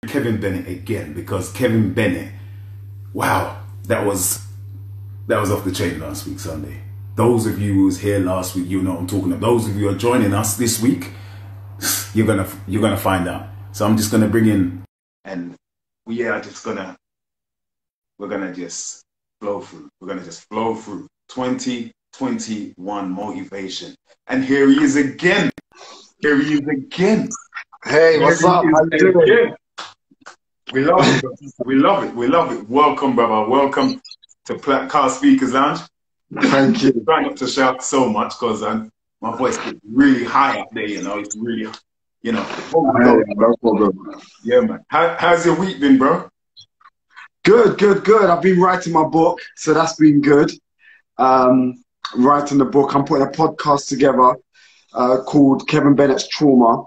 Kevin Bennett again, because Kevin Bennett, wow, that was off the chain last week Sunday. Those of you who was here last week, you know what I'm talking about. Those of you who are joining us this week, you're gonna find out. So I'm just gonna bring in, and we're gonna just flow through. We're gonna just flow through 2021 motivation. And here he is again. Here he is again. Hey, what's up? How you doing? We love it. We love it. We love it. Welcome, brother. Welcome to Car Speakers Lounge. Thank you. Try not to shout so much because my voice gets really high up there, you know. It's really, you know. No problem. Yeah, man. How's your week been, bro? Good, good, good. I've been writing my book, so that's been good. Writing the book. I'm putting a podcast together called Kevin Bennett's Trauma.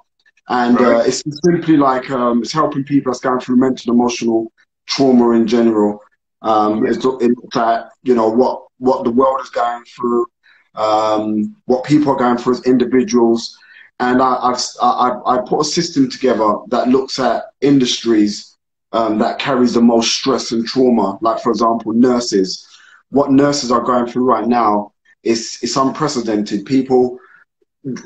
And it's simply like it's helping people that's going through mental and emotional trauma in general. It's at, you know, what the world is going through, what people are going through as individuals. And I put a system together that looks at industries that carries the most stress and trauma. Like, for example, nurses. What nurses are going through right now is unprecedented. People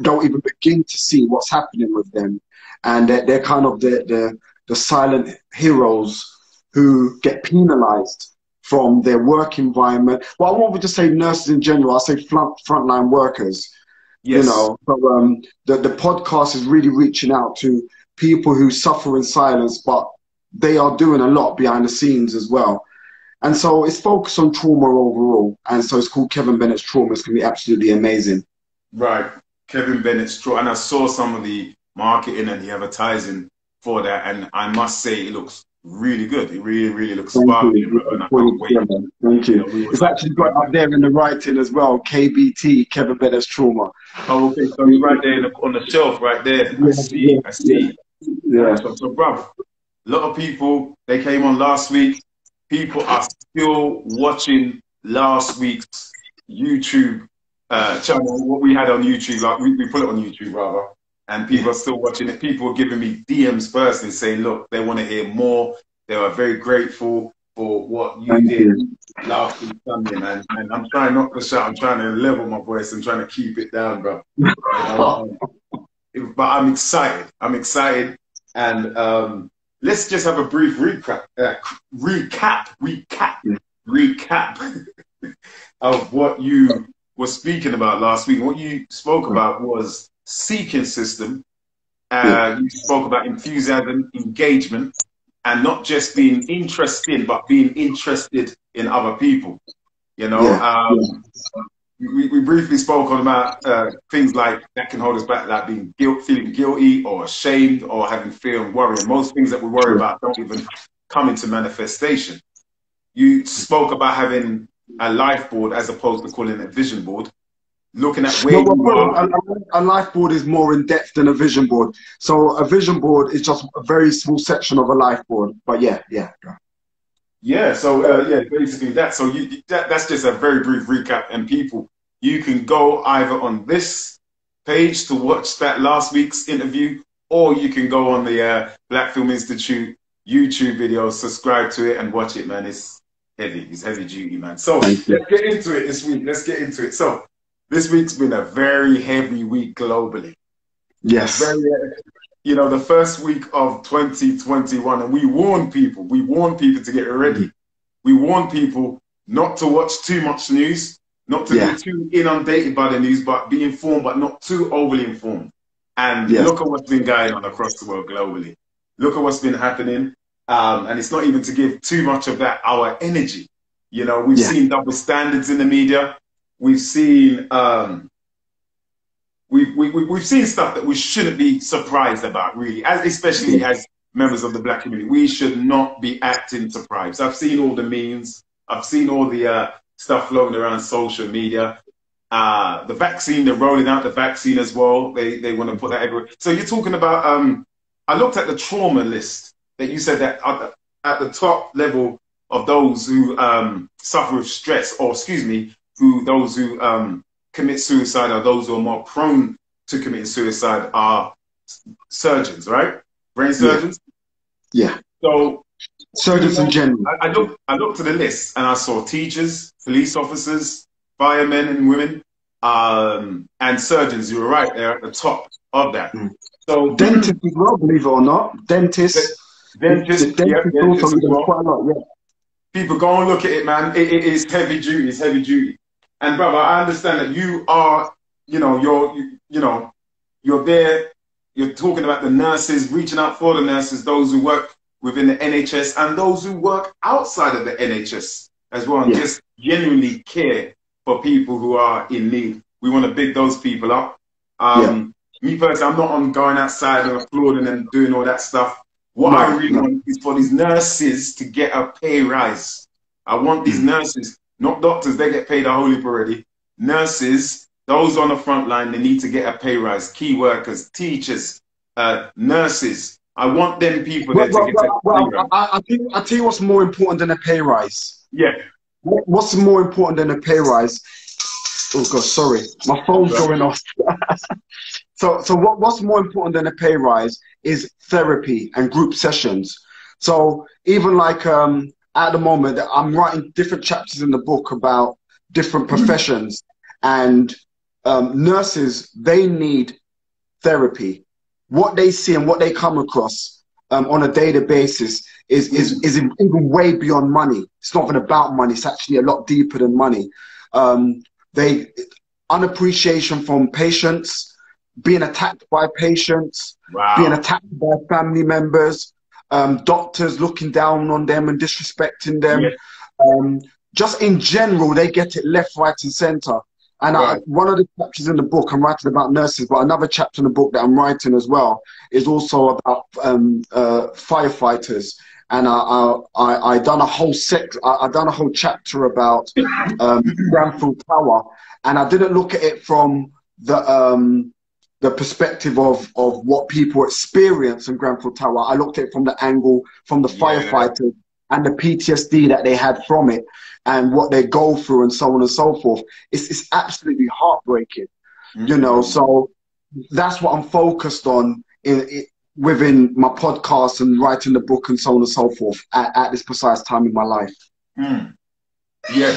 don't even begin to see what's happening with them, and they're kind of the silent heroes who get penalized from their work environment. Well, I won't just say nurses in general. I'll say frontline workers. Yes. You know, so the podcast is really reaching out to people who suffer in silence, but they are doing a lot behind the scenes as well. And so it's focused on trauma overall, and so it's called Kevin Bennett's Trauma. It's going to be absolutely amazing. Right. Kevin Bennett's Trauma. And I saw some of the marketing and the advertising for that, and I must say it looks really good. It really, really looks sparkling. Thank you. It's actually got up there in the writing as well, KBT, Kevin Bennett's Trauma. Oh, okay. So it's right there on the shelf, right there. I see. Yeah. So, bruv, a lot of people, they came on last week. People are still watching last week's YouTube channel, what we had on YouTube. Like we put it on YouTube, rather. And people are still watching it. People are giving me DMs first and saying, look, they want to hear more. They are very grateful for what you did last week Sunday, man. And I'm trying not to shout. I'm trying to level my voice and trying to keep it down, bro. But I'm excited. I'm excited. And let's just have a brief recap of what you were speaking about last week. What you spoke about was seeking system. You spoke about enthusiasm, engagement, and not just being interested, but being interested in other people. You know, we briefly spoke on about things like that can hold us back, like feeling guilty or ashamed or having fear and worry. And most things that we worry about don't even come into manifestation. You spoke about having a life board as opposed to calling it a vision board. Looking at where you are. A life board is more in depth than a vision board. So a vision board is just a very small section of a life board. But yeah. So basically that. So that's just a very brief recap. And people, you can go either on this page to watch that last week's interview, or you can go on the Black Film Institute YouTube video, subscribe to it, and watch it, man. It's heavy. It's heavy duty, man. So let's get into it this week. Let's get into it. So this week's been a very heavy week globally. Yes. You know, the first week of 2021, and we warn people to get ready. We warn people not to watch too much news, not to be too inundated by the news, but be informed, but not too overly informed. And look at what's been going on across the world globally. Look at what's been happening. And it's not even to give too much of that our energy. You know, we've seen double standards in the media. We've seen we've seen stuff that we shouldn't be surprised about, really, especially as members of the Black community. We should not be acting surprised. I've seen all the memes. I've seen all the stuff floating around social media. The vaccine, they're rolling out the vaccine as well. They want to put that everywhere. So you're talking about, I looked at the trauma list that you said that at the top level of those who suffer with stress, or excuse me, those who commit suicide, or those who are more prone to commit suicide, are surgeons, right? Brain surgeons. Yeah. So surgeons in general. I looked at the list and I saw teachers, police officers, firemen and women, and surgeons. You were right there at the top of that. So dentists as well, believe it or not. Dentists. Dentists, also as well. Quite a lot, yeah. People go and look at it, man. It is heavy duty. It's heavy duty. And brother, I understand that you are, you're there. You're talking about the nurses, reaching out for the nurses, those who work within the NHS and those who work outside of the NHS as well, and just genuinely care for people who are in need. We want to big those people up. Me personally, I'm not on going outside and applauding and doing all that stuff. What I really want is for these nurses to get a pay rise. I want these nurses, not doctors, they get paid a whole heap already. Nurses, those on the front line, they need to get a pay rise. Key workers, teachers, nurses. I want them people there to get a pay rise. I tell you what's more important than a pay rise. Yeah. What's more important than a pay rise? Oh God, sorry, my phone's going off. So what's more important than a pay rise is therapy and group sessions. So even like at the moment, I'm writing different chapters in the book about different professions, and nurses, they need therapy. What they see and what they come across on a daily basis is even way beyond money. It's not even about money. It's actually a lot deeper than money. Unappreciation from patients, being attacked by patients, being attacked by family members, doctors looking down on them and disrespecting them. Just in general, they get it left, right, and center. And one of the chapters in the book, I'm writing about nurses, but another chapter in the book that I'm writing as well is also about firefighters. And I done a whole chapter about Grenfell Tower, and I didn't look at it from the perspective of what people experience in Grenfell Tower. I looked at it from the angle from the firefighters and the PTSD that they had from it, and what they go through, and so on and so forth. It's absolutely heartbreaking, you know. So that's what I'm focused on within my podcast and writing the book and so on and so forth at this precise time in my life. Yeah,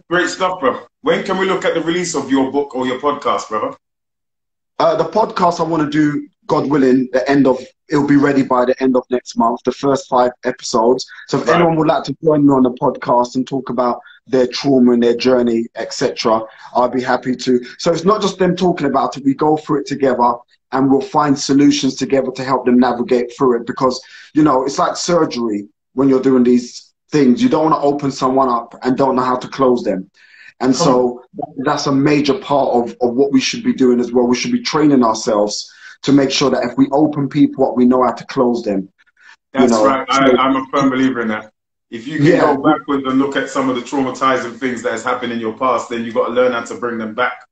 great stuff, bro. When can we look at the release of your book or your podcast, brother? The podcast I want to do, God willing, it'll be ready by the end of next month, the first 5 episodes. So if anyone would like to join me on the podcast and talk about their trauma and their journey, etc., I'll be happy to. So it's not just them talking about it, we go through it together and we'll find solutions together to help them navigate through it. Because, you know, it's like surgery when you're doing these things. You don't want to open someone up and don't know how to close them. And so that's a major part of what we should be doing as well. We should be training ourselves to make sure that if we open people up, we know how to close them. That's right. I'm a firm believer in that. If you can go backwards and look at some of the traumatizing things that has happened in your past, then you've got to learn how to bring them back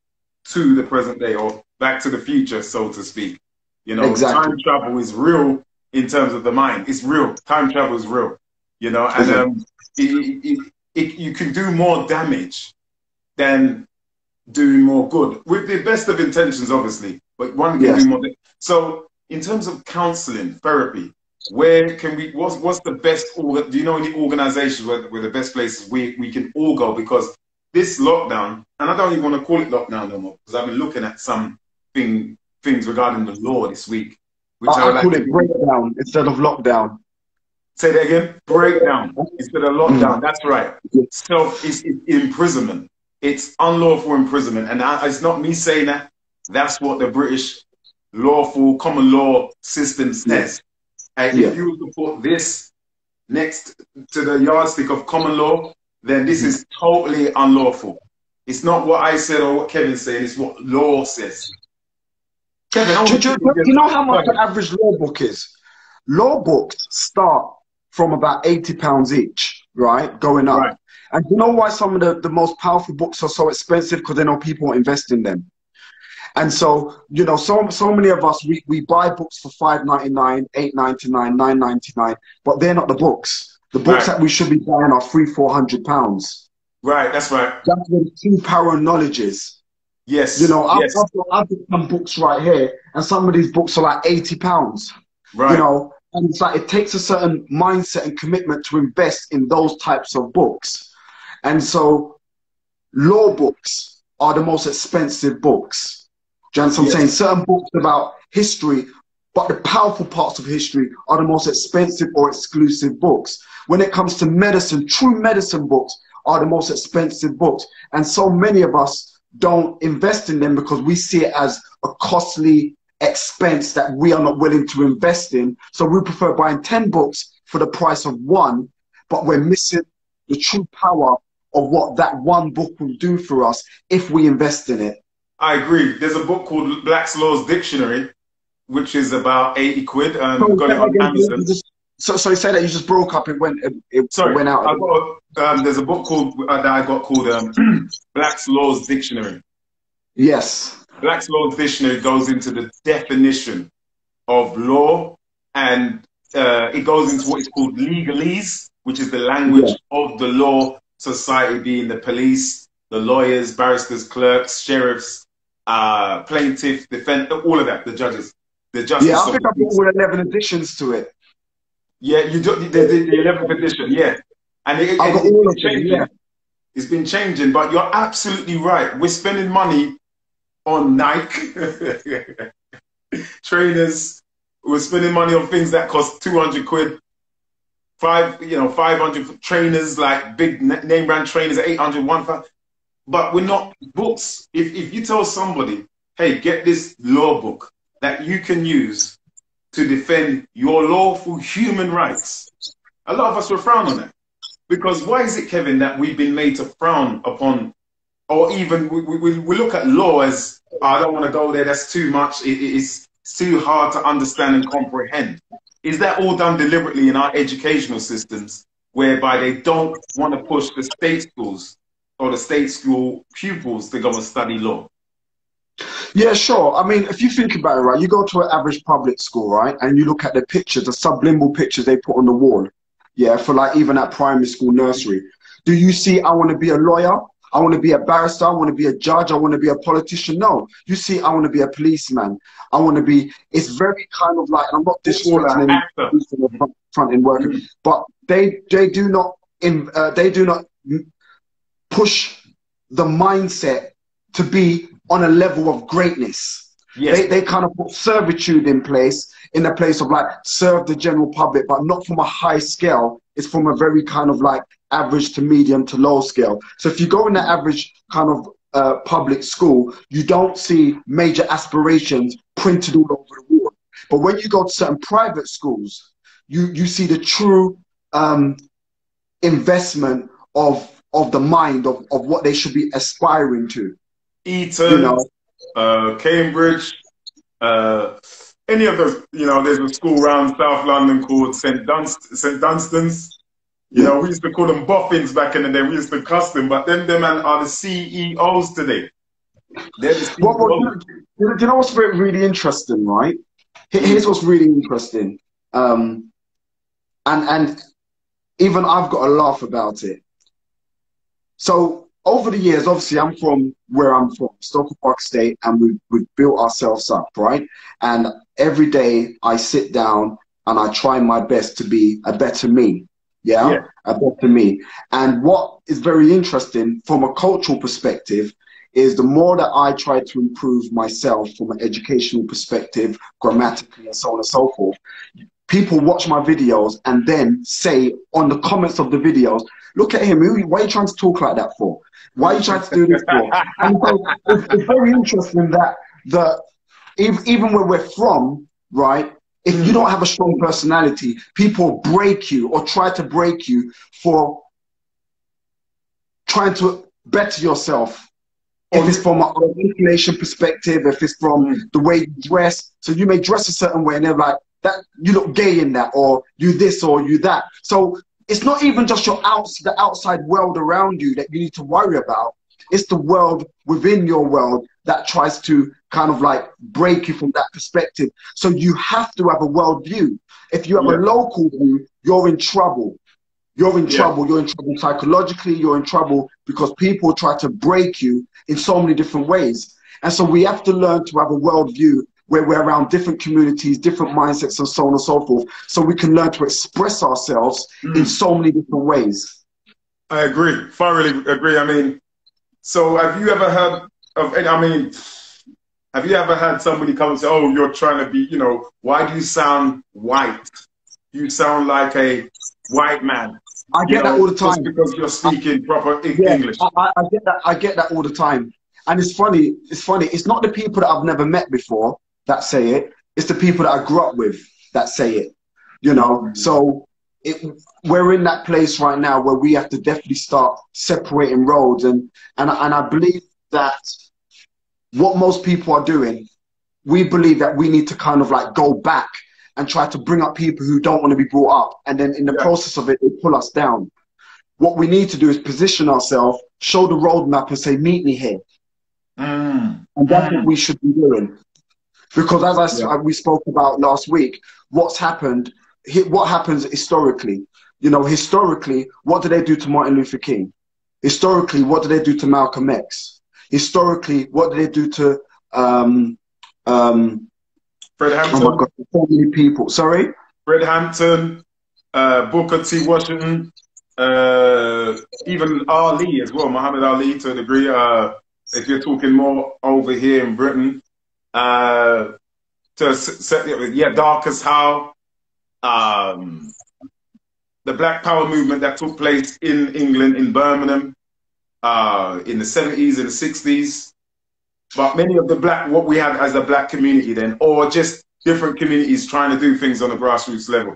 to the present day, or back to the future, so to speak. You know, time travel is real in terms of the mind. It's real. Time travel is real. You know, and you can do more damage than doing more good, with the best of intentions, obviously, but one can do more. So in terms of counseling, therapy, where can we, what's the best, do you know any organizations where the best places we can all go? Because this lockdown, and I don't even want to call it lockdown no more, because I've been looking at some things regarding the law this week. Which I call it breakdown instead of lockdown. Say that again? Breakdown instead of lockdown. That's right. So it's imprisonment. It's unlawful imprisonment. And it's not me saying that. That's what the British lawful common law system says. And if you were to put this next to the yardstick of common law, then this is totally unlawful. It's not what I said or what Kevin's saying. It's what law says. Kevin, do you know how much the average law book is? Law books start from about £80 each, right? Going up. Right. And you know why some of the most powerful books are so expensive? Because they know people won't invest in them. And so, you know, so many of us, we buy books for £5.99, £8.99, £9.99, but they're not the books. The books that we should be buying are £300–400. Right, that's right. That's where the true power of knowledge is. Yes. You know, I've got some books right here, and some of these books are like £80. Right. You know, And it's like it takes a certain mindset and commitment to invest in those types of books. And so law books are the most expensive books. Do you understand what I'm saying? Certain books about history, but the powerful parts of history are the most expensive or exclusive books. When it comes to medicine, true medicine books are the most expensive books. And so many of us don't invest in them because we see it as a costly expense that we are not willing to invest in. So we prefer buying 10 books for the price of one, but we're missing the true power of what that one book will do for us if we invest in it. I agree. There's a book called Black's Laws Dictionary, which is about 80 quid. Got it on Amazon. So you say that you just broke up, it went out. There's a book called that I got called Black's Laws Dictionary. Yes. Black's Laws Dictionary goes into the definition of law, and it goes into what is called legalese, which is the language of the law society, being the police, the lawyers, barristers, clerks, sheriffs, plaintiff, defendant, all of that, the judges. The justice. Yeah, I think I've got all 11 editions to it. Yeah, you do the 11th edition, yeah. And it's been changing, but you're absolutely right. We're spending money on Nike trainers. We're spending money on things that cost 200 quid. 500 trainers, like big name brand trainers at 800, 1,000. But we're not books. If you tell somebody, hey, get this law book that you can use to defend your lawful human rights, a lot of us will frown on that. Because why is it, Kevin, that we've been made to frown upon, or even we look at law as, oh, I don't want to go there, that's too much, it's too hard to understand and comprehend. Is that all done deliberately in our educational systems, whereby they don't want to push the state schools or the state school pupils to go and study law? Yeah, sure. I mean, if you think about it, right, you go to an average public school, right, and you look at the pictures, the subliminal pictures they put on the wall, yeah, for like even at primary school, nursery. Do you see, I want to be a lawyer, I want to be a barrister, I want to be a judge, I want to be a politician? No. You see, I want to be a policeman. I want to be, it's very kind of like, and I'm not disrespecting any front end worker, but they do not push the mindset to be on a level of greatness. Yes. They kind of put servitude in a place of like serve the general public, but not from a high scale. It's from a very kind of like average to medium to low scale. So if you go in the average kind of public school, you don't see major aspirations printed all over the wall. But when you go to certain private schools, you see the true investment of the mind of what they should be aspiring to. Eton, Cambridge, any of those, there's a school around South London called St. Dunstan's. We used to call them boffins back in the day. We used to cuss them, but them are the CEOs today. They're the CEOs. You know what's really interesting, right? Here's what's really interesting. And even I've got a laugh about it. So over the years, obviously, I'm from where I'm from, Stokely Park Estate, and we've built ourselves up, right? And every day I sit down and I try my best to be a better me. Yeah, a better me. And what is very interesting from a cultural perspective is the more that I try to improve myself from an educational perspective, grammatically and so on and so forth, people watch my videos and then say on the comments of the videos, look at him, why are you trying to talk like that for? Why are you trying to do this for? And so it's very interesting that even where we're from, right, if you don't have a strong personality, people break you or try to break you for trying to better yourself. If it's from an articulation perspective, if it's from the way you dress. So you may dress a certain way and they're like, that you look gay in that, or you this or you that. So it's not even just the outside world around you that you need to worry about. It's the world within your world that tries to kind of like break you from that perspective. So you have to have a world view. If you have a local view, you're in trouble. You're in trouble. You're in trouble psychologically. You're in trouble because people try to break you in so many different ways. And so we have to learn to have a world view where we're around different communities, different mindsets, and so on and so forth, so we can learn to express ourselves in so many different ways. I agree, thoroughly agree. I mean, so have you ever heard of, I mean, have you ever had somebody come and say, oh, you're trying to be, you know, why do you sound white? You sound like a white man. I get that all the time. Just because you're speaking proper English. I get that all the time. And it's funny, it's not the people that I've never met before that say it, it's the people that I grew up with that say it, you know? So we're in that place right now where we have to definitely start separating roads. And I believe that what most people are doing, we believe that we need to kind of like go back and try to bring up people who don't want to be brought up. And then in the process of it, they pull us down. What we need to do is position ourselves, show the roadmap and say, meet me here. And that's what we should be doing. Because as we spoke about last week, what happens historically? You know, historically, what did they do to Martin Luther King? Historically, what did they do to Malcolm X? Historically, what did they do to Fred Hampton. Oh my God, so many people. Sorry? Fred Hampton, Booker T. Washington, even Ali as well, Muhammad Ali to a degree. If you're talking more over here in Britain, Darcus Howe, the Black Power movement that took place in England, in Birmingham, in the 70s and the 60s. But many of the what we had as a black community then, or just different communities trying to do things on a grassroots level.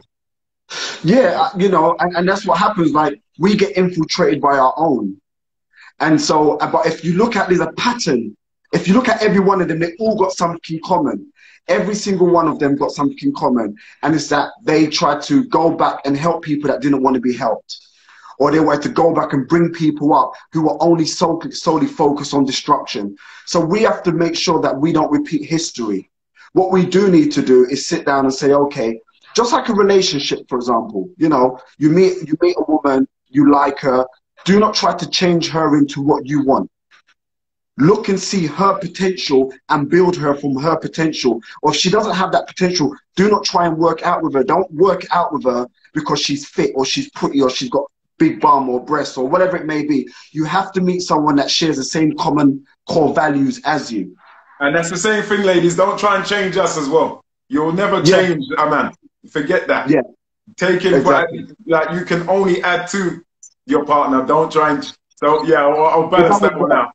Yeah, you know, and that's what happens. Like, we get infiltrated by our own. And so, but if you look at, there's a pattern. If you look at every one of them, they all got something in common. Every single one of them got something in common. And it's that they tried to go back and help people that didn't want to be helped. Or they wanted to go back and bring people up who were only solely focused on destruction. So we have to make sure that we don't repeat history. What we do need to do is sit down and say, okay, just like a relationship, for example, you know, you meet a woman, you like her, do not try to change her into what you want. Look and see her potential and build her from her potential. Or if she doesn't have that potential, do not try and work out with her. Don't work out with her because she's fit or she's pretty or she's got big bum or breasts or whatever it may be. You have to meet someone that shares the same common core values as you. And that's the same thing, ladies. Don't try and change us as well. You'll never change a man. Forget that. Yeah. Take it, exactly. Like, you can only add to your partner. Don't try and, so yeah, I'll balance that one out.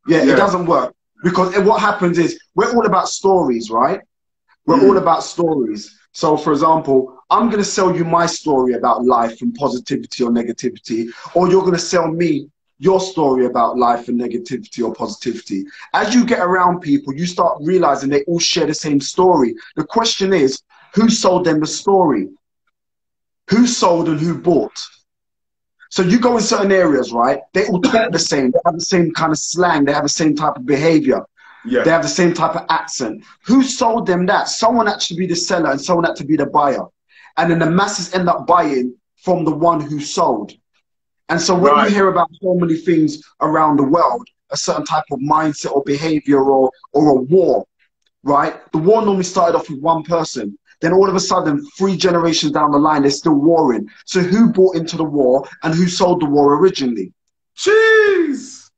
Yeah, it doesn't work. Because what happens is, we're all about stories, right? We're all about stories. So, for example, I'm going to sell you my story about life and positivity or negativity, or you're going to sell me your story about life and negativity or positivity. As you get around people, you start realizing they all share the same story. The question is, who sold them the story? Who sold and who bought? So you go in certain areas, right? They all talk the same. They have the same kind of slang. They have the same type of behavior. Yeah. They have the same type of accent. Who sold them that? Someone had to be the seller and someone had to be the buyer. And then the masses end up buying from the one who sold. And so when you hear about so many things around the world, a certain type of mindset or behavior or a war, right? The war normally started off with one person. Then all of a sudden, 3 generations down the line, they're still warring. So who bought into the war and who sold the war originally? Jeez!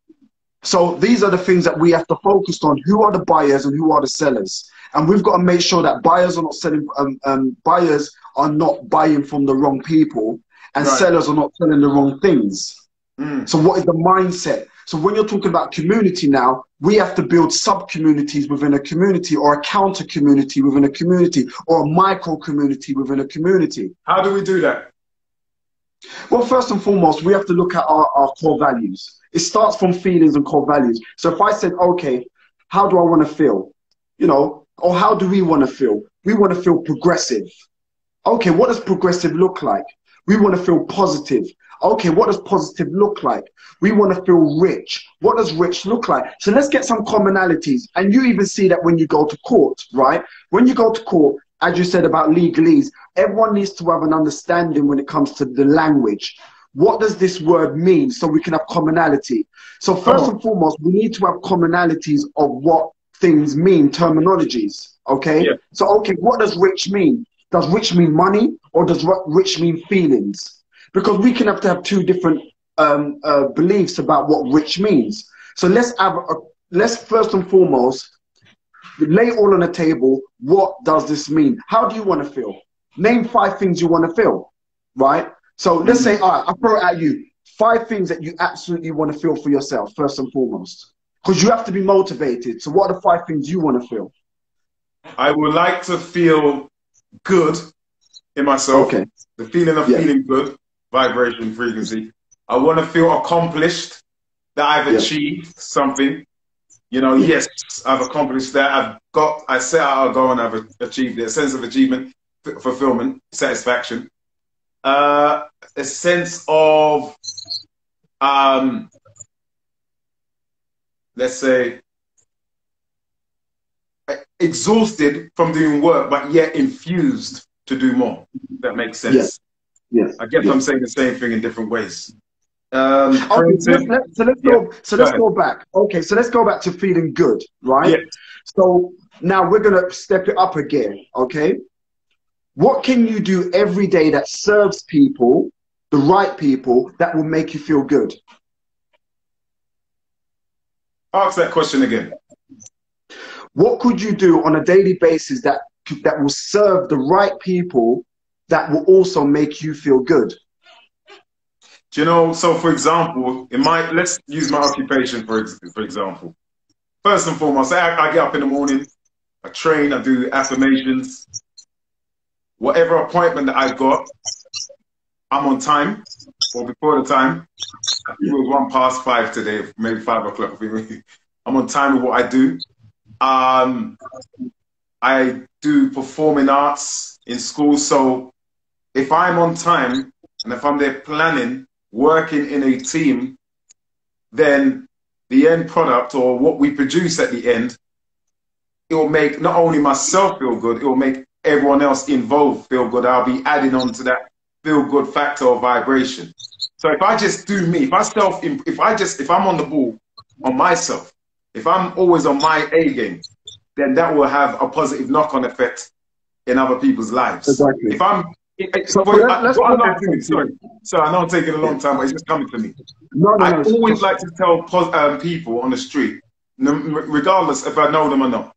So these are the things that we have to focus on. Who are the buyers and who are the sellers? And we've got to make sure that buyers are not selling, buyers are not buying from the wrong people, and sellers are not selling the wrong things. So what is the mindset? So when you're talking about community now, we have to build sub-communities within a community, or a counter-community within a community, or a micro-community within a community. How do we do that? Well, first and foremost, we have to look at our core values. It starts from feelings and core values. So if I said, okay, how do I want to feel? You know, or how do we want to feel? We want to feel progressive. Okay, what does progressive look like? We want to feel positive. Okay, what does positive look like? We want to feel rich. What does rich look like? So let's get some commonalities. And you even see that when you go to court, right? When you go to court, as you said about legalese, everyone needs to have an understanding when it comes to the language. What does this word mean so we can have commonality? So first and foremost, we need to have commonalities of what things mean, terminologies. Okay. Yeah. So, okay, what does rich mean? Does rich mean money, or does rich mean feelings? Because we can have to have two different beliefs about what rich means. So let's first and foremost lay all on the table. What does this mean? How do you want to feel? Name 5 things you want to feel, right? So let's say, all right, I'll throw it at you. 5 things that you absolutely want to feel for yourself, first and foremost. Because you have to be motivated. So what are the 5 things you want to feel? I would like to feel good in myself. Okay. The feeling of feeling good, vibration, frequency. I want to feel accomplished, that I've achieved something. You know, yes, I've accomplished that. I set out a goal and I've achieved it. A sense of achievement, fulfillment, satisfaction. A sense of, let's say, exhausted from doing work, but yet infused to do more. If that makes sense. Yes. Yes. I guess I'm saying the same thing in different ways. Okay, so let's go back. Okay, so let's go back to feeling good, right? Yeah. So now we're gonna step it up again. Okay, what can you do every day that serves people, the right people, that will make you feel good? Ask that question again. What could you do on a daily basis that will serve the right people that will also make you feel good? Do you know, so for example, let's use my occupation for example. First and foremost, I get up in the morning, I train, I do affirmations. Whatever appointment that I've got, I'm on time or before the time. I think it was 5:01 today, maybe 5 o'clock. I'm on time with what I do. I do performing arts in school. So if I'm on time and if I'm there planning, working in a team, then the end product or what we produce at the end, it will make not only myself feel good, it will make everyone else involved feel good. I'll be adding on to that feel good factor or vibration. So if I just do me, if I'm on the ball on myself, if I'm always on my A game, then that will have a positive knock-on effect in other people's lives. Exactly. If I'm sorry, I know I'm taking a long time, but it's just coming to me. I always like to tell people on the street, regardless if I know them or not,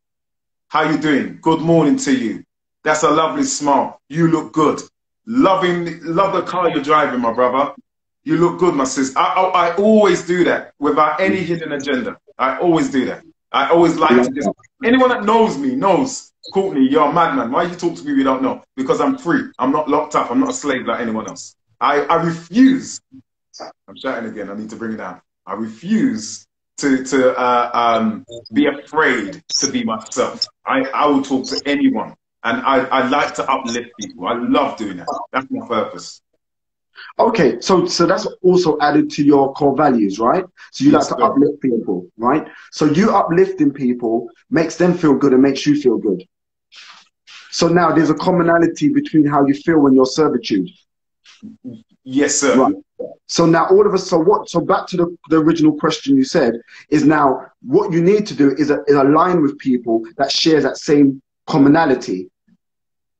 how you doing? Good morning to you. That's a lovely smile. You look good. Love the car you're driving, my brother. You look good, my sister. I always do that without any hidden agenda. I always do that. I always like to just, anyone that knows me knows, Courtney, you're a madman. Why you talk to me we don't know? Because I'm free. I'm not locked up. I'm not a slave like anyone else. I refuse. I'm shouting again. I need to bring it down. I refuse to be afraid to be myself. I will talk to anyone. And I like to uplift people. I love doing that. That's my purpose. Okay, so that's also added to your core values, right? So you like to uplift people, right? So you uplifting people makes them feel good and makes you feel good. So now there's a commonality between how you feel when you're servitude. Yes, sir. Right. So now all of us, so back to the original question you said, is now what you need to do is align with people that share that same commonality.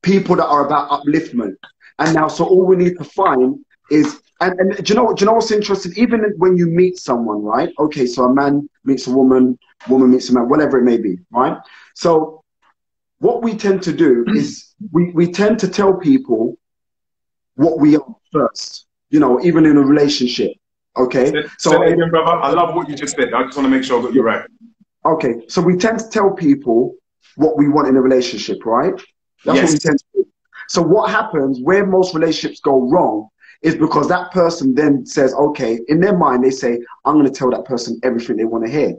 People that are about upliftment. And now, so all we need to find is, and do you know what's interesting? Even when you meet someone, right? Okay, so a man meets a woman, woman meets a man, whatever it may be, right? So what we tend to do is we tend to tell people what we are first, you know, even in a relationship, okay? So again, brother, I love what you just said. I just want to make sure I got you right. Okay, so we tend to tell people what we want in a relationship, right? That's what we tend to do. So what happens where most relationships go wrong is because that person then says, okay, in their mind, they say, I'm going to tell that person everything they want to hear.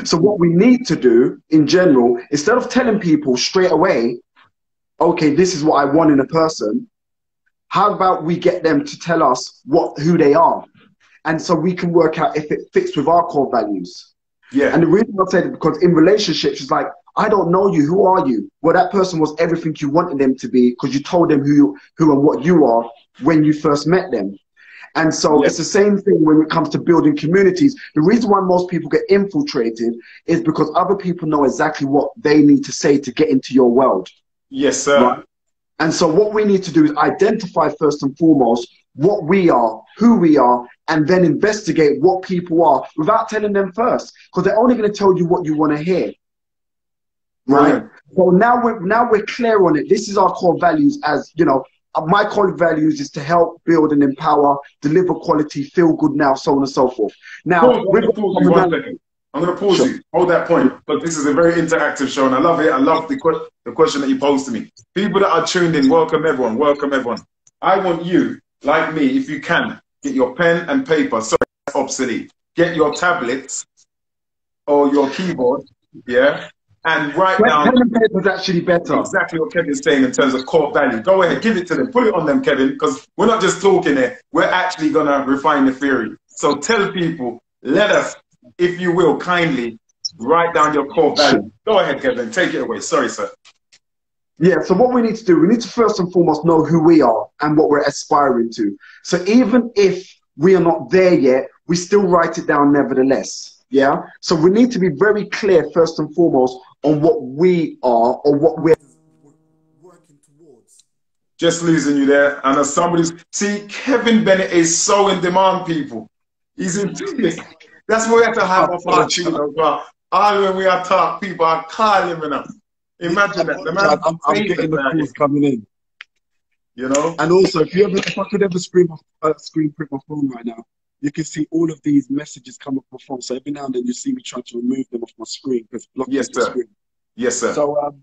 So what we need to do in general, instead of telling people straight away, okay, this is what I want in a person, how about we get them to tell us who they are? And so we can work out if it fits with our core values. Yeah. And the reason I said it, because in relationships, it's like, I don't know you. Who are you? Well, that person was everything you wanted them to be because you told them who and what you are when you first met them. And so it's the same thing when it comes to building communities. The reason why most people get infiltrated is because other people know exactly what they need to say to get into your world. Yes, sir. Right? And so what we need to do is identify first and foremost what we are, who we are, and then investigate what people are without telling them first, because they're only going to tell you what you want to hear. Right? So now we're clear on it. This is our core values. As you know, my core values is to help, build, and empower, deliver quality, feel good now, so on and so forth. Now, I'm going to pause you 1 second. I'm going to pause you. Hold that point. But this is a very interactive show, and I love it. I love the question that you posed to me. People that are tuned in, welcome everyone. Welcome everyone. I want you, like me, if you can, get your pen and paper. Sorry, that's obsolete. Get your tablets or your keyboard, yeah, and write down. Pen and paper is actually better. Exactly what Kevin's saying in terms of core value. Go ahead, give it to them. Put it on them, Kevin, because we're not just talking here. We're actually going to refine the theory. So tell people, let us, if you will, kindly write down your core value. Go ahead, Kevin. Take it away. Sorry, sir. Yeah, so what we need to do, we need to first and foremost know who we are and what we're aspiring to. So even if we are not there yet, we still write it down nevertheless. Yeah? So we need to be very clear first and foremost on what we are or what we're working towards. Just losing you there. And as somebody's... See, Kevin Bennett is so in demand, people. He's in... That's what we have to have off our team as well. All when we are talk, people are calling him enough. Imagine that. The man I'm getting the calls coming in. You know? And also, if I could ever screen print my phone right now, you can see all of these messages come up my phone. So every now and then you see me trying to remove them off my screen because blocking the screen. Yes, sir. So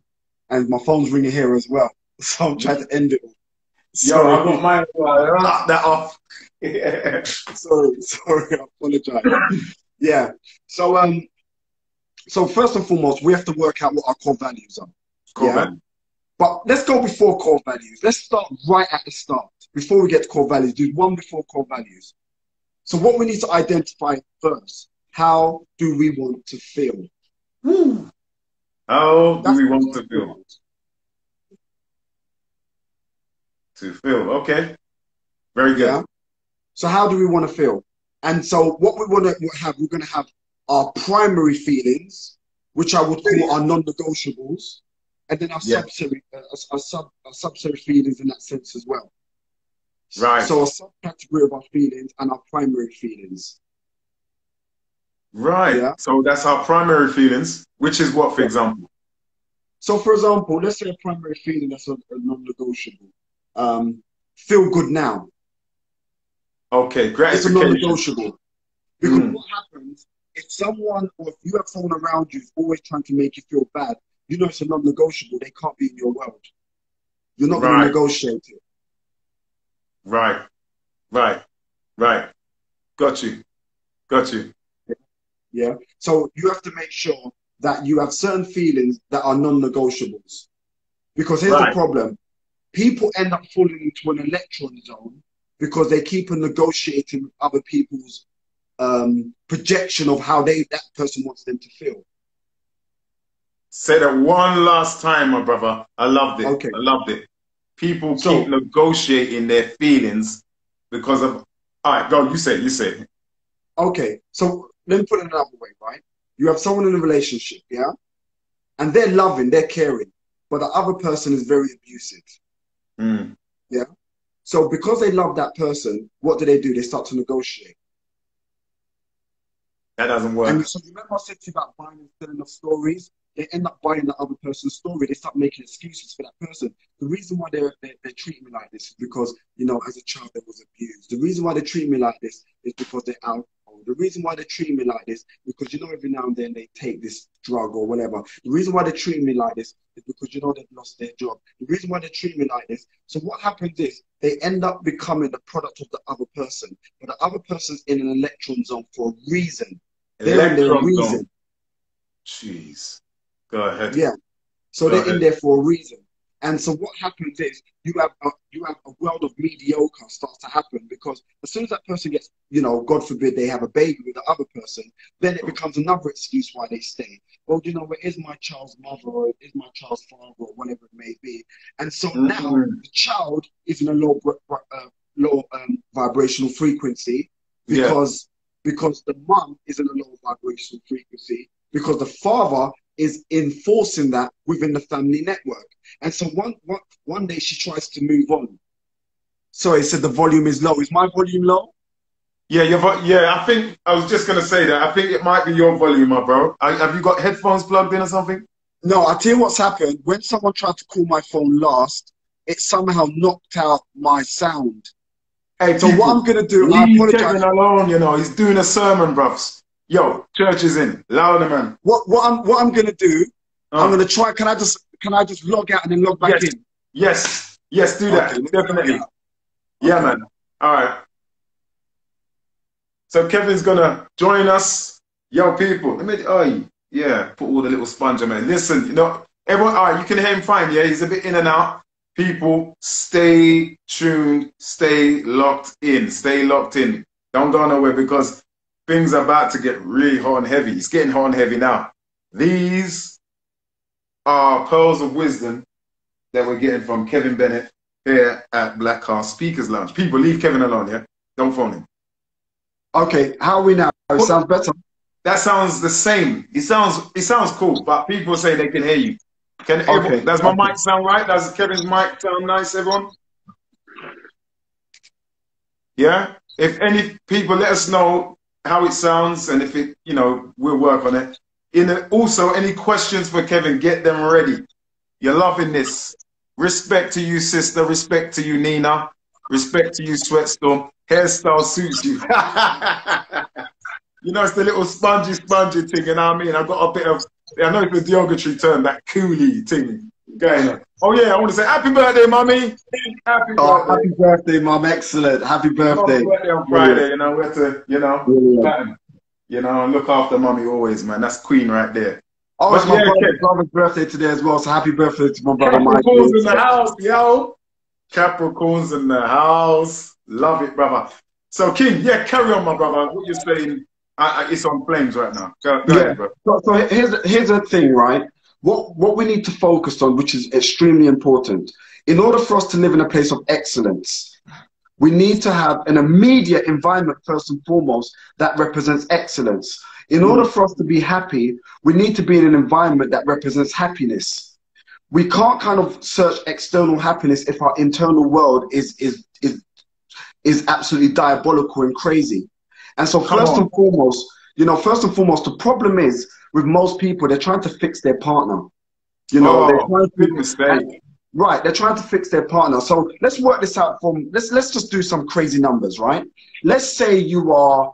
and my phone's ringing here as well. So I'm trying to end it all. Yo, I got mine. Lock that off. Sorry, I apologize. Yeah. So first and foremost, we have to work out what our core values are. Core value. But let's go before core values. Let's start right at the start. Before we get to core values, do one before core values. So what we need to identify first, how do we want to feel? How do we want to feel? To feel, okay. Very good. Yeah? So how do we want to feel? And so what we want to have, we're going to have our primary feelings, which I would call our non-negotiables, and then our subsidiary feelings in that sense as well. Right. So a subcategory of our feelings and our primary feelings. Right. Yeah? So that's our primary feelings, which is what, for example? So for example, let's say a primary feeling that's a non-negotiable. Feel good now. Okay, gratification. It's a non-negotiable. Because what happens if someone, or if you have someone around you who's always trying to make you feel bad, you know it's a non-negotiable. They can't be in your world. You're not going to negotiate it. Right. Got you. Yeah. So you have to make sure that you have certain feelings that are non-negotiables. Because here's the problem. People end up falling into an electron zone because they keep on negotiating with other people's projection of how that person wants them to feel. Say that one last time, my brother. I loved it. Okay. I loved it. People keep negotiating their feelings because of... All right, go, you say it. Okay, so let me put it another way, right? You have someone in a relationship, yeah? And they're loving, they're caring, but the other person is very abusive. Yeah? So because they love that person, what do? They start to negotiate. That doesn't work. And so you remember I said to you about buying and selling of stories? They end up buying the other person's story. They start making excuses for that person. The reason why they're treating me like this is because, you know, as a child they was abused. The reason why they treat me like this is because they're alcohol. The reason why they treat me like this is because, you know, every now and then they take this drug or whatever. The reason why they treat me like this is because, you know, they've lost their job. The reason why they treat me like this. So what happens is they end up becoming the product of the other person. But the other person's in an electron zone for a reason. They're in their reason. Jeez. Go ahead. Yeah. So they're in there for a reason. And so what happens is you have a world of mediocre starts to happen because as soon as that person gets, you know, God forbid they have a baby with the other person, then it becomes another excuse why they stay. Well, you know, where is my child's mother or is my child's father or whatever it may be? And so now the child is in a low low vibrational frequency because the mum is in a low vibrational frequency because the father is enforcing that within the family network. And so one day she tries to move on. Sorry, it said the volume is low. Is my volume low? Yeah, I think I was just gonna say that. I think it might be your volume, my bro. Have you got headphones plugged in or something? No, I'll tell you what's happened. When someone tried to call my phone last, it somehow knocked out my sound. Hey, so what I'm gonna do, I leave apologize. Kevin alone, you know, he's doing a sermon, bruv. Yo, church is in. Louder, man. What I'm gonna do, I'm gonna try. Can I just log out and then log back in? Yes, do that. Okay, definitely. Yeah, man. All right. So Kevin's gonna join us. Yo, people, let me. Put all the little sponge on, man. Listen, you know, everyone. All right, you can hear him fine. Yeah, he's a bit in and out. People, stay tuned, stay locked in, Don't go nowhere because things are about to get really hot and heavy. It's getting hot and heavy now. These are pearls of wisdom that we're getting from Kevin Bennett here at Black Car Speakers Lounge. People, leave Kevin alone, yeah? Don't phone him. Okay, how are we now? It sounds better. That sounds the same. It sounds cool, but people say they can hear you. Does my mic sound right? Does Kevin's mic sound nice, everyone? Yeah? If any people, let us know how it sounds, and if it, you know, we'll work on it. Also, any questions for Kevin, get them ready. You're loving this. Respect to you, sister. Respect to you, Nina. Respect to you, Sweatstorm. Hairstyle suits you. You know, it's the little spongy thing, you know what I mean? I've got a bit of, I know it's a derogatory term, that coolie thing going on. Oh yeah, I want to say happy birthday, mommy. Happy birthday, mom. Excellent. Happy birthday. Happy birthday on Friday, you know, we have to, you know, look after mommy always, man. That's queen right there. Oh, it's my brother's birthday today as well, so happy birthday to my brother Mike. Capricorns in the house, yo. Capricorns in the house. Love it, brother. So, King, carry on, my brother. What you're saying, it's on flames right now. Go ahead, bro. So here's the thing, right? What we need to focus on, which is extremely important, in order for us to live in a place of excellence, we need to have an immediate environment, first and foremost, that represents excellence. In order for us to be happy, we need to be in an environment that represents happiness. We can't kind of search external happiness if our internal world is absolutely diabolical and crazy. And so first and foremost, the problem is with most people, they're trying to fix their partner. You know, they're trying to fix their partner. So let's work this out let's just do some crazy numbers, right? Let's say you are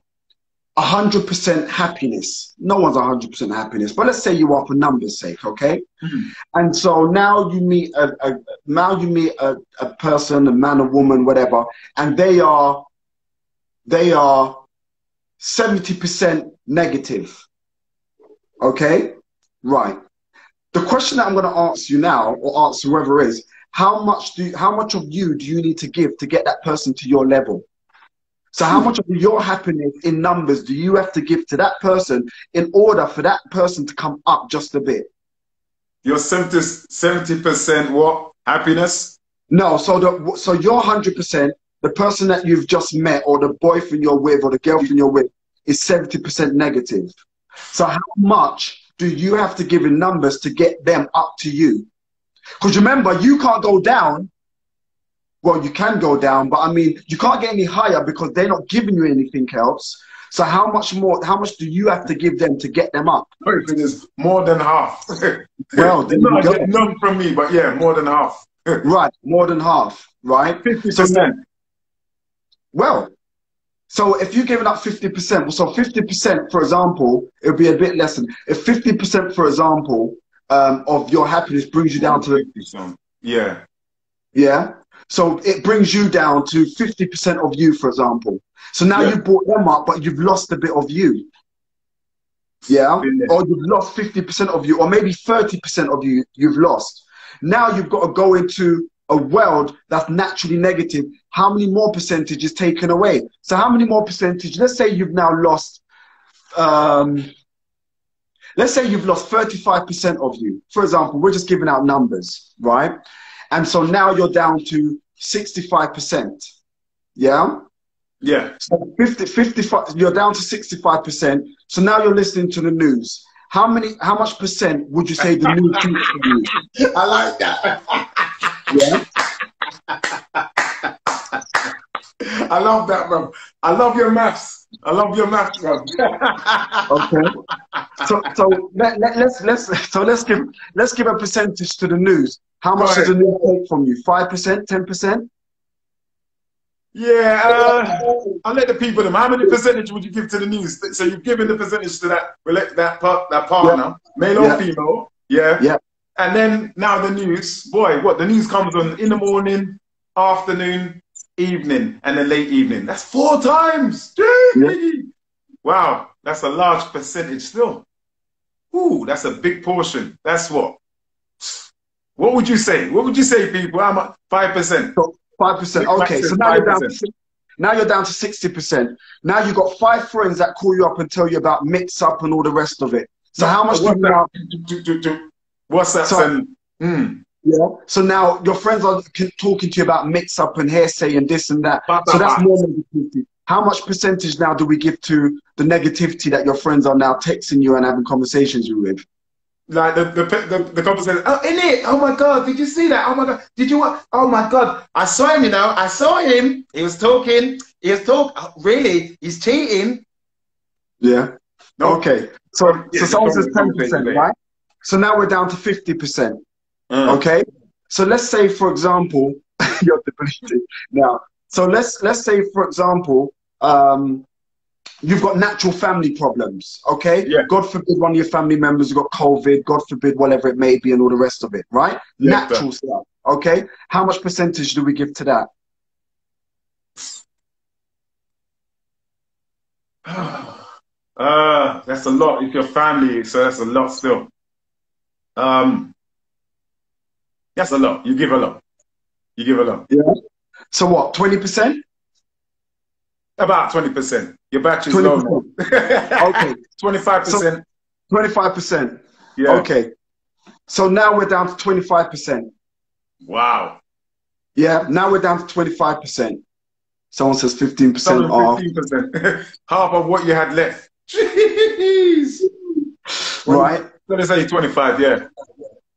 100% happiness. No one's 100% happiness, but let's say you are for numbers' sake, okay? And so now you meet a person, a man, a woman, whatever, and they are 70% negative. Okay? Right. The question that I'm going to ask you now, or ask whoever is, how much of you do you need to give to get that person to your level? So how much of your happiness in numbers do you have to give to that person in order for that person to come up just a bit? Your 70% what? Happiness? No, so your 100%, the person that you've just met, or the boyfriend you're with, or the girlfriend you're with, is 70% negative. So how much do you have to give in numbers to get them up to you? Because remember, you can't go down. Well, you can go down, but I mean, you can't get any higher because they're not giving you anything else. So how much do you have to give them to get them up? It is more than half. Well, then you go. None from me, but yeah, more than half. Right, more than half, right? 50%. So if you're giving up 50%, so 50%, for example, it would be a bit less than, if 50%, for example, of your happiness brings you down to... Yeah. Yeah? So it brings you down to 50% of you, for example. So now you've brought them up, but you've lost a bit of you. Yeah? Or you've lost 50% of you, or maybe 30% of you you've lost. Now you've got to go into a world that's naturally negative. How many more percentage is taken away? So how many more percentage? Let's say you've now lost, let's say you've lost 35% of you. For example, we're just giving out numbers, right? And so now you're down to 65%. Yeah. Yeah. So 55, you're down to 65%. So now you're listening to the news. How much percent would you say the news thinks of you? I like that. Yeah. I love that, bro. I love your maths. I love your maths, bro. Okay. Let's give a percentage to the news. How much does the news take from you? 5%, 10%? Yeah, I'll let the people know. How many percentage would you give to the news? So you've given the percentage to that partner, male or female, yeah. Yeah. And then now the news, boy, what the news comes on in the morning, afternoon, evening, and then late evening. That's 4 times. Yeah. Wow, that's a large percentage still. Ooh, that's a big portion. That's what. What would you say? What would you say, people? How much? 5%. So 5%. Okay, so now you're down to 60%. Now you've got 5 friends that call you up and tell you about Mix Up and all the rest of it. So how much do you now? What's that? Yeah. So now your friends are talking to you about Mix Up and hearsay and this and that. So that's more negativity. How much percentage now do we give to the negativity that your friends are now texting you and having conversations with? Like the conversation. Oh, in it. Oh my God! Did you see that? Oh my God! Did you? Oh my God! I saw him. You know, I saw him. He was talking. He was really? He's cheating. Yeah. No. Okay. So someone says 10%, right? So now we're down to 50%. Okay. So let's say, for example, you're depleted now. So let's say, for example, you've got natural family problems, okay? Yeah. God forbid one of your family members has got COVID, God forbid whatever it may be and all the rest of it, right? Yeah, natural stuff, okay? How much percentage do we give to that? That's a lot if your family, so that's a lot still. That's a lot. You give a lot. You give a lot. Yeah. So what, 20%? About 20%. Your battery's low now. Okay. 25%. So 25%. Yeah. Okay. So now we're down to 25%. Wow. Yeah, now we're down to 25%. Someone says 15% off. 15%. Half of what you had left. Jeez. Right. Let's say 25, yeah.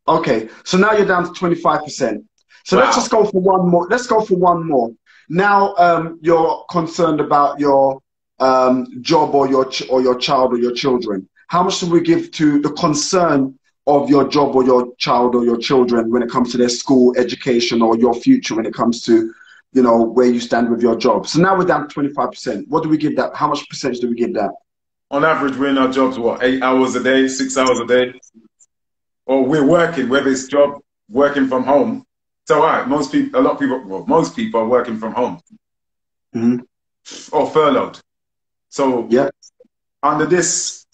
Okay. So now you're down to 25%. So wow. Let's just go for one more. Let's go for one more. Now you're concerned about your job or your child or your children. How much do we give to the concern of your job or your child or your children when it comes to their school education or your future when it comes to, you know, where you stand with your job? So now we're down to 25%. What do we give that? How much percentage do we give that? On average, we're in our jobs, what, 8 hours a day, 6 hours a day? Or we're working, whether it's job, working from home. So, all right, most people are working from home. Mm-hmm. Or furloughed. So, yeah, under this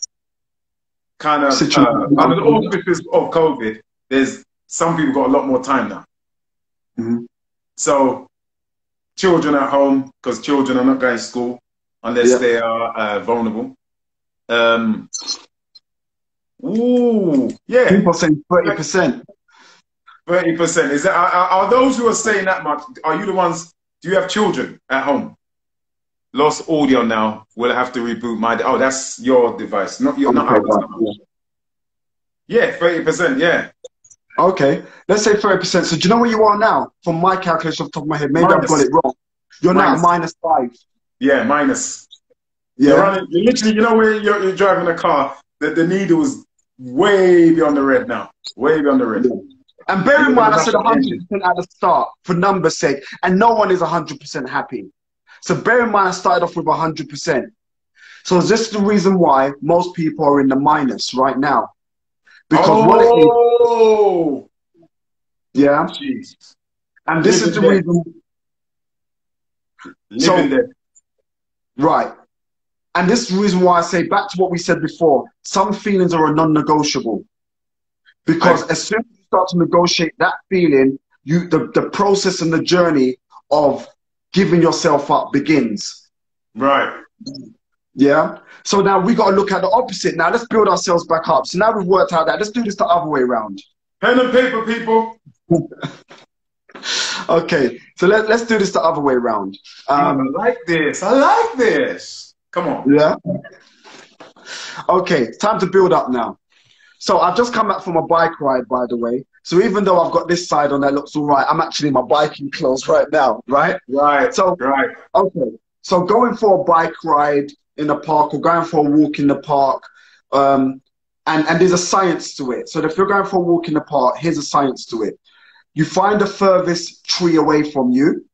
kind of, under the auspices of COVID, there's some people got a lot more time now. Mm-hmm. So, children at home, because children are not going to school unless they are vulnerable. Ooh, yeah. People saying 30%. 30%. Is that are those who are saying that much? Are you the ones? Do you have children at home? Lost audio now. Will I have to reboot my? Oh, that's your device, not your. Not ours. Yeah, 30%. Yeah. Okay, let's say 30%. So do you know where you are now? From my calculation off the top of my head, maybe I've got it wrong. You're now -5. Yeah, minus. Yeah. You're literally, you know, where you're driving a car, the needle is way beyond the red now. Way beyond the red. Yeah. And bear in mind, I said 100% at the start for numbers' sake, and no one is 100% happy. So bear in mind, I started off with 100%. So this is the reason why most people are in the minus right now. Because what it is, yeah, Jesus. And this is the reason. Living there. Right. And this is the reason why I say, back to what we said before, some feelings are a non-negotiable. Because as soon as you start to negotiate that feeling, the process and the journey of giving yourself up begins. Right. Yeah. So now we got to look at the opposite. Now let's build ourselves back up. So now we've worked out that. Let's do this the other way around. Pen and paper, people. Okay, so let's do this the other way around. I like this. I like this. Come on. Yeah. Okay, time to build up now. So I've just come back from a bike ride, by the way. So even though I've got this side on that looks all right, I'm actually in my biking clothes right now, right? Right. So, right. Okay. So going for a bike ride in the park or going for a walk in the park, and there's a science to it. So if you're going for a walk in the park, here's a science to it. You find the furthest tree away from you,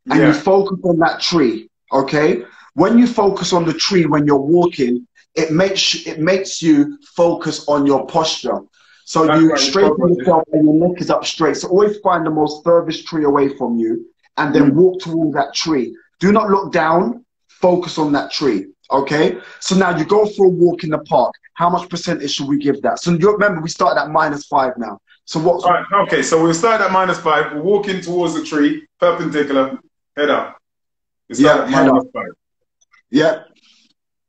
and you focus on that tree, okay? When you focus on the tree when you're walking, it makes you focus on your posture. So that's you straighten yourself and your neck is up straight. So always find the most furthest tree away from you and then walk towards that tree. Do not look down, focus on that tree, okay? So now you go for a walk in the park. How much percentage should we give that? So you remember we started at -5 now. So what's... All right, okay, so we'll start at -5. We're walking towards the tree, perpendicular, head up. We start at -5. Yeah.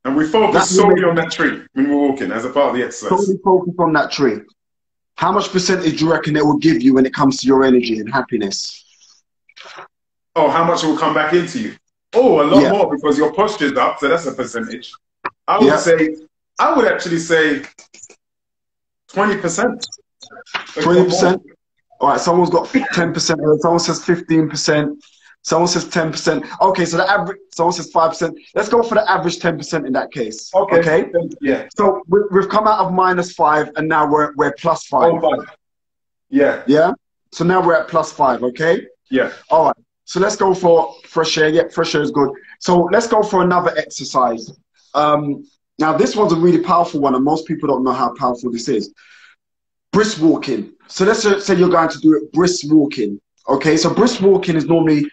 And we focus solely on that tree when we're walking as a part of the exercise. Solely focus on that tree. How much percentage do you reckon it will give you when it comes to your energy and happiness? Oh, how much will come back into you? Oh, a lot more because your posture's up, so that's a percentage. I would actually say 20%. 20%? All right, someone's got 10%, someone says 15%. Someone says 10%. Okay, so the average, someone says 5%. Let's go for the average 10% in that case. Okay? Yeah. So we've come out of -5 and now we're +5. Oh, 5. Yeah. Yeah? So now we're at +5, okay? Yeah. All right. So let's go for fresh air. Yeah, fresh air is good. So let's go for another exercise. Now this one's a really powerful one and most people don't know how powerful this is. Brisk walking. So let's say you're going to do it brisk walking. Okay, so brisk walking is normally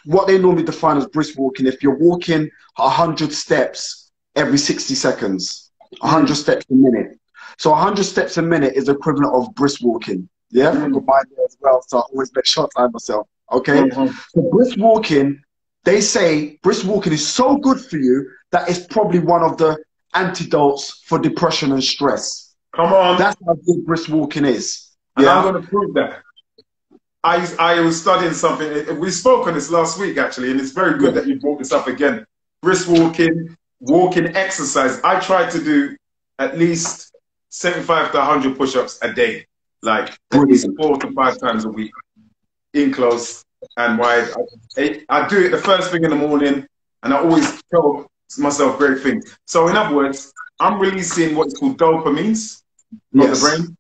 what they normally define as brisk walking. If you're walking 100 steps every 60 seconds, 100 steps a minute. So 100 steps a minute is the equivalent of brisk walking. Yeah, I got mine there as well, so I always make sure I time myself. Okay, so brisk walking, they say brisk walking is so good for you that it's probably one of the antidotes for depression and stress. Come on. That's how good brisk walking is. And I'm going to prove that. I was studying something. We spoke on this last week, actually, and it's very good that you brought this up again. Brisk walking, walking exercise. I try to do at least 75 to 100 push-ups a day, like at least 4 to 5 times a week, in close and wide. I do it the first thing in the morning, and I always tell myself great things. So in other words, I'm releasing what's called dopamines from the brain.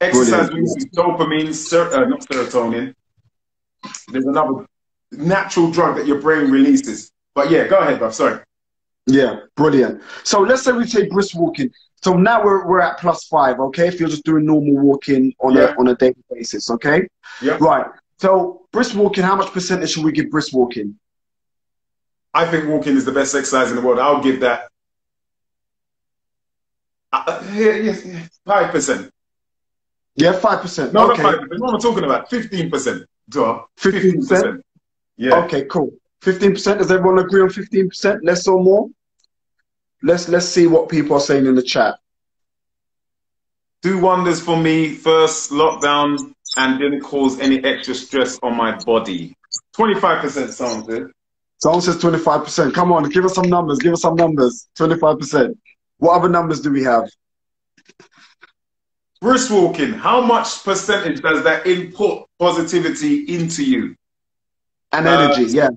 Exercise releases dopamine, not serotonin. There's another natural drug that your brain releases. But yeah, go ahead, bruv. Sorry. Yeah, brilliant. So let's say we take brisk walking. So now we're at +5, okay? If you're just doing normal walking on a daily basis, okay? Yeah. Right. So brisk walking, how much percentage should we give brisk walking? I think walking is the best exercise in the world. I'll give that 5%. Yeah, 5%. No, okay. Not 5%. What am I talking about? 15%. 15%? Yeah. Okay, cool. 15%. Does everyone agree on 15%? Less or more? Let's see what people are saying in the chat. Do wonders for me. First lockdown and didn't cause any extra stress on my body. 25% sounds good. Someone says 25%. Come on, give us some numbers. Give us some numbers. 25%. What other numbers do we have? Brisk walking, how much percentage does that input positivity into you? And energy, yeah.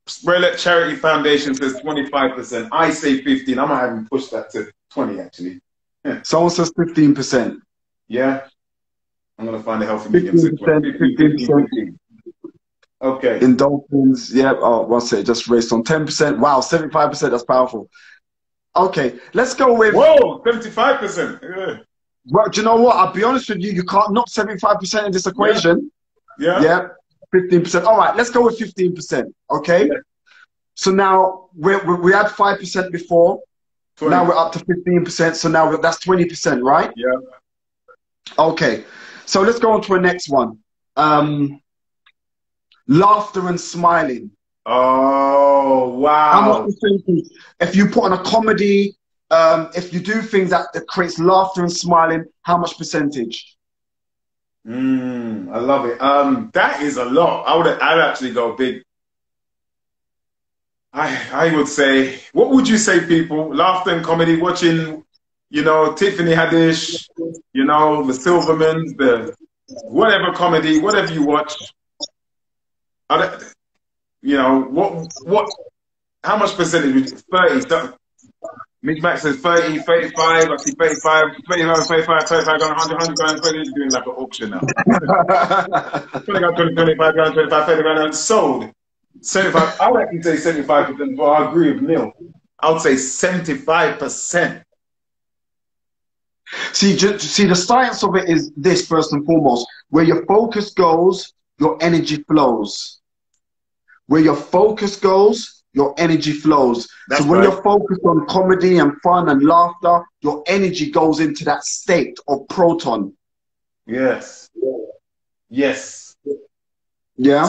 Spread Charity Foundation says 25%. I say 15. I might have him push that to 20, actually. Yeah. Someone says 15%. Yeah. I'm going to find a healthy medium. 15%. Okay. Endorphins, yeah. Oh, what's it? Just raised on 10%. Wow, 75%. That's powerful. Okay, let's go with... Whoa, 75%. Yeah. Well, do you know what? I'll be honest with you. You can't knock 75% in this equation. Yeah. Yeah. 15%. All right, let's go with 15%. Okay. Yeah. So now we had 5% before. 20. Now we're up to 15%. So now that's 20%, right? Yeah. Okay. So let's go on to the next one. Laughter and smiling. Oh, wow. How much percentage? If you put on a comedy, if you do things that creates laughter and smiling, how much percentage? I love it. That is a lot. I'd actually go big. I would say, what would you say, people? Laughter and comedy, watching, you know, Tiffany Haddish, you know, the Silvermans, the whatever comedy, whatever you watch. You know, how much percentage? 30. So, Mitch Max says 30, 35, I see 35, 35, 35, 35, going 100, 100 grand, 30, doing like an auction now. 20 grand, 20, 25 grand, 25, 30 grand, and sold. 75, I would actually say 75%, but I agree with Neil. I would say 75%. See, the science of it is this, first and foremost. Where your focus goes, your energy flows. Where your focus goes, your energy flows. That's so when right. you're focused on comedy and fun and laughter, your energy goes into that state of proton. Yes. Yes. Yeah.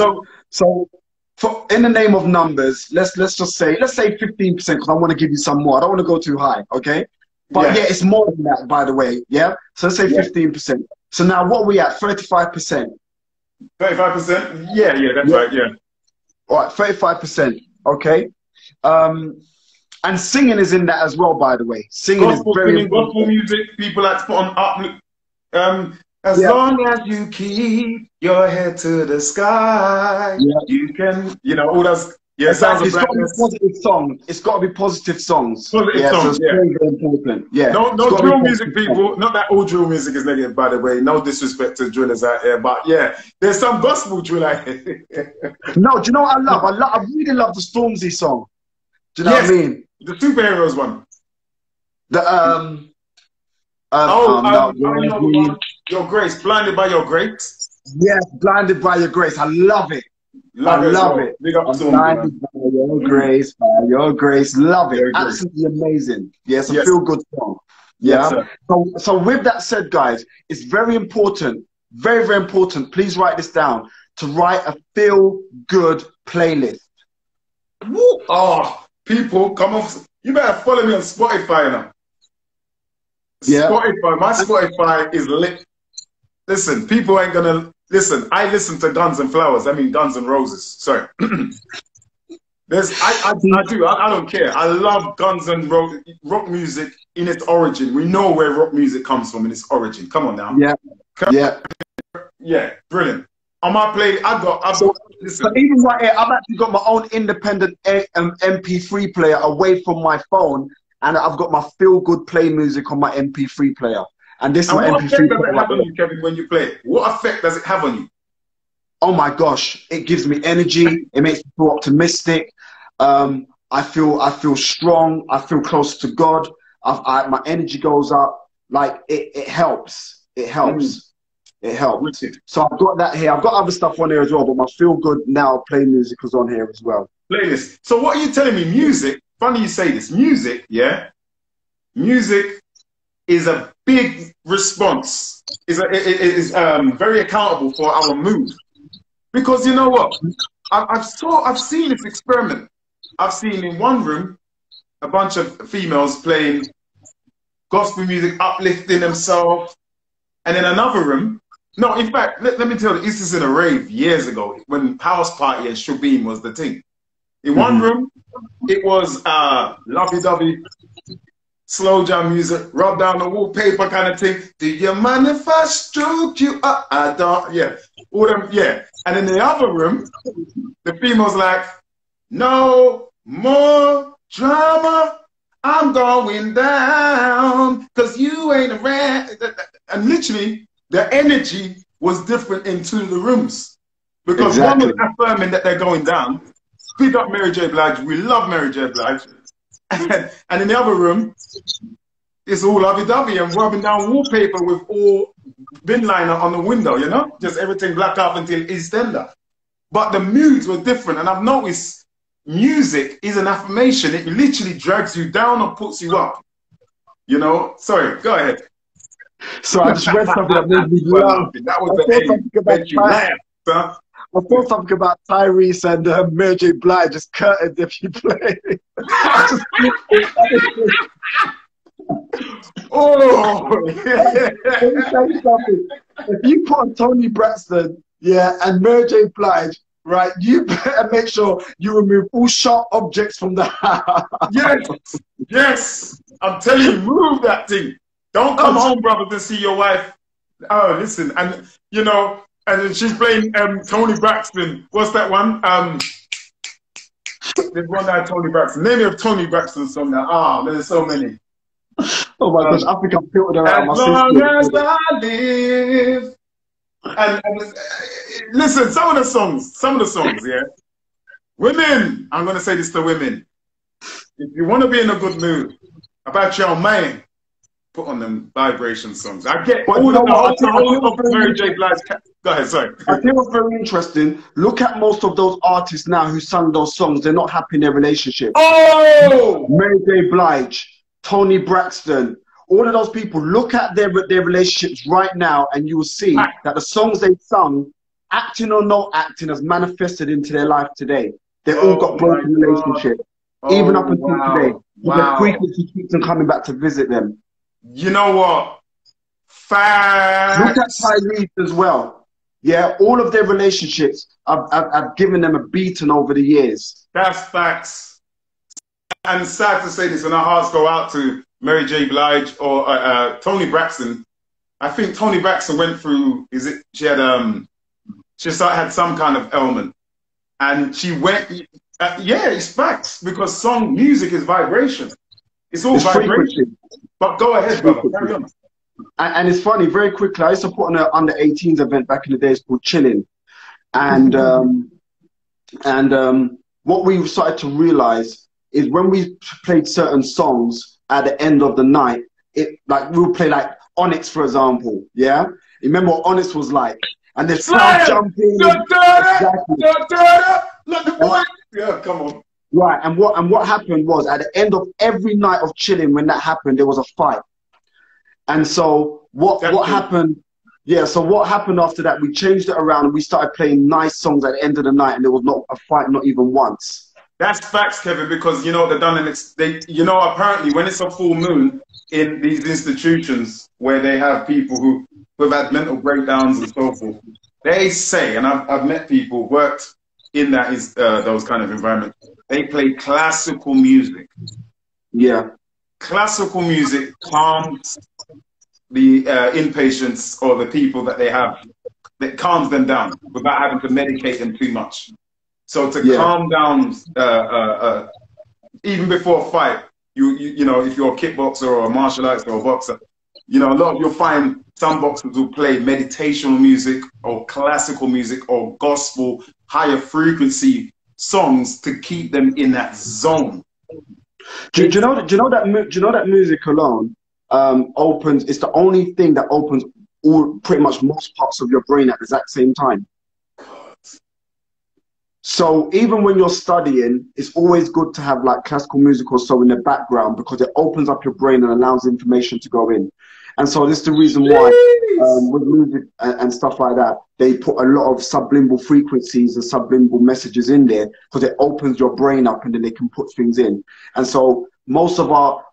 So in the name of numbers, let's just say 15%, because I want to give you some more. I don't want to go too high, okay? But yeah, it's more than that, by the way. Yeah. So let's say 15%. So now what are we at? 35%. 35%? Yeah, that's right. Yeah. All right, 35%. Okay. And singing is in that as well, by the way. Singing is very important. Gospel music, people like to put on as long as you keep your head to the sky, you can, you know, all those. Yeah, exactly. It's got to be positive songs. It's got to be positive songs. Positive songs, so it's very, very important. Yeah. No drill music, people. Not that all drill music is negative, by the way. No disrespect to drillers out there, but yeah, there's some gospel drill out here. No, do you know what I love? I really love the Stormzy song. Do you know what I mean? The superheroes one. The Your Grace, Blinded by Your Grace. Yes, Blinded by Your Grace. I love it. I love it. Blinded by Your Grace, by Your Grace. Love it. Absolutely amazing. Yeah, it's a feel-good song. Yeah. Yes, so with that said, guys, it's very important, very, very important. Please write this down, to write a feel-good playlist. Woo. Oh, people, come on. You better follow me on Spotify now. Yeah. Spotify, my Spotify is lit. Listen, people ain't gonna listen. I listen to Guns and Flowers. I mean Guns and Roses. Sorry. I do. I don't care. I love Guns and rock music in its origin. We know where rock music comes from in its origin. Come on now. Yeah. Yeah. Brilliant. On my play, I've got. Listen. So even right here, I've actually got my own independent MP3 player away from my phone, and I've got my feel-good play music on my MP3 player. And this is my MP3 player. What effect does it have on you, Kevin, when you play it? What effect does it have on you? Oh my gosh, it gives me energy. It makes me feel optimistic. I feel strong. I feel close to God. My energy goes up. Like it helps. It helps. It helps. So I've got that here. I've got other stuff on here as well, but my feel good now play music is on here as well. Playlist. So what are you telling me? Music. Funny you say this. Music. Yeah. Music is a big response. Is very accountable for our mood. Because you know what? I've seen this experiment. I've seen in one room a bunch of females playing gospel music, uplifting themselves, and in another room. No, in fact, let me tell you, this is in a rave years ago when House Party and Shubin was the thing. In one room, it was lovey-dovey, slow jam music, rub down the wallpaper kind of thing. Do you mind if I stroke you up? I don't, all them, And in the other room, the female's like, no more drama, I'm going down, because you ain't around. And literally, the energy was different in two of the rooms. Because one was affirming that they're going down. Speak up Mary J. Blige. We love Mary J. Blige. And in the other room, it's all lovey-dovey and rubbing down wallpaper with all bin liner on the window, you know? Just everything black out until EastEnder. But the moods were different. And I've noticed music is an affirmation. It literally drags you down or puts you up. You know? Sorry, go ahead. So I just read something that made me laugh. That was the made you laugh, huh? I thought something about Tyrese and Mary J. Blige just curtained if you play. Oh, Let me tell you something. If you put on Tony Braxton, yeah, and Mary J. Blige, right, you better make sure you remove all sharp objects from the house. yes, yes. I'm telling you, move that thing. Don't come home, brother, to see your wife. Oh, listen, and you know, and then she's playing Tony Braxton. What's that one? There's one that Tony Braxton. Name me a Tony Braxton song now. Ah, there's so many. Oh my gosh, I think I'm filtered around my As long system. as I live. And listen, some of the songs, yeah. Women, I'm gonna say this to women. If you want to be in a good mood about your man, put on them vibration songs. I get all the whole of Mary J. Blige. Go ahead, sorry. I think what's very interesting, look at most of those artists now who sung those songs, they're not happy in their relationship. Oh! Mary J. Blige, Tony Braxton, all of those people, look at their relationships right now and you will see that the songs they sung, acting or not acting, has manifested into their life today. They've all got broken relationships, even up until today. The frequency keeps them coming back to visit them. You know what? Facts. Look at Tyrese as well. Yeah, all of their relationships, I've given them a beating over the years. That's facts. And sad to say this, and our hearts go out to Mary J. Blige or Tony Braxton. I think Tony Braxton went through, she had some kind of ailment. And she went, yeah, it's facts, because music is vibration. It's all vibration. Frequency. But go ahead, brother, carry on. And it's funny, very quickly, I used to put on an under-18s event back in the days called Chilling. And, what we started to realize is when we played certain songs at the end of the night, we'll play like Onyx, for example, yeah? You remember what Onyx was like? And there's crowd jumping. Exactly. Look, the boy. Yeah, come on. Right, and what happened was at the end of every night of Chilling, when that happened, there was a fight. And so what happened? Yeah, so what happened after that? We changed it around and we started playing nice songs at the end of the night, and there was not a fight, not even once. That's facts, Kevin, because you know they're done, and apparently when it's a full moon in these institutions where they have people who've had mental breakdowns and so forth, they say, and I've met people worked in those kind of environments. They play classical music. Yeah. Classical music calms the inpatients or the people that they have, that calms them down without having to medicate them too much. So to calm down, even before a fight, you know, if you're a kickboxer or a martial artist or a boxer, you know, you'll find some boxers will play meditational music or classical music or gospel, higher frequency songs to keep them in that zone. Do you know that music alone opens? It's the only thing that opens pretty much most parts of your brain at the exact same time. So even when you're studying, it's always good to have like classical music or so in the background, because it opens up your brain and allows information to go in. And so this is the reason why with music and stuff like that, they put a lot of subliminal frequencies and subliminal messages in there, because it opens your brain up and then they can put things in. And so most of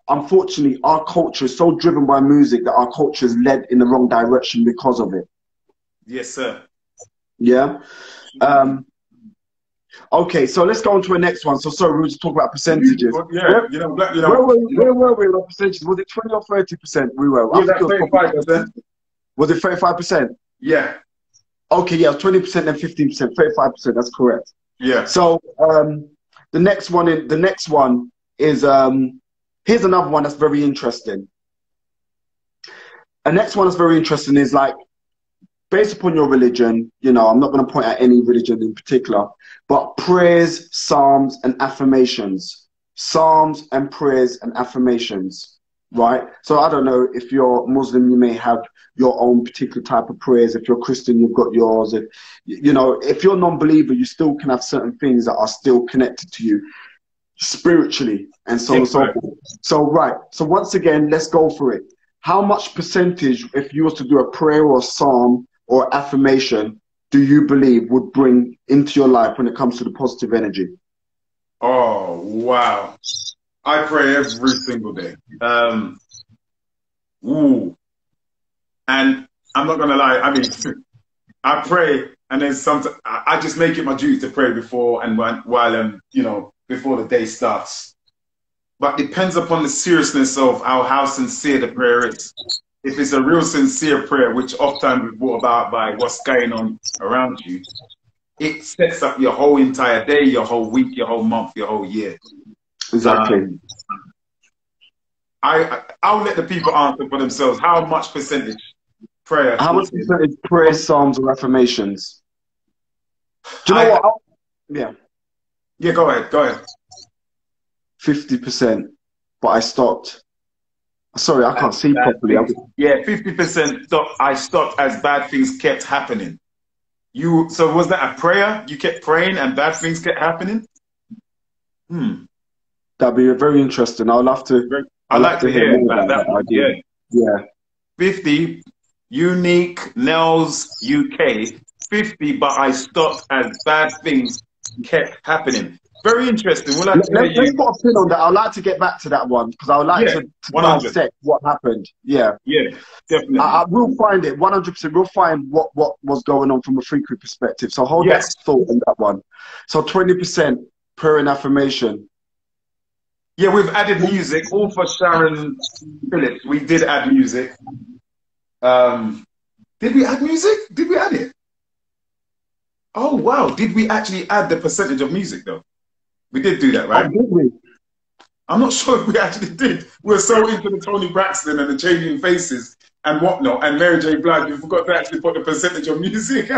unfortunately, our culture is so driven by music that our culture is led in the wrong direction because of it. Yes, sir. Yeah. Okay, so let's go on to the next one. So sorry, we were just talking about percentages. Yeah, where were we on percentages? Was it 20 or 30%? We were. Was it 35%? Was it 35%? Yeah. Okay, yeah, 20% and 15%, 35%. That's correct. Yeah. So the next one is here's another one that's very interesting. The next one that's very interesting is like, based upon your religion, you know, I'm not going to point out any religion in particular, but prayers, psalms, and affirmations. Psalms and prayers and affirmations, right? So I don't know, if you're Muslim, you may have your own particular type of prayers. If you're Christian, you've got yours. If, you know, if you're non-believer, you still can have certain things that are still connected to you spiritually and so on and so forth. So, right. So once again, let's go for it. How much percentage, if you was to do a prayer or a psalm or affirmation, do you believe would bring into your life when it comes to the positive energy? Oh, wow. I pray every single day. Ooh. And I'm not gonna lie. I mean, I pray, and then sometimes I just make it my duty to pray before and while you know, before the day starts. But depends upon the seriousness of how sincere the prayer is. If it's a real sincere prayer, which often is brought about by what's going on around you, it sets up your whole entire day, your whole week, your whole month, your whole year. Exactly. I'll let the people answer for themselves. How much percentage prayer? How much percentage prayer, psalms, or affirmations? Do you know what? Yeah. Yeah, go ahead. Go ahead. 50%, but I stopped. Sorry, I can't see properly. Yeah, 50% I stopped as bad things kept happening. So was that a prayer? You kept praying and bad things kept happening? That'd be very interesting. I'd love to. I'd like to hear about that idea. Yeah. 50, Unique Nels UK. 50, but I stopped as bad things kept happening. Very interesting. Let's put a pin on that. I'd like to get back to that one because I would like to dissect what happened. Yeah. Yeah, definitely. I will find it. 100%. We'll find what was going on from a frequency perspective. So hold that thought on that one. So 20% prayer and affirmation. Yeah, we've added music. All for Sharon Phillips. We did add music. Did we add music? Did we add it? Oh, wow. Did we actually add the percentage of music, though? We did do that, right? Oh, did we? I'm not sure if we actually did. We're so into the Tony Braxton and the Changing Faces and whatnot, and Mary J. Blige, we forgot to actually put the percentage of music.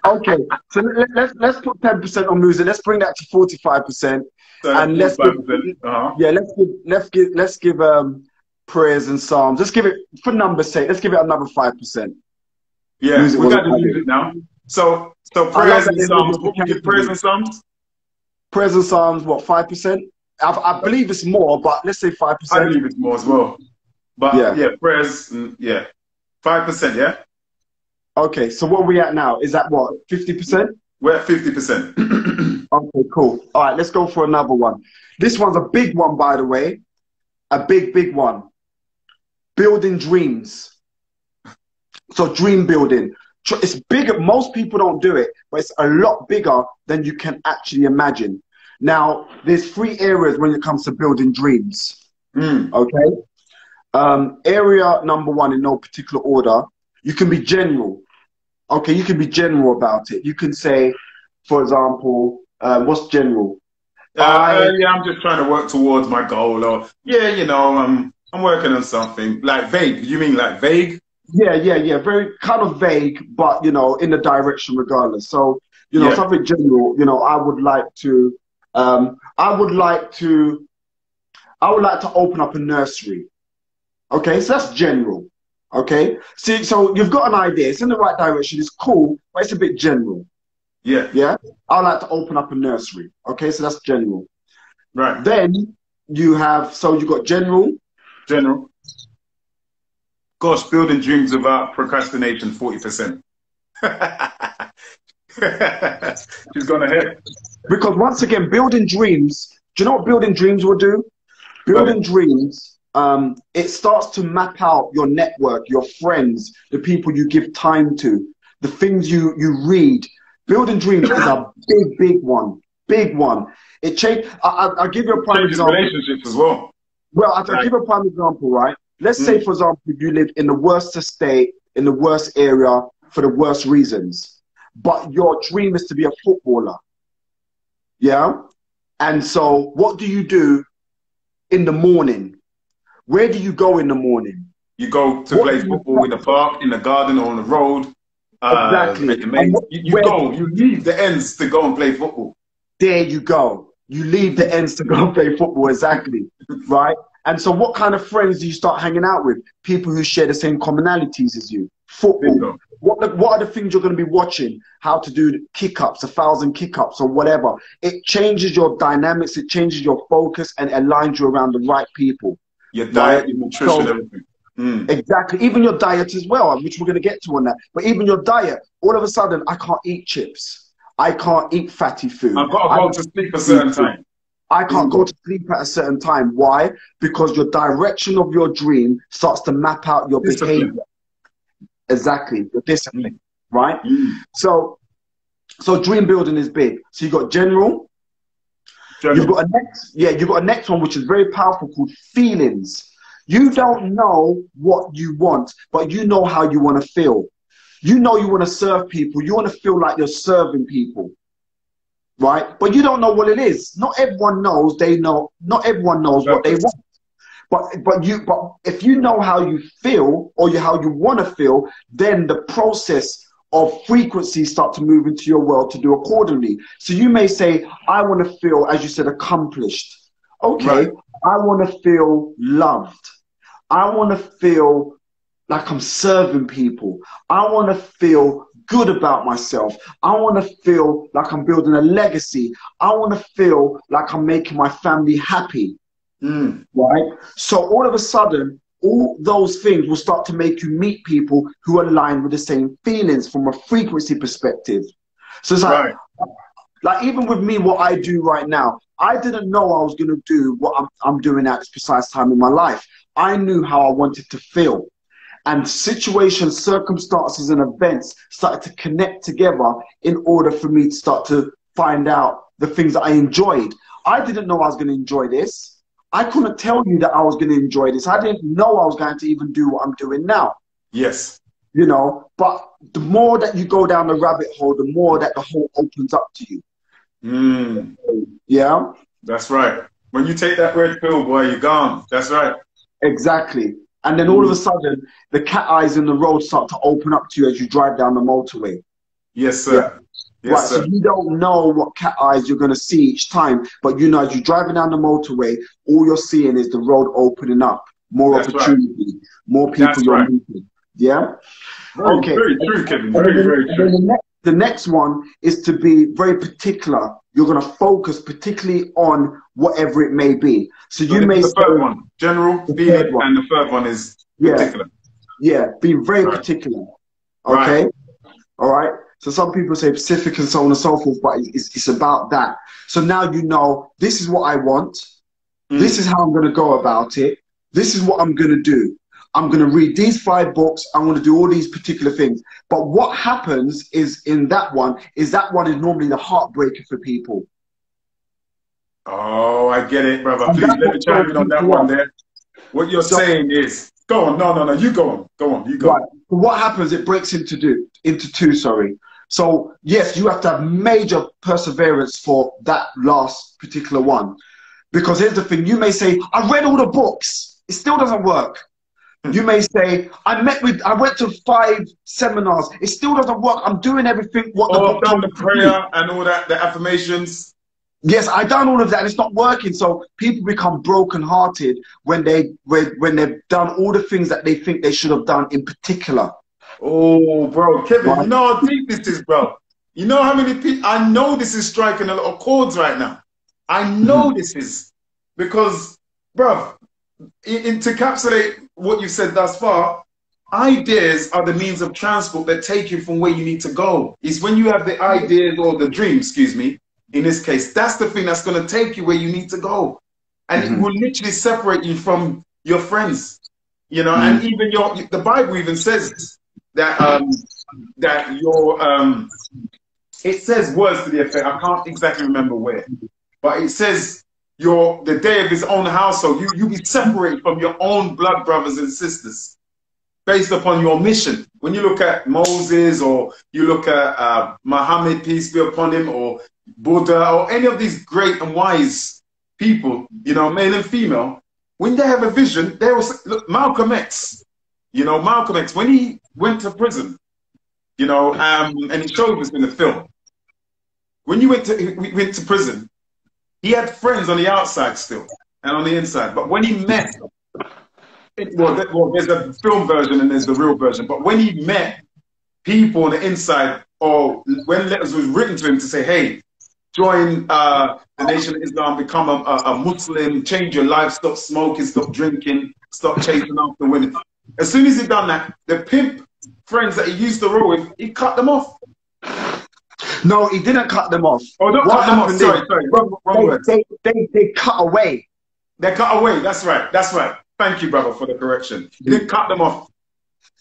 Okay, so let's put 10% on music. Let's bring that to 45%. So and let's give prayers and psalms. Let's give it, for numbers' sake, let's give it another 5%. Yeah, music, we got the music now. So prayers and psalms. What we give prayers and psalms? Prayers and psalms, what, 5%? I believe it's more, but let's say 5%. I believe it's more as well. But yeah prayers, 5%, yeah? Okay, so what are we at now? Is that what, 50%? We're at 50%. Okay, cool. All right, let's go for another one. This one's a big one, by the way. A big one. Building dreams. So dream building. It's bigger. Most people don't do it, but it's a lot bigger than you can actually imagine. Now, there's 3 areas when it comes to building dreams. Okay? Area number 1, in no particular order, you can be general. Okay, you can be general about it. You can say, for example, what's general? I'm just trying to work towards my goal, or you know, I'm working on something. Like vague. You mean like vague? Yeah. Very kind of vague, but you know, in the direction regardless. So, you know, something general. You know, I would like to open up a nursery. Okay, so that's general. Okay, see, so you've got an idea. It's in the right direction. It's cool, but it's a bit general. Yeah. I'd like to open up a nursery. Okay, so that's general. Right. Then you have, so you got general. General. Gosh, building dreams without procrastination, 40%. She's gone ahead. Because once again, building dreams, do you know what building dreams will do? Building dreams, it starts to map out your network, your friends, the people you give time to, the things you read. Building dreams is a big one. Big one. It changed. I'll give you a prime example. Relationships as well. Well, I'll give you a prime example, right? Let's say, for example, you live in the worst estate, in the worst area, for the worst reasons. But your dream is to be a footballer. Yeah? And so what do you do in the morning? Where do you go in the morning? You go to play football in the park, in the garden, or on the road. Exactly. You leave the ends to go and play football. There you go. You leave the ends to go and play football, exactly. Right? And so what kind of friends do you start hanging out with? People who share the same commonalities as you. Football. What are the things you're going to be watching? How to do kick-ups, 1,000 kick-ups or whatever. It changes your dynamics, it changes your focus and aligns you around the right people. Your diet, your nutrition, everything. Exactly. Even your diet as well, which we're going to get to on that. But even your diet, all of a sudden, I can't eat chips. I can't eat fatty food. I've got to go to sleep a certain time. I can't go to sleep at a certain time. Why? Because your direction of your dream starts to map out your behavior. Exactly, your discipline, right? So dream building is big. So you got general. You've got a next one which is very powerful called feelings. You don't know what you want, but you know how you want to feel. You know you want to serve people. You want to feel like you're serving people, right? But you don't know what it is. Not everyone knows. Not everyone knows what they want. But if you know how you feel or how you want to feel, then the process of frequencies start to move into your world to do accordingly. So you may say, I want to feel, as you said, accomplished. Okay, right. I want to feel loved. I want to feel like I'm serving people. I want to feel good about myself. I want to feel like I'm building a legacy. I want to feel like I'm making my family happy. Right? So all of a sudden, all those things will start to make you meet people who align with the same feelings from a frequency perspective. So it's like even with me, what I do right now, I didn't know I was going to do what I'm doing at this precise time in my life. I knew how I wanted to feel. And situations, circumstances, and events started to connect together in order for me to start to find out the things that I enjoyed. I didn't know I was going to enjoy this. I couldn't tell you that I was going to enjoy this. I didn't know I was going to even do what I'm doing now. Yes. You know, but the more that you go down the rabbit hole, the more that the hole opens up to you. Yeah? That's right. When you take that red pill, boy, you're gone. That's right. Exactly. And then all of a sudden, the cat eyes in the road start to open up to you as you drive down the motorway. Yes, sir. Yeah. Yes, right, sir. so you don't know what cat eyes you're going to see each time, but you know as you're driving down the motorway, all you're seeing is the road opening up, more opportunity, more people you're meeting. Yeah? Okay. Very true, Kevin. Very true. The next one is to be very particular. You're going to focus particularly on whatever it may be. So you may the third one, general, feeling, and the third one is particular. Yeah, be very particular. Okay? All right? So some people say specific and so on and so forth, but it's about that. So now you know, this is what I want. This is how I'm going to go about it. This is what I'm going to do. I'm going to read these 5 books. I'm going to do all these particular things. But what happens is that one is normally the heartbreaker for people. Oh, I get it, brother. Please let me chime in on that one there. What you're saying is, go on. No, you go on. Go on. You go on. Right. But what happens, it breaks into two, sorry. So, yes, you have to have major perseverance for that last particular one. Because here's the thing, you may say, I read all the books. It still doesn't work. You may say, I went to 5 seminars. It still doesn't work. I'm doing everything. I've done the prayer and all that, the affirmations. Yes, I've done all of that and it's not working. So people become brokenhearted when they've done all the things that they think they should have done in particular. Oh, bro, Kevin, you know how deep this is, bro. You know how many people, I know this is striking a lot of chords right now. I know this is, because, bro, to encapsulate what you've said thus far, ideas are the means of transport that take you from where you need to go. It's when you have the ideas or the dream, excuse me, in this case, that's the thing that's going to take you where you need to go. And it will literally separate you from your friends, you know, and even the Bible even says that it says words to the effect, I can't exactly remember where, but it says the day of his own household, you be separated from your own blood brothers and sisters based upon your mission. When you look at Moses, or you look at Muhammad, peace be upon him, or Buddha, or any of these great and wise people, you know, male and female, when they have a vision, they will say, look, Malcolm X, you know, Malcolm X, when he went to prison, you know, and he showed us in the film, when he went to prison, he had friends on the outside still and on the inside. But when he met, well, there's a film version and there's the real version. But when he met people on the inside, or when letters was written to him to say, hey, join the Nation of Islam, become a Muslim, change your life, stop smoking, stop drinking, stop chasing after women. As soon as he done that, the pimp friends that he used to roll with, he cut them off. No, he didn't cut them off. Oh, don't What cut them off. happened Sorry, wrong word. they cut away. They cut away. That's right. That's right. Thank you, brother, for the correction. He didn't cut them off.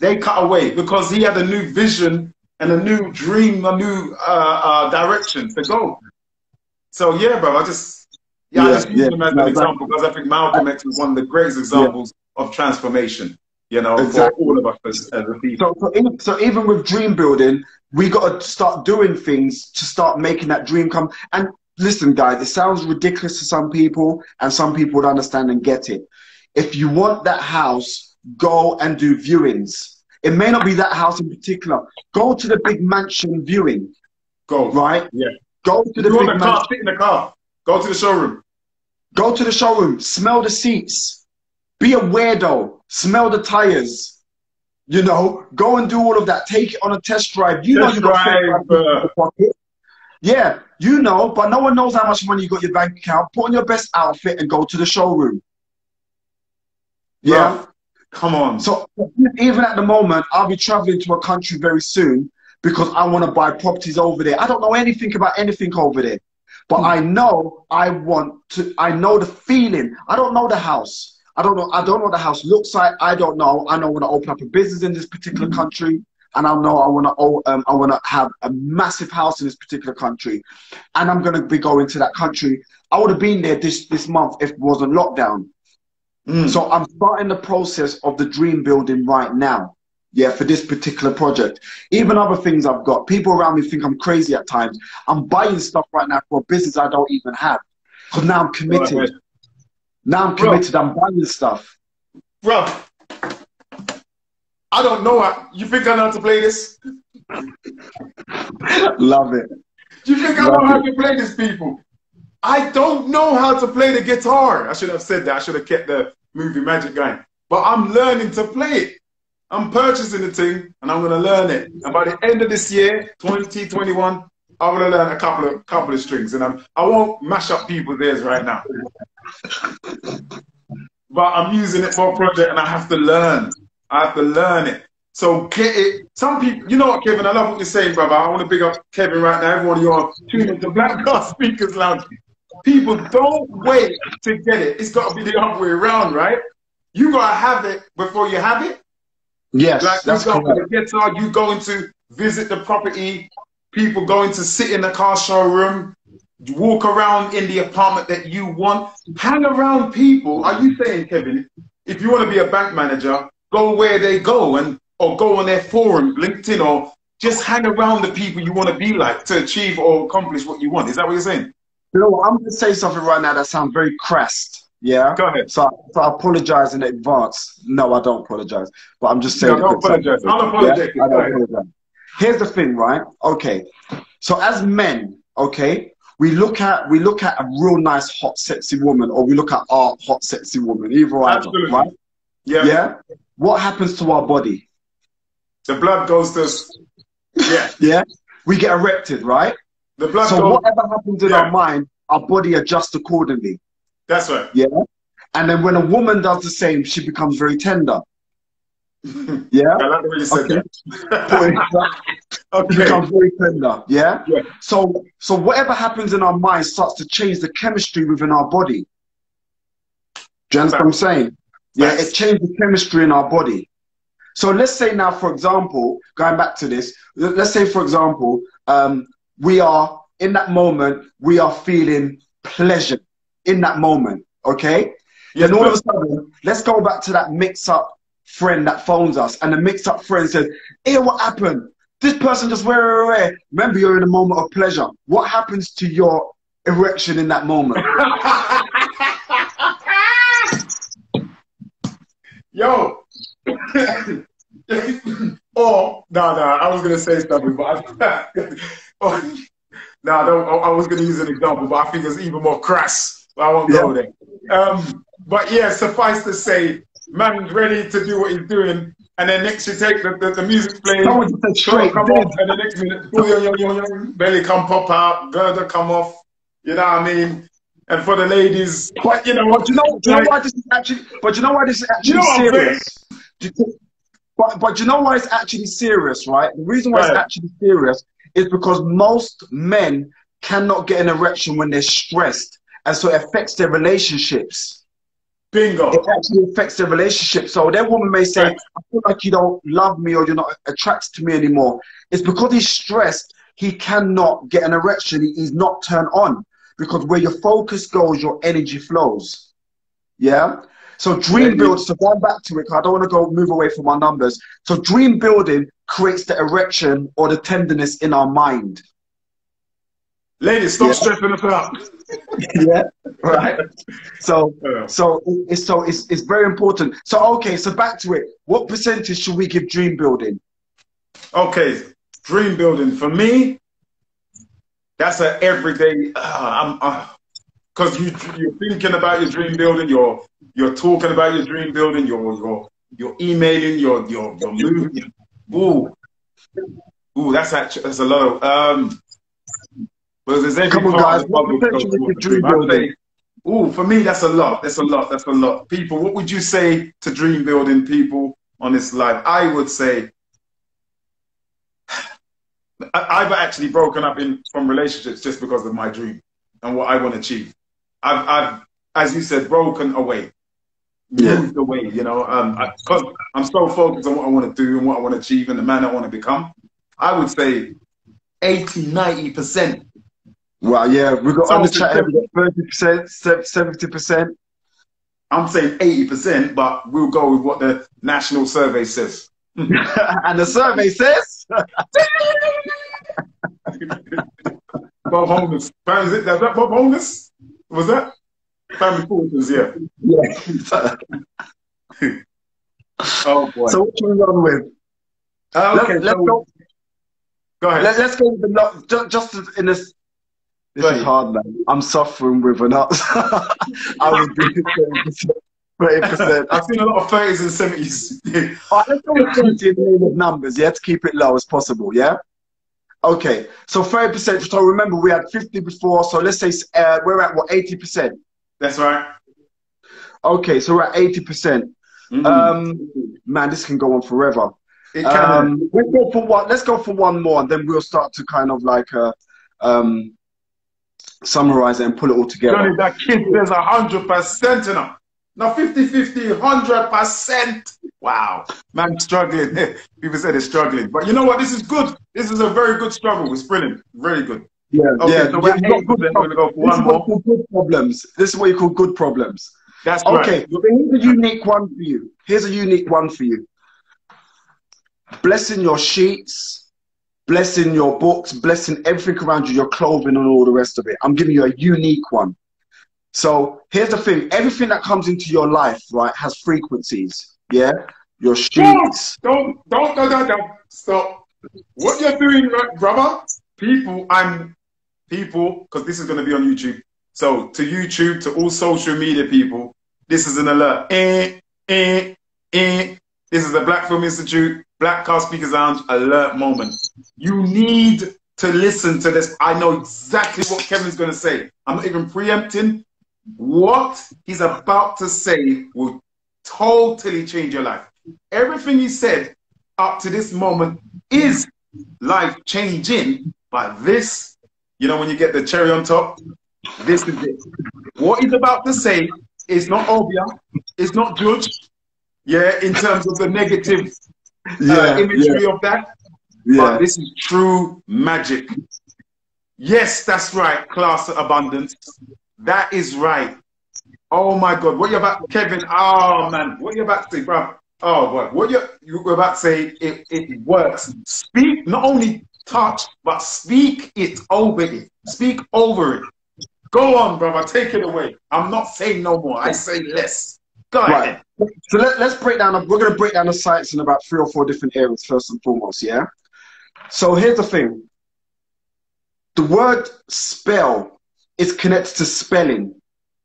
They cut away because he had a new vision and a new dream, a new direction to go. So yeah, bro, I just use him as an example because I think Malcolm X was one of the greatest examples of transformation. You know, exactly. for all of us as a people. So even with dream building, we got to start doing things to start making that dream come. And listen, guys, it sounds ridiculous to some people, and some people would understand and get it. If you want that house, go and do viewings. It may not be that house in particular. Go to the big mansion viewing. Go. Right? Yeah. Go to the big mansion. Sit in the car. Go to the showroom. Go to the showroom. Smell the seats. Be a weirdo. Smell the tires. You know, go and do all of that. Take it on a test drive. You know you got $35 in your pocket. Yeah, you know, but no one knows how much money you got in your bank account. Put on your best outfit and go to the showroom. Yeah. Bro, come on. So even at the moment, I'll be traveling to a country very soon because I want to buy properties over there. I don't know anything about anything over there, but I know I want to. I know the feeling. I don't know the house. I don't know what the house looks like. I don't know. I know I want to open up a business in this particular country, and I know I want to have a massive house in this particular country, and I'm going to be going to that country. I would have been there this month if it wasn't lockdown. So I'm starting the process of the dream building right now. Yeah, for this particular project. Even other things I've got. People around me think I'm crazy at times. I'm buying stuff right now for a business I don't even have. Because now I'm committed. Right. Now I'm committed. I'm buying stuff. Bro, I don't know. You think I know how to play this? Love it. You think I know how to play this, people? I don't know how to play the guitar. I should have said that. I should have kept the movie magic going. But I'm learning to play it. I'm purchasing the thing and I'm going to learn it. And by the end of this year, 2021, I'm going to learn a couple of strings. And I won't mash up people's ears right now. But I'm using it for a project and I have to learn. I have to learn it. So get it. Some people, you know what, Kevin? I love what you're saying, brother. I want to big up Kevin right now. Everyone of you are tuning to Black Card Speakers Lounge. People, don't wait to get it. It's got to be the other way around, right? You got to have it before you have it. Yes, like that's correct. The guitar, you going to visit the property, people going to sit in the car showroom, walk around in the apartment that you want, hang around people. Are you saying, Kevin, if you want to be a bank manager, go where they go or go on their forum, LinkedIn, or just hang around the people you want to be like to achieve or accomplish what you want? Is that what you're saying? You know what, I'm going to say something right now that sounds very crass. Yeah? Go ahead. So I apologize in advance. No, I don't apologize. But I'm just saying. No, don't apologize. I'm apologetic. Yeah? I don't apologize. Here's the thing, right? Okay. So as men, okay, we look at a real nice, hot, sexy woman, or we look at our hot, sexy woman, either or either, right? Yeah. Yeah? What happens to our body? The blood goes to, yeah. Yeah? We get erected, right? The blood so goes, whatever happens in our mind, our body adjusts accordingly. That's right. Yeah. And then when a woman does the same, she becomes very tender. Yeah. I like the way you said that. Okay. She becomes very tender. Yeah. Yeah. So whatever happens in our mind starts to change the chemistry within our body. Do you understand what I'm saying? Yeah. It changes the chemistry in our body. So let's say now, for example, going back to this, let's say, for example, we are in that moment, we are feeling pleasure in that moment, okay? Yes, then all of a sudden, let's go back to that mix-up friend that phones us, and the mix-up friend says, hey, what happened? This person just where? Remember, you're in a moment of pleasure. What happens to your erection in that moment? Yo. Oh, no, I was going to say something, but I was going to use an example, but I think it's even more crass. But I won't go there. But yeah, suffice to say, man's ready to do what he's doing, and then next you take the music playing, straight come off, and the next minute, belly come pop out, girder come off. You know what I mean? And for the ladies, but you know what? Do you know why this is actually? But you know why this is actually serious? But you know why it's actually serious, right? The reason why it's actually serious is because most men cannot get an erection when they're stressed, and so it affects their relationships. Bingo. It actually affects their relationship. So that woman may say, Right. I feel like you don't love me or you're not attracted to me anymore. It's because he's stressed, he cannot get an erection. He's not turned on. Because where your focus goes, your energy flows. Yeah? So dream building, so going back to it, 'cause I don't want to move away from our numbers. So dream building creates the erection or the tenderness in our mind. Ladies, stop stressing us out. Yeah, right. So it's very important. So okay, so back to it. What percentage should we give dream building? Okay, dream building for me. That's an everyday. Because you're thinking about your dream building. You're talking about your dream building. You're emailing. You're moving. Ooh, that's a lot of But there's every Come on, part guys. of the puzzle What goes percentage towards of the dream dream. I'd building? say, ooh, for me, that's a lot. That's a lot. That's a lot. People, what would you say to dream building people on this live? I would say, I've actually broken up from relationships just because of my dream and what I want to achieve. I've, as you said, broken away, moved away. You know, because I'm so focused on what I want to do and what I want to achieve and the man I want to become. I would say 80, 90%. Well, yeah, we've got on the chat here, we've got 30%, 70%. I'm saying 80%, but we'll go with what the national survey says. And the survey says? Bob Homeless. Is that Bob Homeless? Was that? Family Fortunes, yeah. Yeah. Oh, boy. So what should we run with? Okay, let's go. Go ahead. Let's go with the just in this. This is hard, man. I'm suffering with an ups. I would be 30%. I've seen a lot of 30s and 70s. All right, let's go with 30 in the name of numbers, yeah, to keep it low as possible, yeah? Okay, so 30%. So remember, we had 50 before, so let's say we're at what, 80%? That's right. Okay, so we're at 80%. Man, this can go on forever. It can. Let's go for one more, and then we'll start to kind of like summarize it and pull it all together. Johnny, that kid says 100% enough. Now 50-50, 100%. Wow. Man, struggling. People say they're struggling. But you know what? This is good. This is a very good struggle. It's brilliant. Very good. Yeah. Okay, yeah. So we're at 8%. We're going to go for one more. Good problems. This is what you call good problems. That's right. Okay, here's a unique one for you. Here's a unique one for you. Blessing your sheets, blessing your books, blessing everything around you, your clothing and all the rest of it. I'm giving you a unique one. So here's the thing. Everything that comes into your life, right, has frequencies. Yeah? Your sheets. Don't. Stop. What you're doing, right, brother? People, because this is going to be on YouTube. So to YouTube, to all social media people, this is an alert. This is the Black Film Institute, Black Car Speakers Lounge alert moment. You need to listen to this. I know exactly what Kevin's going to say. I'm not even preempting. What he's about to say will totally change your life. Everything he said up to this moment is life-changing, but this, you know, when you get the cherry on top, this is it. What he's about to say is not obvious, it's not judged, yeah, in terms of the negative imagery of that, but this is true magic. Yes, that's right, class abundance. That is right. Oh my God, what you about, Kevin? Oh man, what you about to say, bro? Oh boy, what you're about to say, it works. Speak, not only touch, but speak it over it. Speak over it. Go on, brother, take it away. I'm not saying no more, I say less. Go ahead. So let's break down, we're going to break down the science in about 3 or 4 different areas first and foremost, yeah? So here's the thing. The word spell is connected to spelling.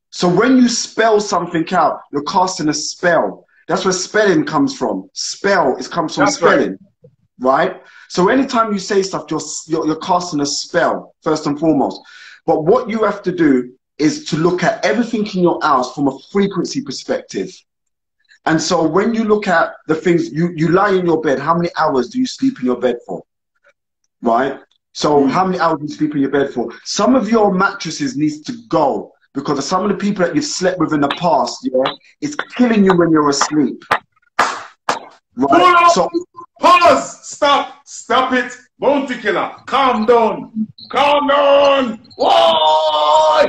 So when you spell something out, you're casting a spell. That's where spelling comes from. Spell comes from spelling, right? So anytime you say stuff, you're casting a spell, first and foremost. But what you have to do is to look at everything in your house from a frequency perspective. And so when you look at the things, you lie in your bed, how many hours do you sleep in your bed for? Right? So how many hours do you sleep in your bed for? Some of your mattresses needs to go because some of the people that you've slept with in the past, yeah, it's killing you when you're asleep. Right? So pause. Stop it. Bounty killer. Calm down. Calm down. Whoa!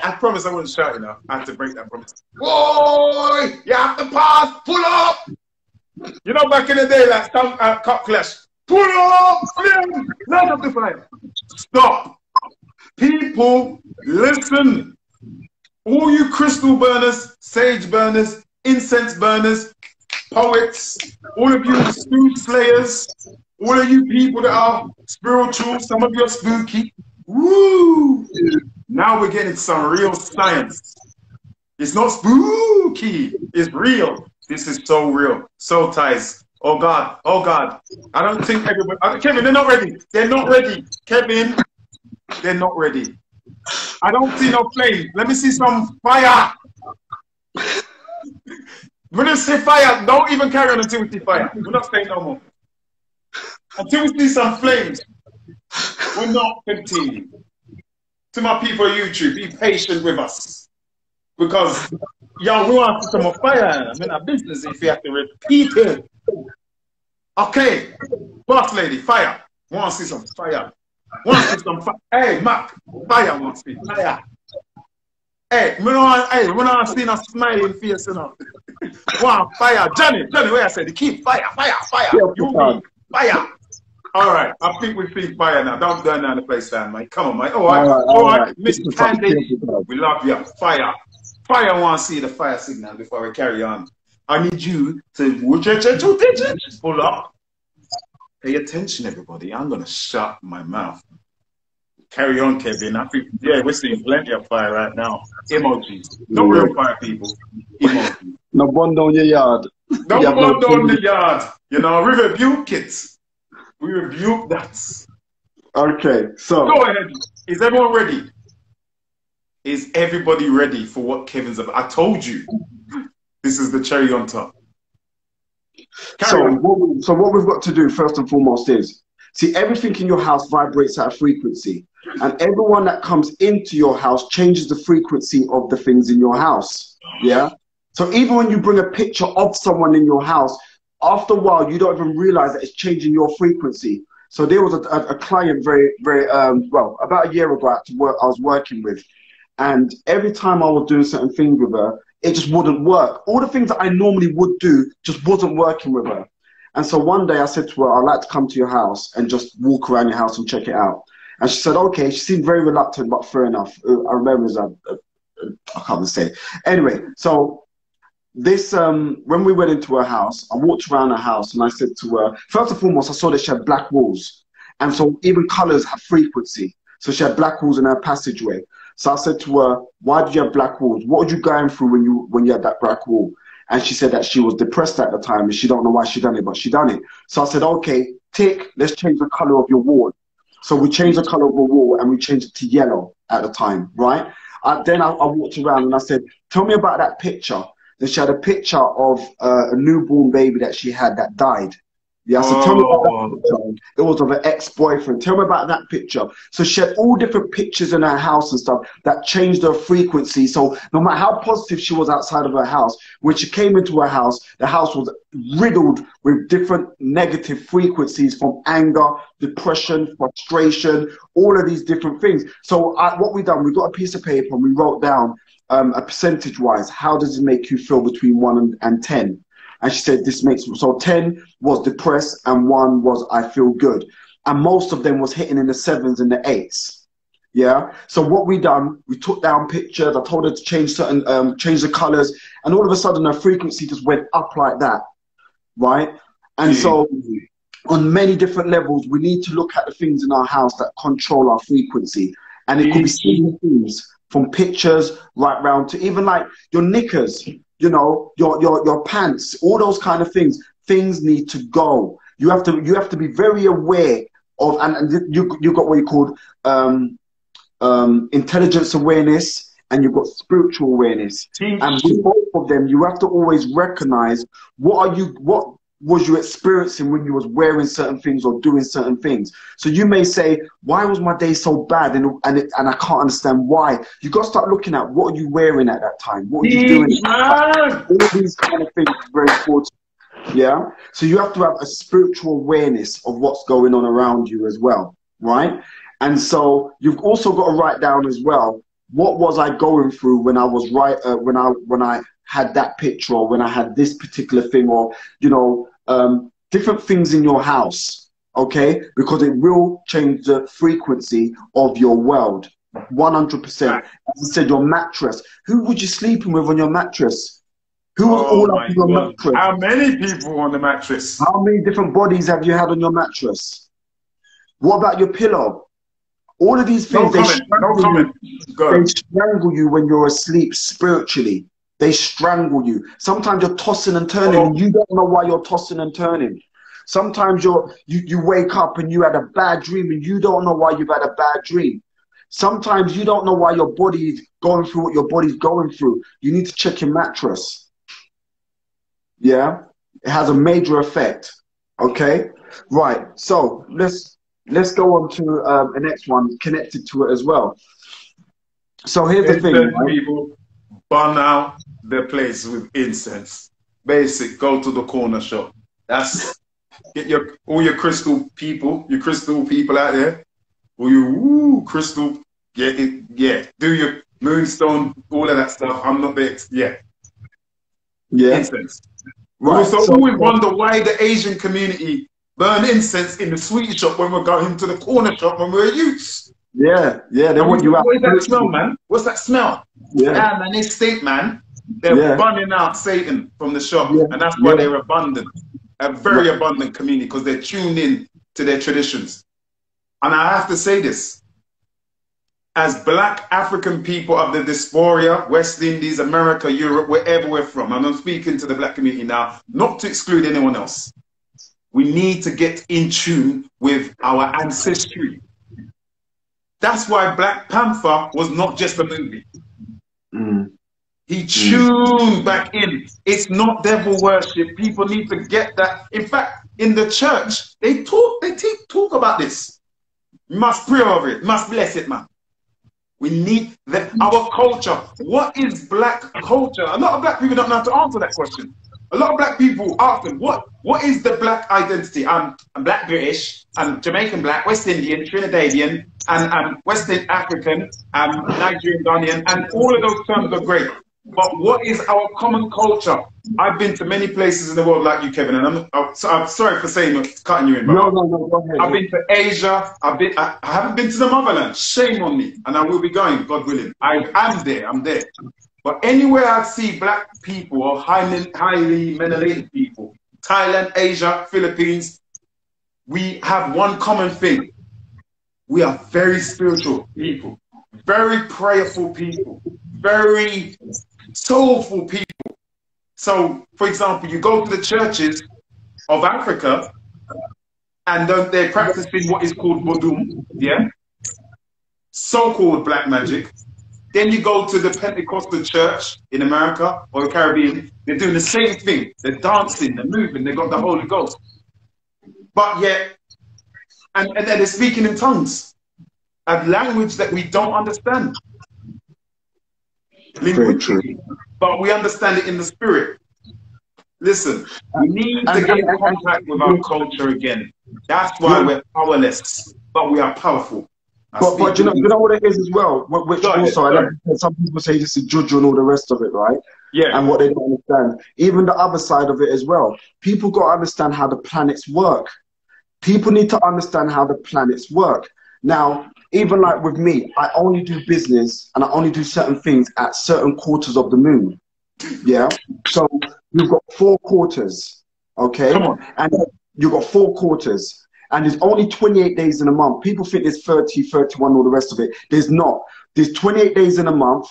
I promise I wouldn't shout, you know. I have to break that promise. Whoa! You have to pause. Pull up. You know, back in the day, like some cop clash. Pull up. Light up the fire. Stop. People, listen. All you crystal burners, sage burners, incense burners, poets, all of you spook slayers, all of you people that are spiritual, some of you are spooky. Woo! Now we're getting some real science. It's not spooky, it's real. This is so real. So ties. Oh God, oh God. I don't think everybody, Kevin, they're not ready. They're not ready. Kevin, they're not ready. I don't see no flame. Let me see some fire. When I say fire, don't even carry on until we see fire. We're not staying no more. Until we see some flames, we're not continuing. To my people on YouTube, be patient with us. Because, y'all, we want to see some more fire. I'm in our business if you have to repeat it. Okay, boss lady, fire. Want to see some fire. Want to see some fire. Hey, Mac, fire wants to see fire. Hey, we don't see no smiling face, you know. Wow, fire. Johnny, where I said the key, fire. You mean fire. All right, I think we see fire now. Don't burn down the place down, mate. Come on, mate. All right. Miss Candy, we love you. Fire. Fire wants to see the fire signal before we carry on. I need you to pull up. Pay attention, everybody. I'm going to shut my mouth. Carry on, Kevin. I think, yeah, we're seeing plenty of fire right now. Emojis. No real fire, people. Emojis. No burn down your yard. Don't burn down the yard. You know, we rebuke it. We rebuke that. Okay, so. Go ahead. Is everyone ready? Is everybody ready for what Kevin's about? I told you. This is the cherry on top. So what we've got to do first and foremost is, see, everything in your house vibrates at a frequency. And everyone that comes into your house changes the frequency of the things in your house. Yeah? So even when you bring a picture of someone in your house, after a while, you don't even realize that it's changing your frequency. So there was a client well, about a year ago I was working with. And every time I was doing certain things with her, it just wouldn't work. All the things that I normally would do just wasn't working with her. And so one day I said to her, I'd like to come to your house and just walk around your house and check it out. And she said, okay. She seemed very reluctant, but fair enough. I remember it was I can't even say it. Anyway, so this, when we went into her house, I walked around her house and I said to her, first and foremost, I saw that she had black walls. And so even colors have frequency. So she had black walls in her passageway. So I said to her, why did you have black walls? What were you going through when you had that black wall? And she said that she was depressed at the time and she don't know why she done it, but she done it. So I said, okay, tick, let's change the color of your wall. So we changed the color of the wall and we changed it to yellow at the time, right? Then I walked around and I said, tell me about that picture. Then she had a picture of a newborn baby that she had that died. Yeah, so tell me about that picture. It was of an ex-boyfriend. Tell me about that picture. So she had all different pictures in her house and stuff that changed her frequency. So no matter how positive she was outside of her house, when she came into her house, the house was riddled with different negative frequencies from anger, depression, frustration, all of these different things. So what we done, we got a piece of paper and we wrote down a percentage-wise, how does it make you feel between 1 and 10? And she said, this makes, so 10 was depressed and 1 was I feel good. And most of them was hitting in the 7s and the 8s. Yeah. So what we done, we took down pictures. I told her to change certain, change the colors. And all of a sudden her frequency just went up like that. Right. And so on many different levels, we need to look at the things in our house that control our frequency. And it could be simple things from pictures right round to even like your knickers. You know, your pants, all those kind of things. Things need to go. You have to be very aware of, and you got what you called intelligence awareness, and you've got spiritual awareness. And with both of them, you have to always recognize what was you experiencing when you was wearing certain things or doing certain things? So you may say, why was my day so bad? And I can't understand why. You got to start looking at what are you wearing at that time? What are you doing? All these kind of things are very important. Yeah. So you have to have a spiritual awareness of what's going on around you as well. Right. And so you've also got to write down as well, what was I going through when I was when I had that picture, or when I had this particular thing, or, you know, different things in your house, okay? Because it will change the frequency of your world, 100%. As I said, your mattress. Who would you sleeping with on your mattress? Who was all up on your mattress? How many people on the mattress? How many different bodies have you had on your mattress? What about your pillow? All of these things, they strangle you when you're asleep spiritually. They strangle you. Sometimes you're tossing and turning and you don't know why you're tossing and turning. Sometimes you wake up and you had a bad dream and you don't know why you've had a bad dream. Sometimes you don't know why your body is going through what your body's going through. You need to check your mattress. Yeah? It has a major effect. Okay? Right. So let's go on to the next one connected to it as well. So here's the thing. Right? People burn out their place with incense. Basic. Go to the corner shop. That's get all your crystal people out there. All your crystal. Yeah. Do your moonstone, all of that stuff. I'm not there. Yeah. Incense. Right. So always wonder why the Asian community burn incense in the sweet shop when we're going to the corner shop when we're youths. Yeah. They want you out. What is that smell, man? What's that smell? Yeah, man, it's state, man. They're burning out Satan from the shop, and that's why they're abundant. A very abundant community, because they're tuned in to their traditions. And I have to say this, as Black African people of the diaspora, West Indies, America, Europe, wherever we're from, and I'm speaking to the Black community now, not to exclude anyone else. We need to get in tune with our ancestry. That's why Black Panther was not just a movie. He tuned back in. It's not devil worship. People need to get that. In fact, in the church, they talk about this. You must pray over it. You must bless it, man. We need our culture. What is Black culture? A lot of Black people don't know how to answer that question. A lot of Black people ask them, what is the Black identity? I'm Black British, I'm Jamaican Black, West Indian, Trinidadian, and West African, Nigerian, Ghanaian, and all of those terms are great. But what is our common culture? I've been to many places in the world like you, Kevin, and I'm sorry for cutting you in. No, go ahead. I've been to Asia. I haven't been to the motherland. Shame on me, and I will be going, God willing. I'm there. But anywhere I see Black people or highly melanated people, Thailand, Asia, Philippines, we have one common thing. We are very spiritual people, very prayerful people, very soulful people. So, for example, you go to the churches of Africa and they're practicing what is called Vodou, so-called black magic. Then you go to the Pentecostal church in America or the Caribbean, they're doing the same thing. They're dancing, they're moving, they've got the Holy Ghost. But yet, and they're speaking in tongues, a language that we don't understand. Linguistically, but we understand it in the spirit. Listen, we need to get in contact with our culture again. That's why we're powerless, but we are powerful. But you know what it is as well, which also, some people say this is juju and all the rest of it, right? Yeah. And what they don't understand. Even the other side of it as well. People got to understand how the planets work. People need to understand how the planets work. Now, even like with me, I only do business and I only do certain things at certain quarters of the moon. Yeah. So you've got 4 quarters. Okay. Come on. And you've got 4 quarters. And there's only 28 days in a month. People think there's 30, 31, all the rest of it. There's not. There's 28 days in a month,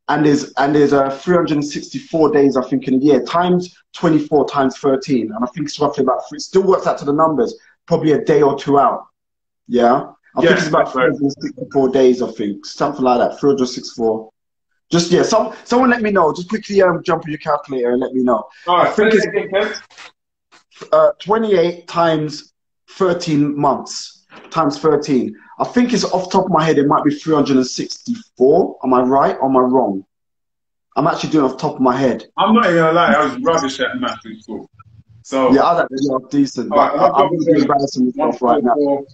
and there's 364 days, I think, in a year, times 24 times 13. And I think it's roughly about, it still works out to the numbers, probably a day or 2 out. Yeah? I think it's about 364 days, I think. Something like that, 364. Just, yeah, someone let me know. Just quickly jump on your calculator and let me know. All right, I think it's 28 times 13 months times 13. I think it's off the top of my head, it might be 364. Am I right or am I wrong? I'm actually doing it off the top of my head. I'm not even gonna lie, I was rubbish at math in school. So yeah, I like the decent, but I wouldn't be embarrassing myself right now.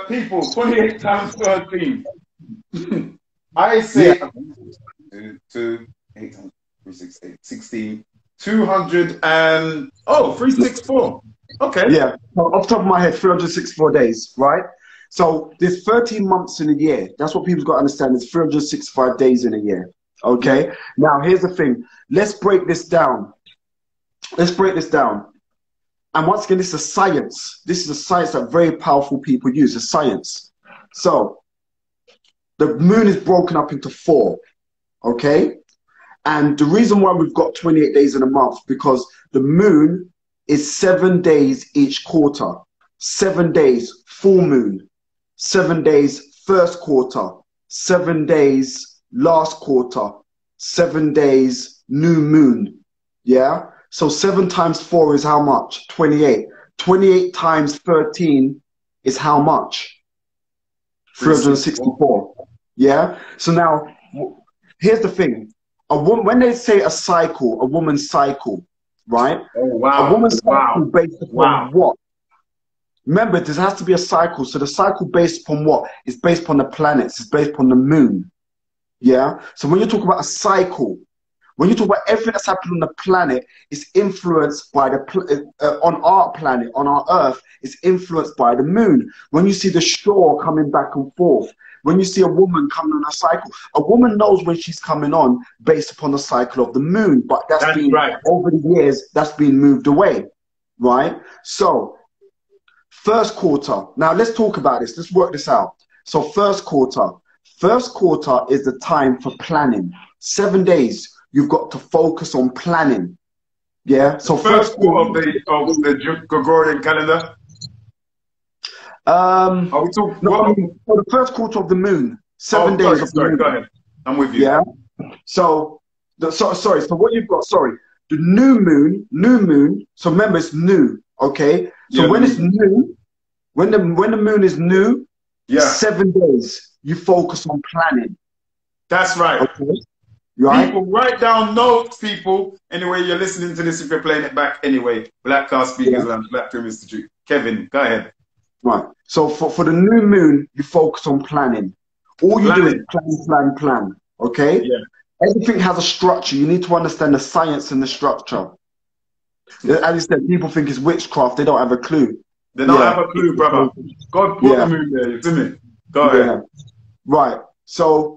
People, 28 times 13. I say 2, 8 times 3, 6, 8, 16, 200 and 364. Okay. Yeah, off the top of my head, 364 days, right? So there's 13 months in a year. That's what people's got to understand. There's 365 days in a year. Okay. Yeah. Now here's the thing. Let's break this down. Let's break this down. And once again, this is a science. This is a science that very powerful people use. A science. So the moon is broken up into 4. Okay. And the reason why we've got 28 days in a month, because the moon is 7 days each quarter. 7 days full moon. 7 days first quarter. 7 days last quarter. 7 days new moon. Yeah. So 7 times 4 is how much? 28. 28 times 13 is how much? 364. Yeah. So now, here's the thing. When they say a cycle, a woman's cycle, right? Oh, wow. A woman's cycle based upon what? Remember, there has to be a cycle. So the cycle based upon what? It's based upon the planets. It's based upon the moon. Yeah. So when you talk about a cycle, when you talk about everything that's happening on the planet, it's influenced by on our planet, on our Earth, it's influenced by the moon. When you see the shore coming back and forth, when you see a woman coming on a cycle, a woman knows when she's coming on based upon the cycle of the moon. But that's been, over the years, that's been moved away, right? So, first quarter. Now, let's talk about this. Let's work this out. So, first quarter. First quarter is the time for planning. 7 days. You've got to focus on planning. Yeah. So first quarter of the Gregorian calendar. Are we talking? No, for the first quarter of the moon. 7 days of the moon. Go ahead. I'm with you. Yeah. So sorry. So what you've got? Sorry. The new moon. So remember, it's new. Okay. So when it's new, when the moon is new, 7 days you focus on planning. That's right. Okay. Right. People, write down notes, people. Anyway, you're listening to this if you're playing it back anyway. Black Car Speakers and Black Film Institute. Kevin, go ahead. Right. So for the new moon, you focus on planning. All you do is plan. Okay? Yeah. Everything has a structure. You need to understand the science and the structure. As you said, people think it's witchcraft. They don't have a clue. They don't have a clue, brother. God put the moon there, you see me? Go ahead. Right. So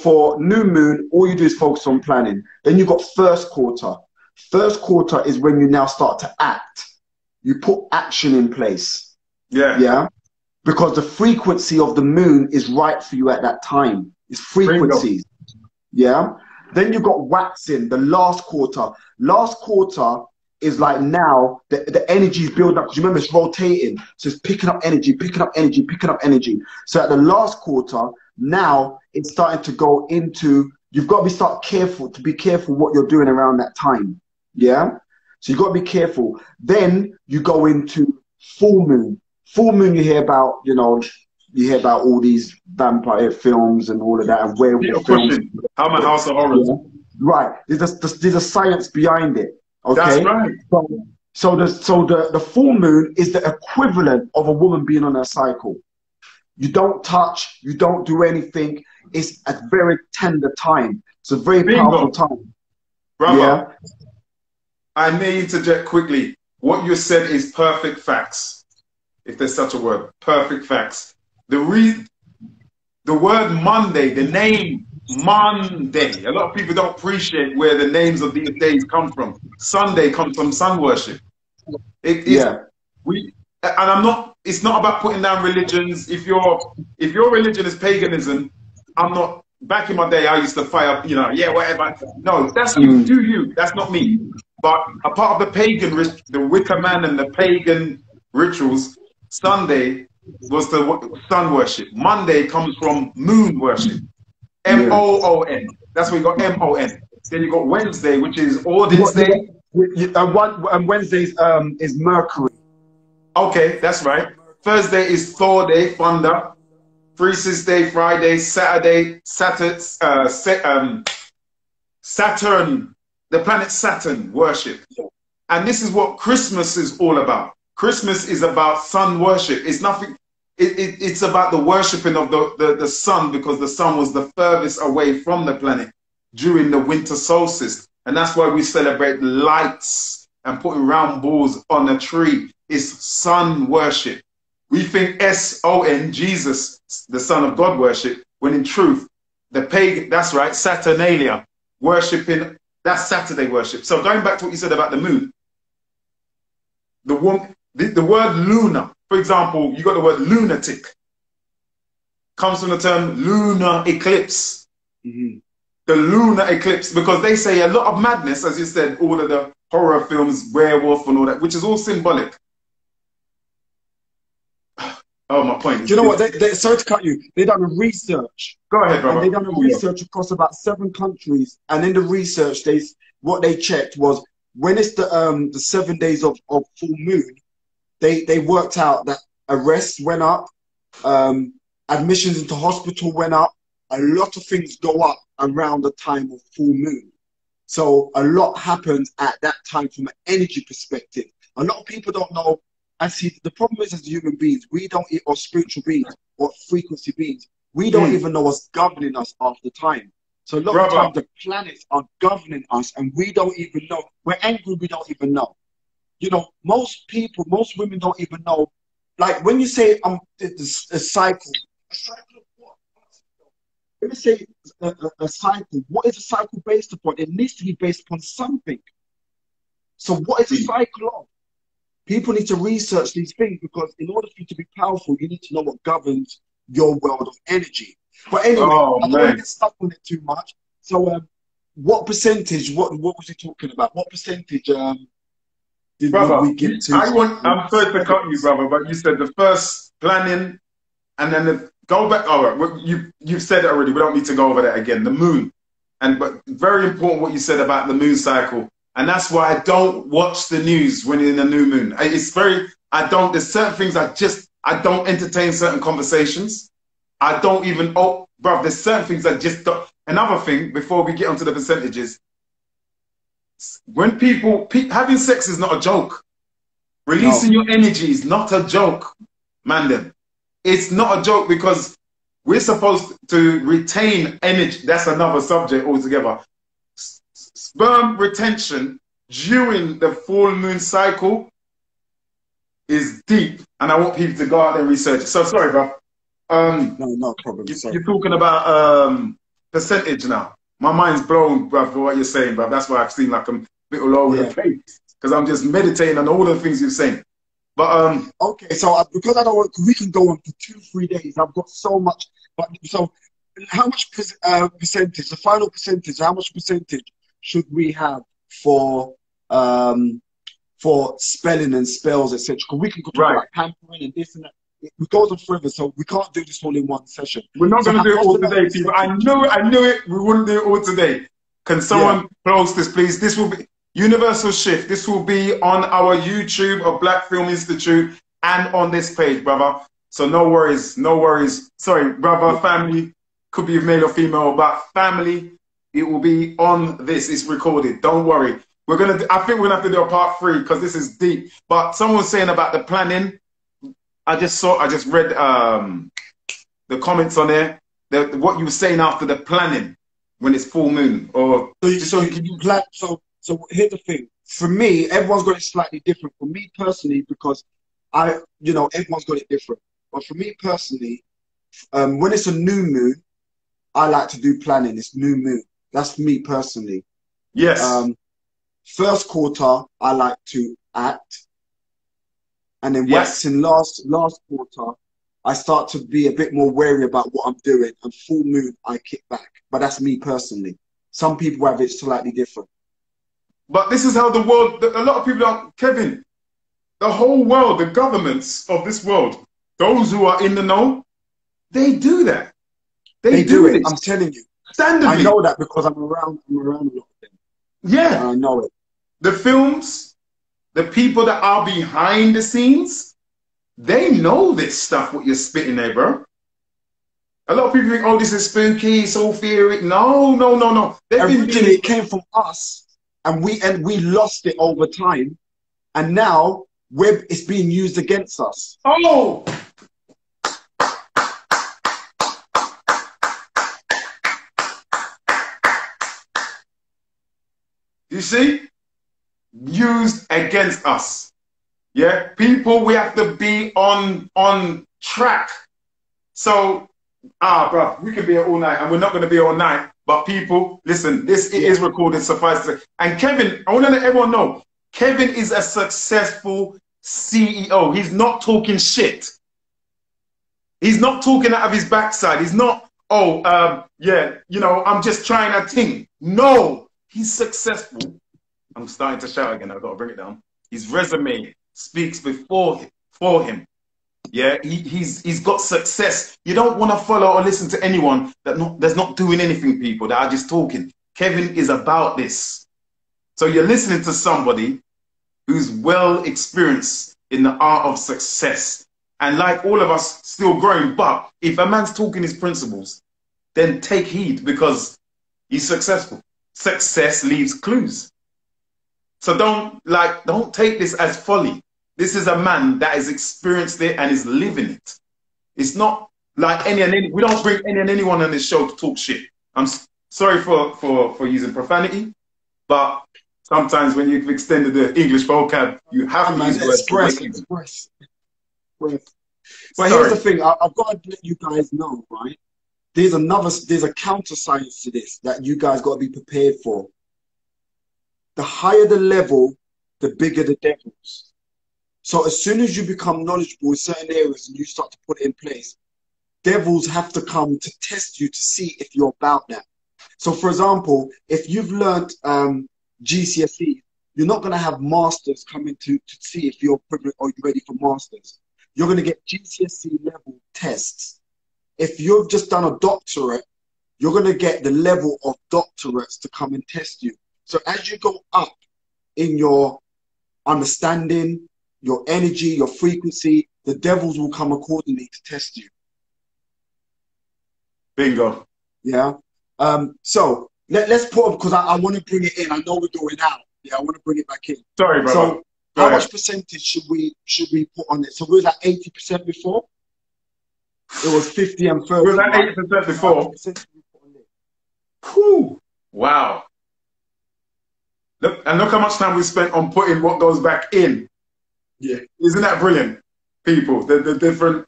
for new moon, all you do is focus on planning. Then you've got first quarter. First quarter is when you now start to act. You put action in place. Yeah. Yeah. Because the frequency of the moon is right for you at that time. It's frequencies. Yeah. Then you've got waxing, the last quarter. Last quarter is like now the energy is building up, because remember it's rotating. So it's picking up energy. So at the last quarter, now it's starting to go into, you've got to be careful what you're doing around that time. Yeah. So you've got to be careful. Then you go into full moon. Full moon, you hear about, all these vampire films and all of that, and werewolf films. How my House of Horrors. Yeah. Right. There's a science behind it. Okay. That's right. So the full moon is the equivalent of a woman being on her cycle. You don't touch, you don't do anything. It's a very tender time. It's a very powerful time. Brother, yeah? I may interject quickly. What you said is perfect facts. If there's such a word, perfect facts. The word Monday, the name Monday, a lot of people don't appreciate where the names of these days come from. Sunday comes from sun worship. It's not about putting down religions. If your religion is paganism, back in my day, I used to fire, whatever. No, that's you, do you. That's not me. But a part of the pagan, the Wicca man and the pagan rituals, Sunday was the sun worship. Monday comes from moon worship. M-O-O-N. That's where you got M-O-N. Then you got Wednesday, which is Ordinance Day. Wednesdays is Mercury. Okay, that's right. Thursday is Thor Day, Thunder. Priestess Day, Friday, Saturday, Saturn, the planet Saturn worship. And this is what Christmas is all about. Christmas is about sun worship. It's nothing, it's about the worshiping of the sun, because the sun was the furthest away from the planet during the winter solstice. And that's why we celebrate lights and putting round balls on a tree. It's sun worship. We think S-O-N, Jesus, the Son of God worship, when in truth, the pagan, that's right, Saturnalia, worshiping, that's Saturday worship. So going back to what you said about the moon, the word lunar, for example, you got the word lunatic, comes from the term lunar eclipse. Mm-hmm. The lunar eclipse, because they say a lot of madness, as you said, all of the horror films, werewolf and all that, which is all symbolic. Oh, my point. Do you know what? Sorry to cut you. They done a research. Go ahead, brother. And they done a research across about 7 countries. And in the research, what they checked was when it's the 7 days of full moon, they worked out that arrests went up, admissions into hospital went up. A lot of things go up around the time of full moon. So a lot happens at that time from an energy perspective. A lot of people don't know. And see, the problem is, as human beings, we don't, or spiritual beings, or frequency beings, we don't even know what's governing us half the time. So a lot of times the planets are governing us, and we don't even know. We're angry, we don't even know. You know, most people, most women don't even know. Like when you say a cycle of what? When you say a cycle, what is a cycle based upon? It needs to be based upon something. So what is a cycle of? People need to research these things, because in order for you to be powerful, you need to know what governs your world of energy. But anyway, I don't want to get stuck on it too much. So what percentage, what was he talking about? What percentage did we get to? I'm sorry to cut you, brother, but you said the first planning, and then go back. All right, you've said it already. We don't need to go over that again. The moon. But very important what you said about the moon cycle. And that's why I don't watch the news when in a new moon. There's certain things I don't entertain certain conversations. I don't even, there's certain things I just don't. Another thing, before we get onto the percentages, when having sex is not a joke. Releasing your energy is not a joke, Mandem. It's not a joke, because we're supposed to retain energy. That's another subject altogether. Sperm retention during the full moon cycle is deep, and I want people to go out there and research it. So sorry, bro. No problem. You're talking about percentage now. My mind's blown, bro, for what you're saying, bro. That's why I've seen like I'm a bit all over the place, because I'm just meditating on all the things you're saying. But okay, so because I don't want, we can go on for 2-3 days. I've got so much. But so, how much percentage? The final percentage. How much percentage should we have for spelling and spells, etc.? Because we can talk about pampering and this and that. It goes on forever, so we can't do this all in one session. We're not going to do it all today, people. I knew it. We wouldn't do it all today. Can someone close this, please? This will be Universal Shift. This will be on our YouTube of Black Film Institute and on this page, brother. So no worries, no worries. Sorry, brother, family, could be male or female, but family, it will be on this. It's recorded. Don't worry. I think we're gonna have to do a part 3, because this is deep. But someone's saying about the planning. I just read the comments on there. What you were saying after the planning when it's full moon, or so here's the thing. For me, everyone's got it slightly different. For me personally, because everyone's got it different. But for me personally, when it's a new moon, I like to do planning. It's new moon. That's me personally. Yes. First quarter, I like to act. And then waxing last quarter, I start to be a bit more wary about what I'm doing. And full moon, I kick back. But that's me personally. Some people have it slightly different. But this is how the world, a lot of people are, Kevin, the whole world, the governments of this world, those who are in the know, they do that. They do it. I'm telling you. Standardly. I know that because I'm around a lot of them. Yeah. And I know it. the films, the people that are behind the scenes, they know this stuff, what you're spitting there, bro. A lot of people think, oh, this is spooky, so fearing. No, no, no, no. Originally, it came from us, and we lost it over time, and now it's being used against us. Oh! You see? Used against us. Yeah? People, we have to be on track. So, bro, we could be here all night, and we're not going to be all night. But people, listen, it is recorded, suffice to say. And Kevin, I want to let everyone know, Kevin is a successful CEO. He's not talking shit. He's not talking out of his backside. He's not, yeah, you know, I'm just trying a thing. No, he's successful. I'm starting to shout again. I've got to bring it down. His resume speaks for him. Yeah, he's got success. You don't want to follow or listen to anyone that's not doing anything, people, that are just talking. Kevin is about this. So you're listening to somebody who's well experienced in the art of success. And like all of us, still growing. But if a man's talking his principles, then take heed, because he's successful. Success leaves clues. So don't take this as folly. This is a man that has experienced it and is living it. It's not like we don't bring any and anyone on this show to talk shit. I'm sorry for using profanity, but sometimes when you've extended the English vocab, you have to use words. Express. But here's the thing, I've got to let you guys know, right? There's a counter science to this that you guys got to be prepared for. The higher the level, the bigger the devils. So as soon as you become knowledgeable in certain areas and you start to put it in place, devils have to come to test you to see if you're about that. So for example, if you've learned GCSE, you're not going to have masters coming to see if you're privileged or you're ready for masters. You're going to get GCSE level tests. If you've just done a doctorate, you're going to get the level of doctorates to come and test you. So as you go up in your understanding, your energy, your frequency, the devils will come accordingly to test you. Bingo. Yeah. So let's put up, because I want to bring it in. I know we're going out. Yeah, I want to bring it back in. Sorry, brother. So how much percentage should we put on it? So we was at 80% before. It was 50 and 30. We was at 80% before. Whew. Wow. Look how much time we spent on putting what goes back in. Yeah. Isn't that brilliant, people? The different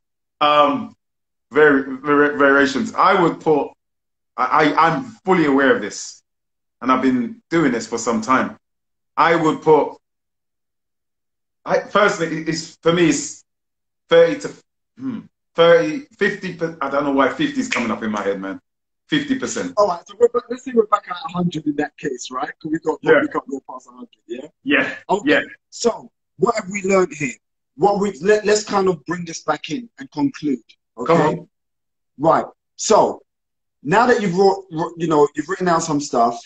variations. I would put, I'm fully aware of this, and I've been doing this for some time. I would put, personally, for me, it's 30 to 30, 50, I don't know why 50 is coming up in my head, man. 50%. All right, so let's say we're back at 100 in that case, right? Because we can't go past 100, yeah? Yeah. Okay. Yeah. So, what have we learned here? Let's kind of bring this back in and conclude. Okay. Come on. Right. So, now that you've written down some stuff,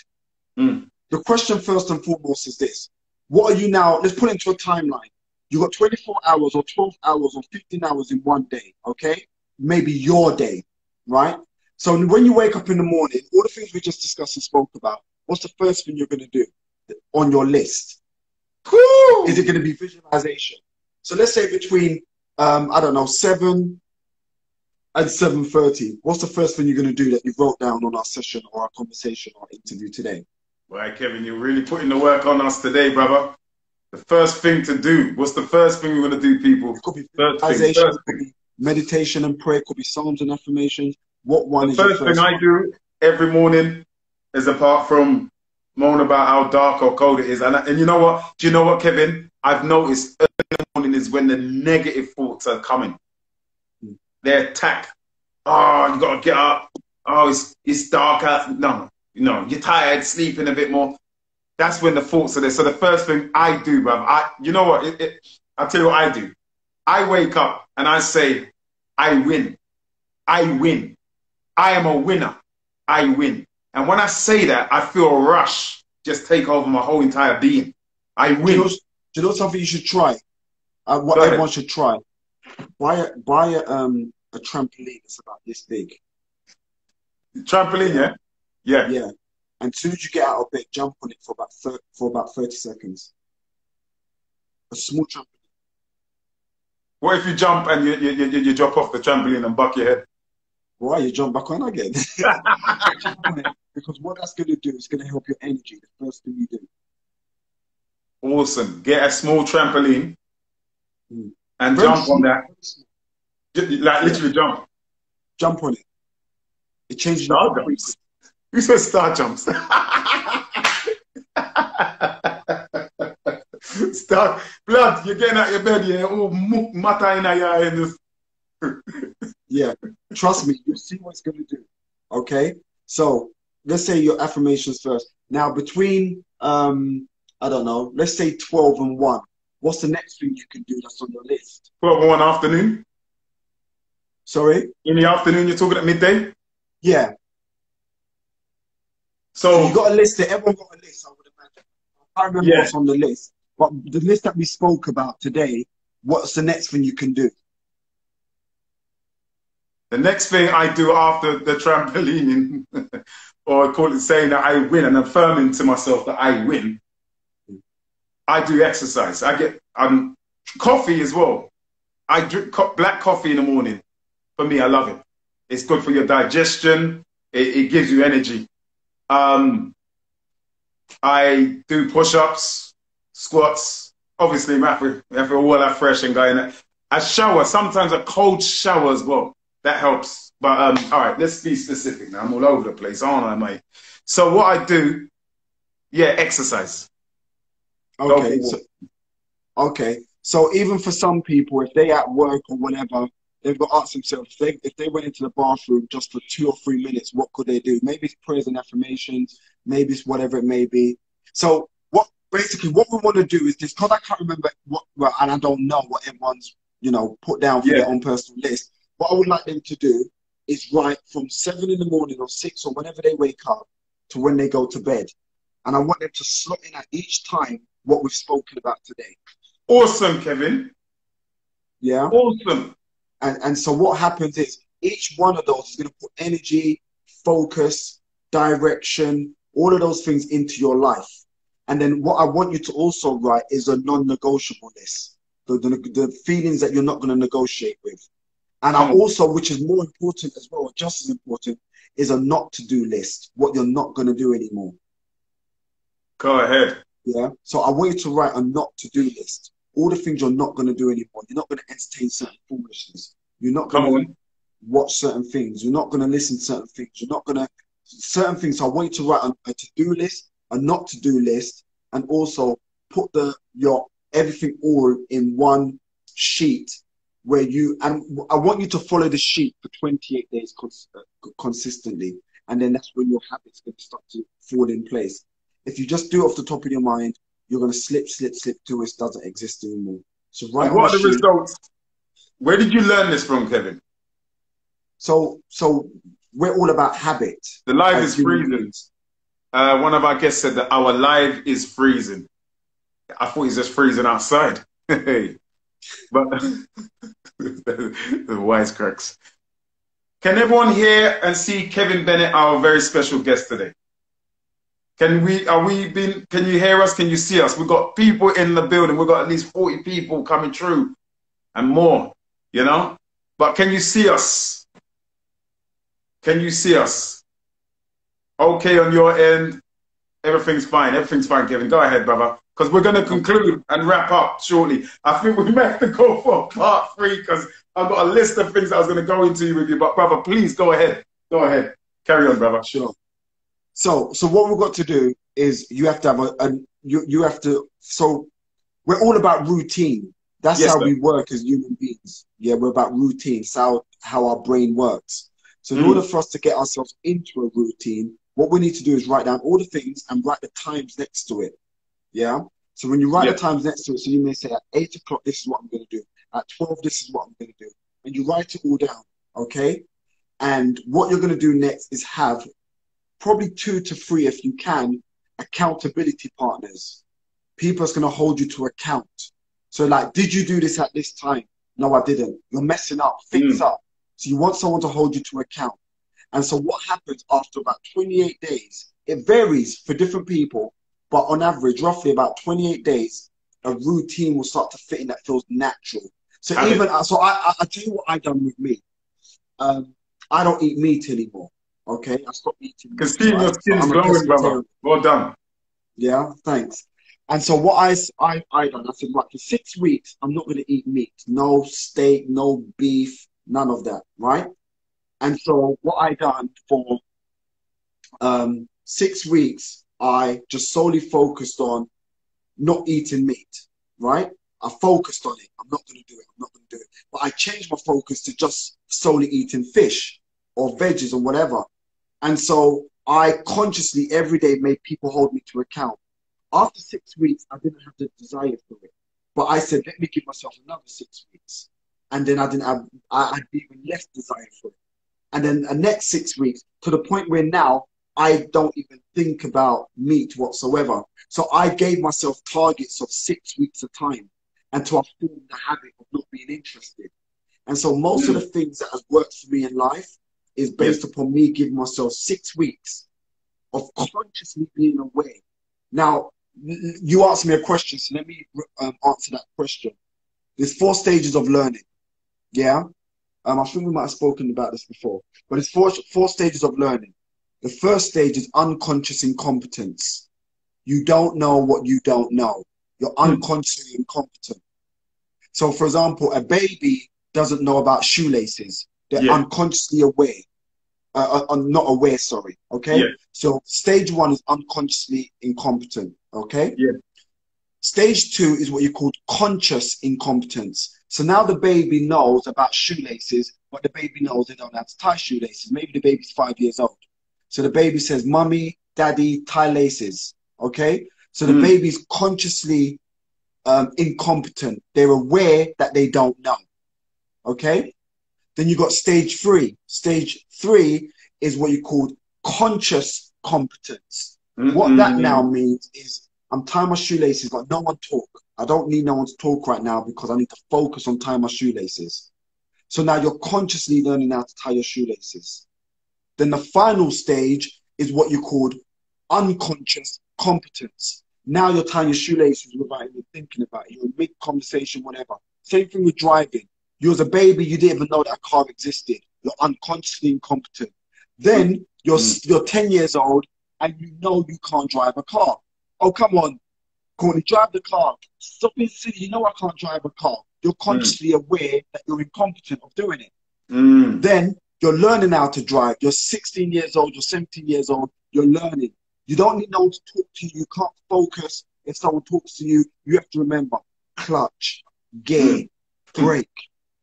the question first and foremost is this: what are you now? Let's put it into a timeline. You got 24 hours, or 12 hours, or 15 hours in one day. Okay, maybe your day, right? So when you wake up in the morning, all the things we just discussed and spoke about, what's the first thing you're going to do on your list? Woo! Is it going to be visualization? So let's say between, I don't know, 7 and 7:30, what's the first thing you're going to do that you wrote down on our session or our conversation or interview today? Right, Kevin, you're really putting the work on us today, brother. The first thing to do. What's the first thing we're going to do, people? It could be visualization, it could be meditation and prayer, it could be psalms and affirmations. What one is the first thing I do every morning is, apart from moan about how dark or cold it is, and you know what? Do you know what, Kevin? I've noticed early in the morning is when the negative thoughts are coming. They attack. Oh, you got to get up. Oh, it's dark out. No, you're tired, sleeping a bit more. That's when the thoughts are there. So the first thing I do, bruv, you know what? I'll tell you what I do. I wake up and I say, I win. I win. I am a winner. I win. And when I say that, I feel a rush just take over my whole entire being. I Do win. do you know something you should try? What Go ahead. everyone should try. Buy a trampoline that's about this big. Trampoline, Yeah, yeah? Yeah. yeah. And as soon as you get out of bed, jump on it for about 30 seconds. A small trampoline. What if you jump and you drop off the trampoline and buck your head? Why you jump back on again? Jump on it, because what that's going to do is going to help your energy. The first thing you do. Awesome. Get a small trampoline Mm. and Very jump on small. that. Like Yeah, literally jump. jump on it. It changes your Star heart frequency. jumps. You said star jumps. Star blood, you're getting out of your bed, yeah. Oh, mata in your head. Yeah, trust me, you'll see what it's going to do. Okay, so let's say your affirmations first. Now, between I don't know, let's say 12 and 1. What's the next thing you can do that's on your list? 12 1 afternoon. Sorry? In the afternoon, you're talking at midday. Yeah. So you So got a list there. Everyone got a list, I would imagine. I can't remember yeah, what's on the list. But the list that we spoke about today, what's the next thing you can do? the next thing I do after the trampoline, or call it saying that I win and affirming to myself that I win, I do exercise. I get coffee as well. I drink black coffee in the morning. For me, I love it. It's good for your digestion. It gives you energy. I do push-ups, squats. Obviously, after all that fresh and going. I shower. Sometimes a cold shower as well. That helps. But all right, let's be specific now. I'm all over the place, aren't I, mate? So what I do, yeah, exercise. Okay, so even for some people, if they at work or whatever, they've got to ask themselves, if they went into the bathroom just for 2 or 3 minutes, what could they do? Maybe it's prayers and affirmations, maybe it's whatever it may be. So what we want to do is this, because I can't remember and I don't know what everyone's, put down for Yeah. their own personal list. What I would like them to do is write from 7 in the morning or 6 or whenever they wake up to when they go to bed. And I want them to slot in at each time what we've spoken about today. Awesome, Kevin. Yeah. Awesome. And so what happens is each one of those is going to put energy, focus, direction, all of those things into your life. And then what I want you to also write is a non-negotiable list. The feelings that you're not going to negotiate with. And I also, which is more important as well, just as important, is a not to do list, what you're not going to do anymore. Go ahead. Yeah. So I want you to write a not to do list. All the things you're not going to do anymore. You're not going to entertain certain foolishness. You're not going to watch certain things. You're not going to listen to certain things. You're not going to certain things. So I want you to write a to-do list, a not to do list, and also put your everything all in one sheet where and I want you to follow the sheet for 28 days consistently, and then that's when your habits going to start to fall in place. If you just do it off the top of your mind, you're going to slip till it doesn't exist anymore. So And what are the results? Where did you learn this from, Kevin? So we're all about habit. The live is freezing. One of our guests said that our live is freezing. I thought he's just freezing outside. But the wisecracks. Can everyone hear and see Kevin Bennett, our very special guest today? Can you hear us? Can you see us? We've got people in the building. We've got at least 40 people coming through and more, But can you see us? Can you see us? Okay, on your end, everything's fine. Everything's fine, Kevin. Go ahead, brother. Because we're going to conclude and wrap up shortly. I think we may have to go for part 3 because I've got a list of things I was going to go into with you. But, brother, please go ahead. Go ahead. Carry on, brother. Sure. So what we've got to do is you have to have so we're all about routine. That's how we work as human beings. Yeah, we're about routine. It's how our brain works. So in order for us to get ourselves into a routine, what we need to do is write down all the things and write the times next to it. Yeah. So when you write the times next to it, so you may say at 8 o'clock, this is what I'm going to do. At 12, this is what I'm going to do. And you write it all down. Okay. And what you're going to do next is have probably 2 to 3, if you can, accountability partners. people are going to hold you to account. So like, did you do this at this time? No, I didn't. You're messing up. Fix up. So you want someone to hold you to account. And so what happens after about 28 days, it varies for different people, but on average, roughly about 28 days, a routine will start to fit in that feels natural. So I tell you what I done with me. I don't eat meat anymore. Okay, I stopped eating meat. Because seeing your skin's glowing, brother. Well done. Yeah, thanks. And so what I done, I said, right, for 6 weeks, I'm not going to eat meat. No steak, no beef, none of that, right? And so what I done for 6 weeks, I just solely focused on not eating meat, right? I focused on it. I'm not going to do it. I'm not going to do it. But I changed my focus to just solely eating fish or veggies or whatever. And so I consciously every day made people hold me to account. After 6 weeks, I didn't have the desire for it. But I said, let me give myself another 6 weeks. And then I had even less desire for it. And then the next 6 weeks, to the point where now I don't even think about meat whatsoever. So I gave myself targets of 6 weeks at a time until I formed the habit of not being interested. And so most of the things that has worked for me in life is based upon me giving myself 6 weeks of consciously being aware. Now, you asked me a question, so let me answer that question. There's 4 stages of learning. Yeah? I think we might have spoken about this before, but it's four stages of learning. The first stage is unconscious incompetence. You don't know what you don't know. You're unconsciously incompetent. So, for example, a baby doesn't know about shoelaces. They're unconsciously aware. Not aware, sorry. Okay? So, stage 1 is unconsciously incompetent. Okay? Stage 2 is what you call conscious incompetence. So now the baby knows about shoelaces, but the baby knows they don't have to tie shoelaces. Maybe the baby's 5 years old. So the baby says, "Mummy, Daddy, tie laces." Okay? So the baby's consciously incompetent. They're aware that they don't know. Okay? Then you got stage 3. Stage 3 is what you call conscious competence. What that now means is I'm tying my shoelaces, but no one talk. I don't need no one to talk right now because I need to focus on tying my shoelaces. So now you're consciously learning how to tie your shoelaces. Then the final stage is what you called unconscious competence. Now you're tying your shoelaces without even thinking about it. You're in mid-conversation, whatever. Same thing with driving. You as a baby, you didn't even know that a car existed. You're unconsciously incompetent. Then you're 10 years old and you know you can't drive a car. Oh, come on, Courtney, drive the car. Stop being silly. You know I can't drive a car. You're consciously aware that you're incompetent of doing it. Then you're learning how to drive. You're 16 years old. You're 17 years old. You're learning. You don't need no one to talk to you. You can't focus. If someone talks to you, you have to remember clutch, gear, brake.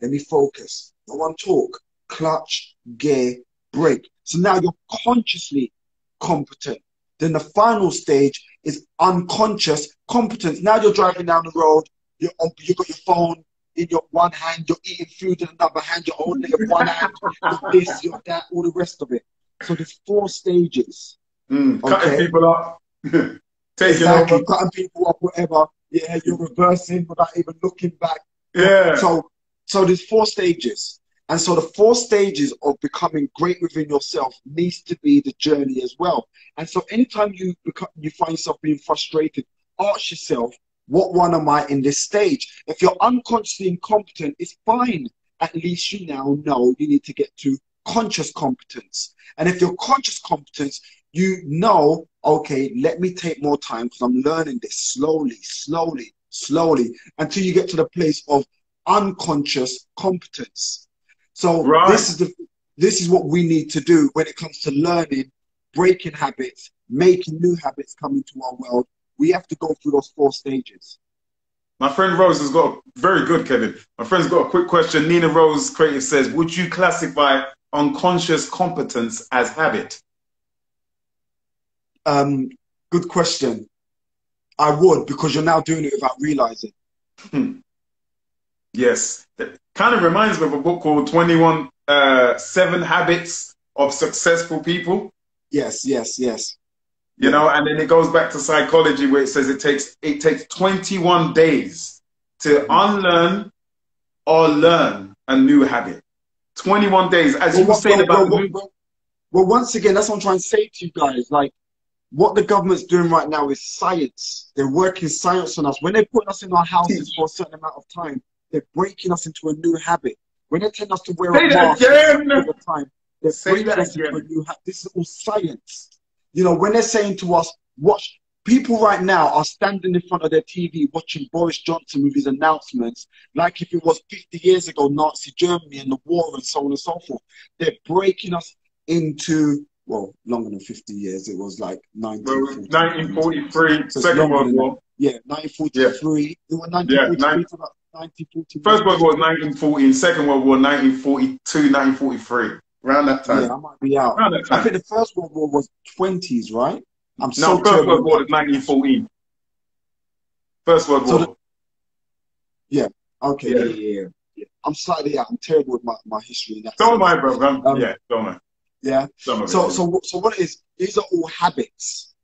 Let me focus. No one talk. Clutch, gear, brake. So now you're consciously competent. Then the final stage is unconscious competence. Now you're driving down the road, you got your phone in your one hand, you're eating food in another hand, you're holding it in one hand, you're this, you're that, all the rest of it. So there's 4 stages. Cutting people up, taking over. Cutting people up, whatever. Yeah, you're reversing without even looking back. Yeah. So there's 4 stages. And so the 4 stages of becoming great within yourself needs to be the journey as well. And so anytime you find yourself being frustrated, ask yourself, what one am I in this stage? If you're unconsciously incompetent, it's fine. At least you now know you need to get to conscious competence. And if you're conscious competence, you know, okay, let me take more time because I'm learning this slowly, until you get to the place of unconscious competence. So this is what we need to do when it comes to learning, breaking habits, making new habits come into our world. We have to go through those 4 stages. My friend Rose has got very good, Kevin. My friend's got a quick question. Nina Rose Creative says, would you classify unconscious competence as habit? Good question. I would, because you're now doing it without realizing. Yes. It kind of reminds me of a book called 7 Habits of Successful People. Yes. You know, and then it goes back to psychology where it says it takes 21 days to unlearn or learn a new habit. 21 days, as you were saying about. Well, once again, that's what I'm trying to say to you guys. Like, what the government's doing right now is science. They're working science on us. When they're putting us in our houses for a certain amount of time, they're breaking us into a new habit. When they tell us to wear a mask all the time, they're breaking us into a new habit. This is all science. You know, when they're saying to us, watch, people right now are standing in front of their TV watching Boris Johnson with his announcements, like if it was 50 years ago, Nazi Germany and the war and so on and so forth. They're breaking us into, well, longer than 50 years. It was like 1943, Second World War. Yeah, 1943. It was 1943 to about 1940. First World War, 1940, Second World War, 1942, 1943. Around that time. Yeah, I might be out. I think the First World War was 20s, right? First World War is 1914. First World War. Yeah. Okay. Yeah. I'm slightly out. I'm terrible with my history. Don't mind, bro. Don't mind. Yeah. So what it is? These are all habits.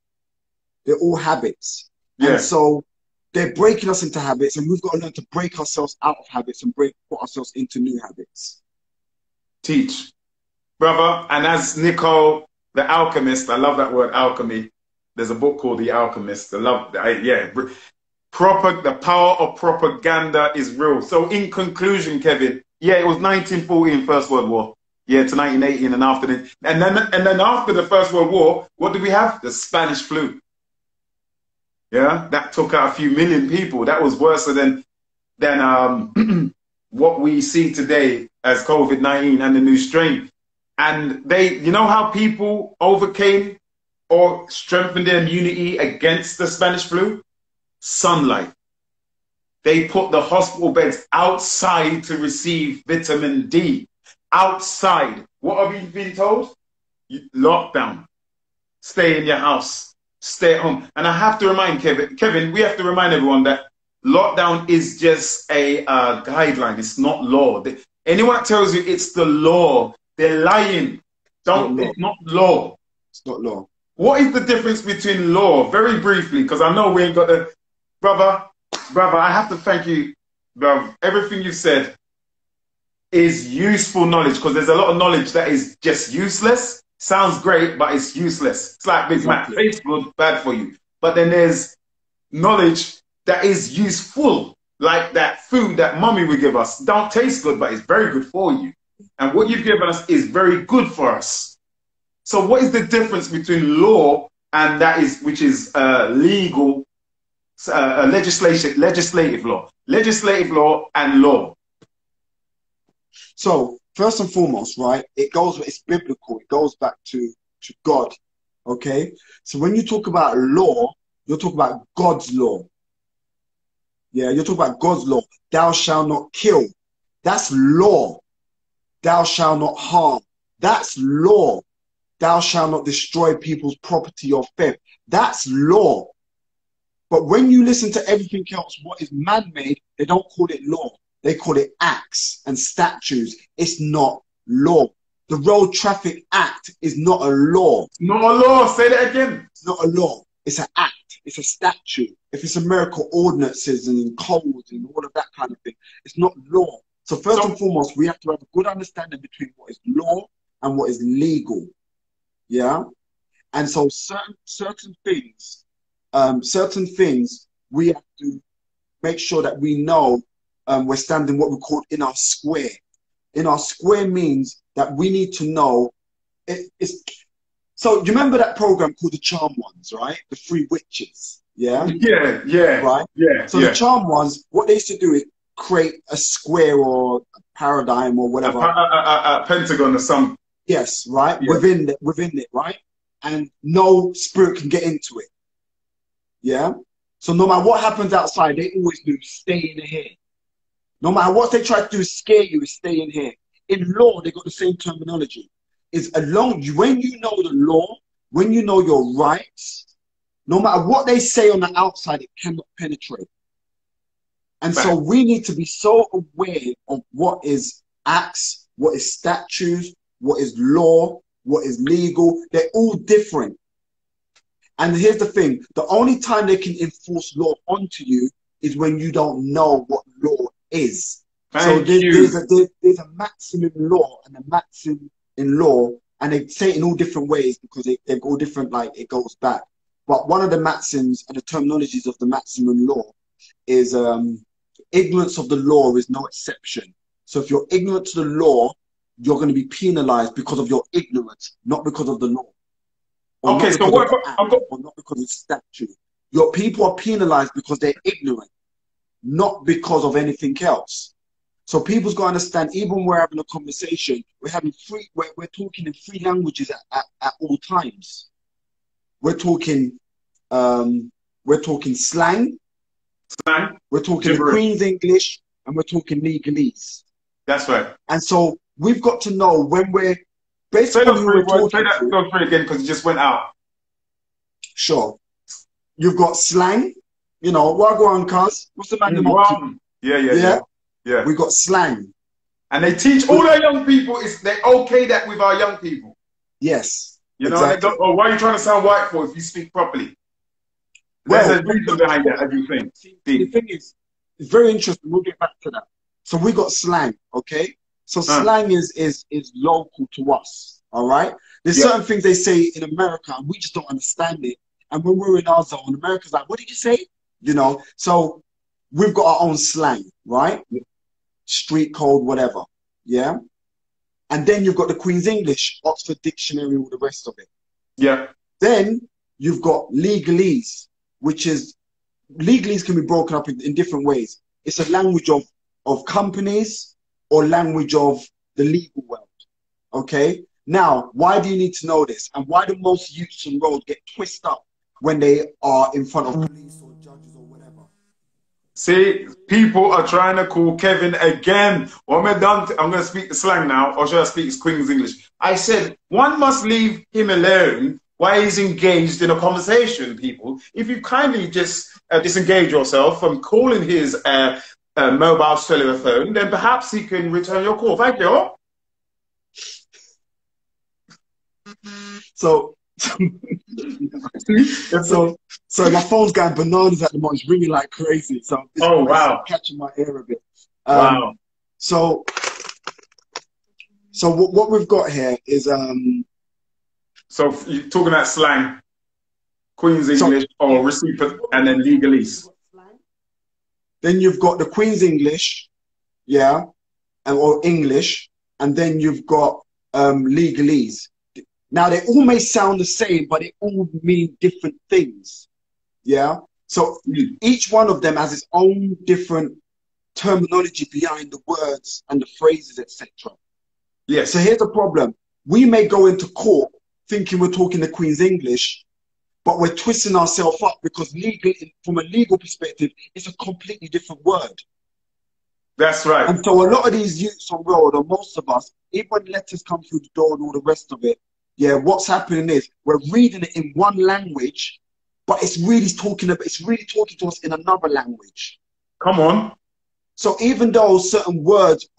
They're all habits. Yeah. And so they're breaking us into habits, and we've got to learn to break ourselves out of habits and put ourselves into new habits. Teach. Brother, and as Nicole, the alchemist, I love that word alchemy. There's a book called The Alchemist. The power of propaganda is real. So in conclusion, Kevin, it was 1914 First World War. To 1918 and after that. And then after the First World War, what did we have? The Spanish flu. Yeah, that took out a few million people. That was worse than what we see today as COVID-19 and the new strain. And you know how people overcame or strengthened their immunity against the Spanish flu? Sunlight. They put the hospital beds outside to receive vitamin D. Outside. What have you been told? Lockdown. Stay in your house. Stay at home. And I have to remind Kevin, we have to remind everyone that lockdown is just a guideline. It's not law. Anyone that tells you it's the law, they're lying. It's not law. It's not law. What is the difference between law? Very briefly, because I know we ain't got the... Brother, I have to thank you, bro. Everything you said is useful knowledge, because there's a lot of knowledge that is just useless. Sounds great, but it's useless. It's like Big Mac. Tastes good, bad for you. But then there's knowledge that is useful, like that food that mommy would give us. Don't taste good, but it's very good for you. And what you've given us is very good for us. So what is the difference between law and which is legal, legislative law? Legislative law and law. So first and foremost, right, it's biblical. It goes back to God. Okay. So when you talk about law, you're talking about God's law. Yeah, you're talking about God's law. Thou shalt not kill. That's law. Thou shalt not harm. That's law. Thou shalt not destroy people's property or theft. That's law. But when you listen to everything else, what is man-made, they don't call it law. They call it acts and statutes. It's not law. The Road Traffic Act is not a law. Not a law. Say that again. It's not a law. It's an act. It's a statute. If it's American ordinances and codes and all of that kind of thing, it's not law. So first and foremost, we have to have a good understanding between what is law and what is legal. Yeah? And so certain things, we have to make sure that we know we're standing what we call in our square. In our square means that we need to know. So you remember that program called The Charmed Ones, right? The Three Witches. Yeah? Yeah. Right? Yeah. So the Charmed Ones, what they used to do is create a square or a paradigm or whatever. A pentagon or something. Yes, right? Yeah. Within it, right? And no spirit can get into it. Yeah? So no matter what happens outside, they always do stay in here. No matter what they try to do is scare you, is stay in here. In law, they got the same terminology. When you know the law, when you know your rights, no matter what they say on the outside, it cannot penetrate. And so we need to be so aware of what is acts, what is statutes, what is law, what is legal. They're all different. And here's the thing, the only time they can enforce law onto you is when you don't know what law is. Thank so you. there's a maximum law and a maximum in law, and they say it in all different ways because they've all different, like, it goes back. But one of the maxims and the terminologies of the maximum law is ignorance of the law is no exception. So if you're ignorant to the law, you're going to be penalized because of your ignorance, not because of the law. Okay, so what about, or not because of statute. Your people are penalized because they're ignorant, not because of anything else. So people's got to understand, even when we're having a conversation, we're talking in three languages at all times. We're talking slang, we're talking the Queen's English, and we're talking legalese. That's right. And so we've got to know when we're basically say that again, because it just went out. Sure. You've got slang, you know, wagwan cuz. What's the man? Yeah. We got slang. And they teach all our young people, they okay that with our young people. Yes. You know, exactly. They go, oh, why are you trying to sound white for if you speak properly? There's a reason behind that, as you think. The thing is, it's very interesting. We'll get back to that. So we got slang, okay? So slang is local to us, all right? There's certain things they say in America, and we just don't understand it. And when we're in our zone, America's like, what did you say? You know, so we've got our own slang, right? Street code, whatever, yeah? And then you've got the Queen's English, Oxford Dictionary, all the rest of it. Yeah. Then you've got legalese, which is, legalese can be broken up in different ways. It's a language of companies or language of the legal world, okay? Now, why do you need to know this? And why do most youths on road get twisted up when they are in front of police or judges or whatever? See, people are trying to call Kevin again. What am I done? I'm going to speak the slang now, or should I speak Queen's English? I said, one must leave him alone while he's engaged in a conversation, people. If you kindly just disengage yourself from calling his mobile cellular phone, then perhaps he can return your call. Thank you. So my phone's going bananas at the moment. It's ringing like crazy. So wow, catching my ear a bit. Wow. So what we've got here is So you're talking about slang, Queen's English, or recipient, and then legalese. Then you've got the Queen's English, yeah, or English, and then you've got legalese. Now, they all may sound the same, but they all mean different things, yeah? So each one of them has its own different terminology behind the words and the phrases, etc. Yes. So here's the problem. We may go into court thinking we're talking the Queen's English, but we're twisting ourselves up because from a legal perspective, it's a completely different word. That's right. And so a lot of these youths on road, or most of us, even when letters come through the door and all the rest of it, yeah, what's happening is we're reading it in one language, but it's really talking to us in another language. Come on. So even though certain words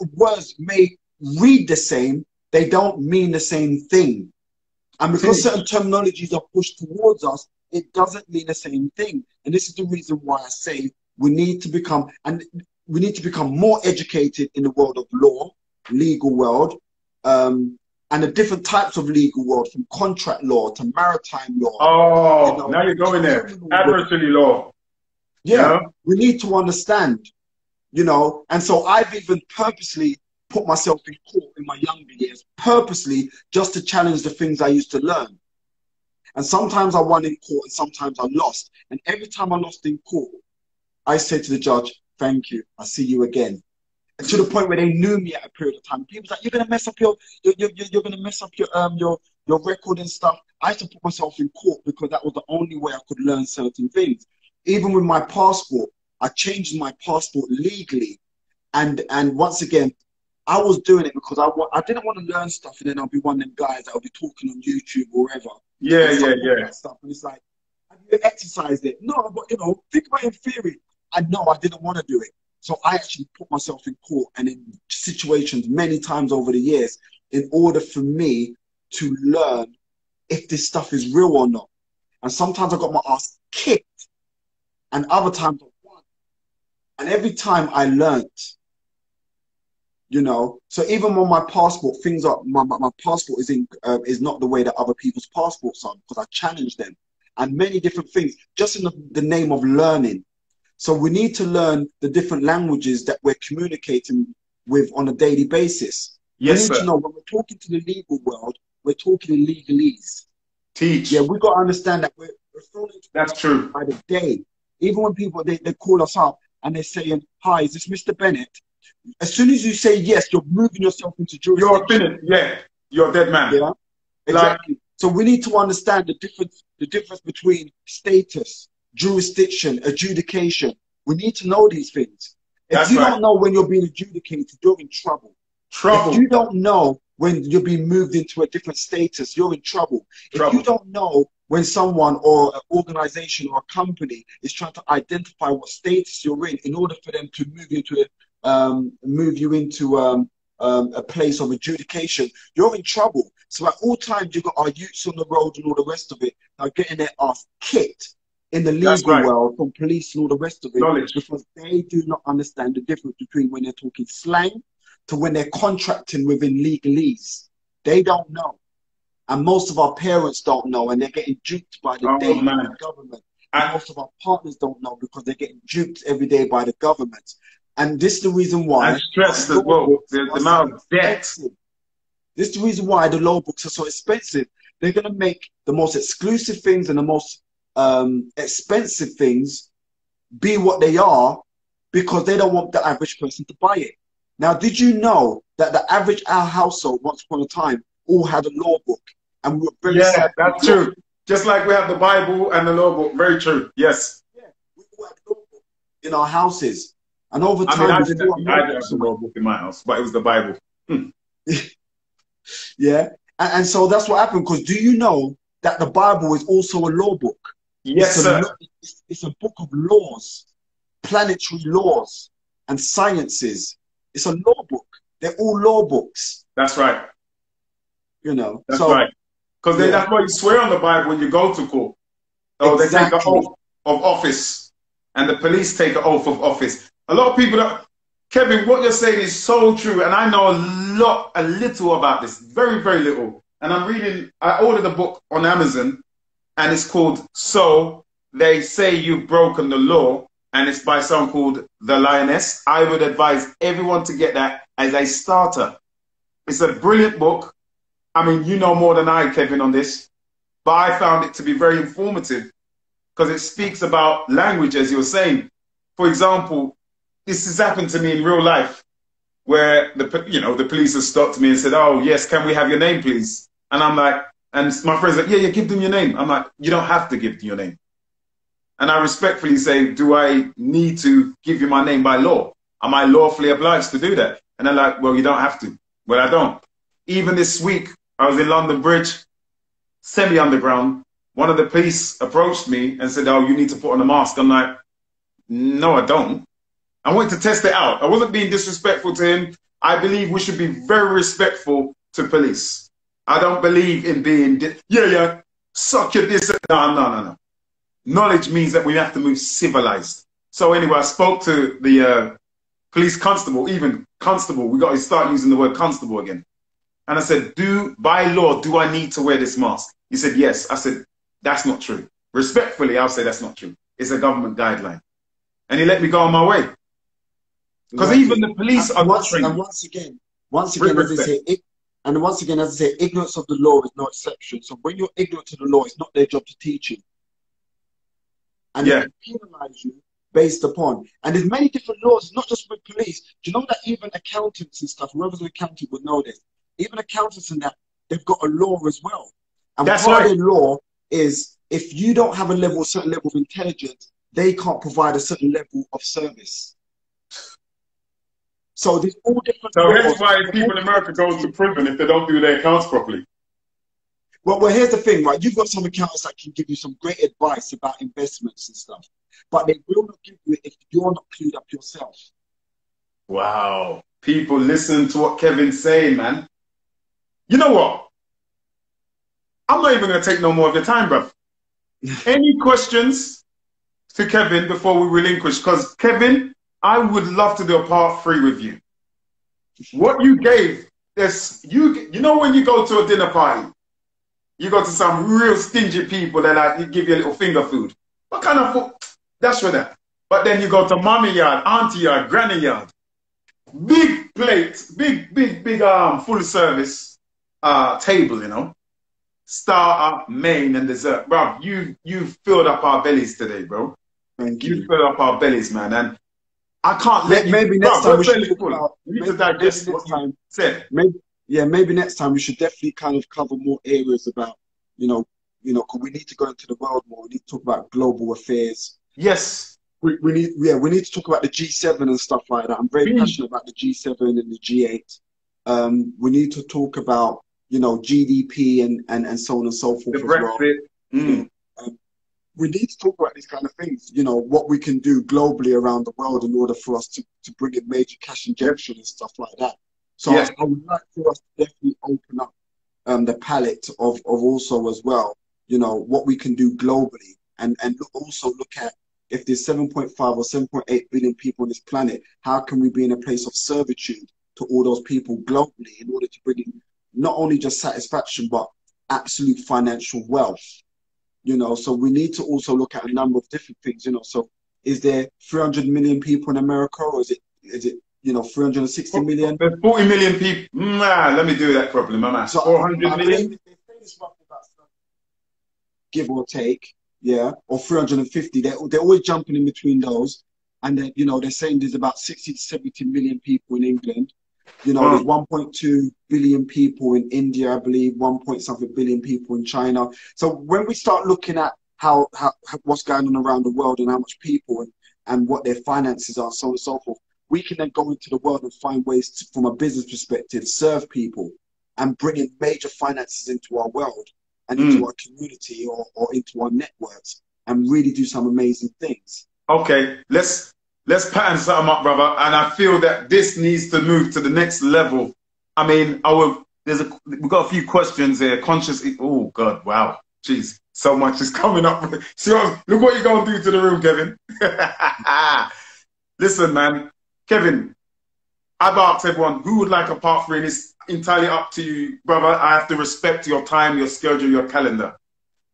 may read the same, they don't mean the same thing. And because certain terminologies are pushed towards us, it doesn't mean the same thing. And this is the reason why I say we need to become more educated in the world of law, legal world, and the different types of legal world, from contract law to maritime law. Oh, you know, now you're going there. Adversary law. Yeah, we need to understand, you know. And so I've even purposely put myself in court in my younger years, purposely just to challenge the things I used to learn. And sometimes I won in court and sometimes I lost. And every time I lost in court, I said to the judge, thank you, I'll see you again. And to the point where they knew me at a period of time. People were like, you're gonna mess up you're gonna mess up your record and stuff. I had to put myself in court because that was the only way I could learn certain things. Even with my passport, I changed my passport legally. And once again, I was doing it because I didn't want to learn stuff and then I'll be one of them guys that will be talking on YouTube or wherever. Yeah. Stuff. And it's like, have you exercised it? No, but you know, think about it in theory. I know I didn't want to do it. So I actually put myself in court and in situations many times over the years in order for me to learn if this stuff is real or not. And sometimes I got my ass kicked, and other times I won. And every time I learned, you know. So even on my passport, things are my passport is not the way that other people's passports are, because I challenge them, and many different things just in the name of learning. So we need to learn the different languages that we're communicating with on a daily basis. Yes, we need sir. to know when we're talking to the legal world, we're talking in legalese. Teach. Yeah, we got to understand that we're thrown into That's true. by the day. Even when people they call us up and they're saying, "Hi, is this Mr. Bennett?" As soon as you say yes, you're moving yourself into jurisdiction. You're finished. Yeah, you're a dead man. Yeah, exactly. So we need to understand the difference between status, jurisdiction, adjudication. We need to know these things. If you don't know when you're being adjudicated, you're in trouble. If you don't know when you're being moved into a different status, you're in trouble. If you don't know when someone or an organization or a company is trying to identify what status you're in order for them to move you into a place of adjudication, you're in trouble. So at all times, you've got our youths on the road and all the rest of it are getting their ass kicked in the legal world from police and all the rest of it, because they do not understand the difference between when they're talking slang to when they're contracting within legalese. They don't know. And most of our parents don't know, and they're getting duped by the day by the government. And most of our partners don't know because they're getting duped every day by the government. And this is the reason why. And stressed as well, the amount of debt. This is the reason why the law books are so expensive. They're going to make the most exclusive things and the most expensive things be what they are, because they don't want the average person to buy it. Now, did you know that the average household once upon a time all had a law book? And we were very that's true. Just like we have the Bible and the law book. Very true. Yes. Yeah, we all had a law book in our houses. And over time, I didn't have the law book in my house, but it was the Bible. Yeah. And so that's what happened. Because do you know that the Bible is also a law book? Yes, sir. It's a book of laws, planetary laws and sciences. It's a law book. They're all law books. That's right. You know. That's right. Because that's why you swear on the Bible when you go to court. Oh, they take an oath of office. And the police take an oath of office. A lot of people that, Kevin, what you're saying is so true. And I know a little about this. Very, very little. And I ordered a book on Amazon, and it's called So They Say You've Broken the Law. And it's by someone called The Lioness. I would advise everyone to get that as a starter. It's a brilliant book. I mean, you know more than I, Kevin, on this. But I found it to be very informative because it speaks about language, as you were saying. For example, this has happened to me in real life where the police have stopped me and said, "Oh, yes, can we have your name, please?" And I'm like, and my friend's like, yeah, give them your name. I'm like, you don't have to give them your name. And I respectfully say, do I need to give you my name by law? Am I lawfully obliged to do that? And they're like, well, you don't have to. Well, I don't. Even this week, I was in London Bridge, semi-underground. One of the police approached me and said, oh, you need to put on a mask. I'm like, no, I don't. I wanted to test it out. I wasn't being disrespectful to him. I believe we should be very respectful to police. I don't believe in being, suck your this. No. Knowledge means that we have to move civilized. So anyway, I spoke to the police constable, even constable. We got to start using the word constable again. And I said, by law, do I need to wear this mask? He said, yes. I said, that's not true. Respectfully, I'll say that's not true. It's a government guideline. And he let me go on my way. Because even the police are not trained. And once again, as I say, ignorance of the law is no exception. So when you're ignorant to the law, it's not their job to teach you. And they penalize you based upon. And there's many different laws, not just with police. Do you know that even accountants and stuff, whoever's an accountant would know this, even accountants and that, they've got a law as well. And part of the law is if you don't have a certain level of intelligence, they can't provide a certain level of service. So there's all different laws. So here's why people in America go to prison if they don't do their accounts properly. Well, here's the thing, right? You've got some accountants that can give you some great advice about investments and stuff, but they will not give you it if you're not clued up yourself. Wow. People listen to what Kevin's saying, man. You know what? I'm not even going to take no more of your time, bruv. Any questions to Kevin before we relinquish? Because Kevin, I would love to do a part 3 with you. What you gave, you know when you go to a dinner party, you go to some real stingy people that like give you a little finger food. What kind of food? That's for that. But then you go to mommy yard, auntie yard, granny yard. Big plate, big full service table, you know. Starter, main, and dessert. Bro, you filled up our bellies today, bro. Thank you. You filled up our bellies, man. And I can't let maybe you, next bro, time we should talk about, you need to digest what you said. Maybe next time we should definitely kind of cover more areas about, you know, because we need to go into the world more. We need to talk about global affairs. Yes. We need to talk about the G7 and stuff like that. I'm very passionate about the G7 and the G8. We need to talk about, you know, GDP and so on and so forth. The Brexit. Well. We need to talk about these kind of things, you know, what we can do globally around the world in order for us to bring in major cash injection and stuff like that. So yes. I would like for us to definitely open up the palette of also as well, you know, what we can do globally and also look at if there's 7.5 or 7.8 billion people on this planet, how can we be in a place of servitude to all those people globally in order to bring in not only just satisfaction, but absolute financial wealth? You know, so we need to also look at a number of different things, you know. So is there 300 million people in America, or is it you know, 360 million? There's 40 million people. Nah, let me do that properly, man. So 400 million? Give or take, yeah, or 350. They're always jumping in between those. And then, you know, they're saying there's about 60 to 70 million people in England. You know, there's 1.2 billion people in India, I believe, 1.something billion people in China. So when we start looking at how what's going on around the world and how much people and what their finances are, so on and so forth, we can then go into the world and find ways to, from a business perspective, serve people and bring in major finances into our world and into our community or into our networks and really do some amazing things. Okay, let's pattern something up, brother. And I feel that this needs to move to the next level. I mean, we've got a few questions here. Oh God, wow, jeez, so much is coming up. See, look what you're going to do to the room, Kevin. Listen, man, Kevin, I've asked everyone who would like a part 3, and it's entirely up to you, brother. I have to respect your time, your schedule, your calendar.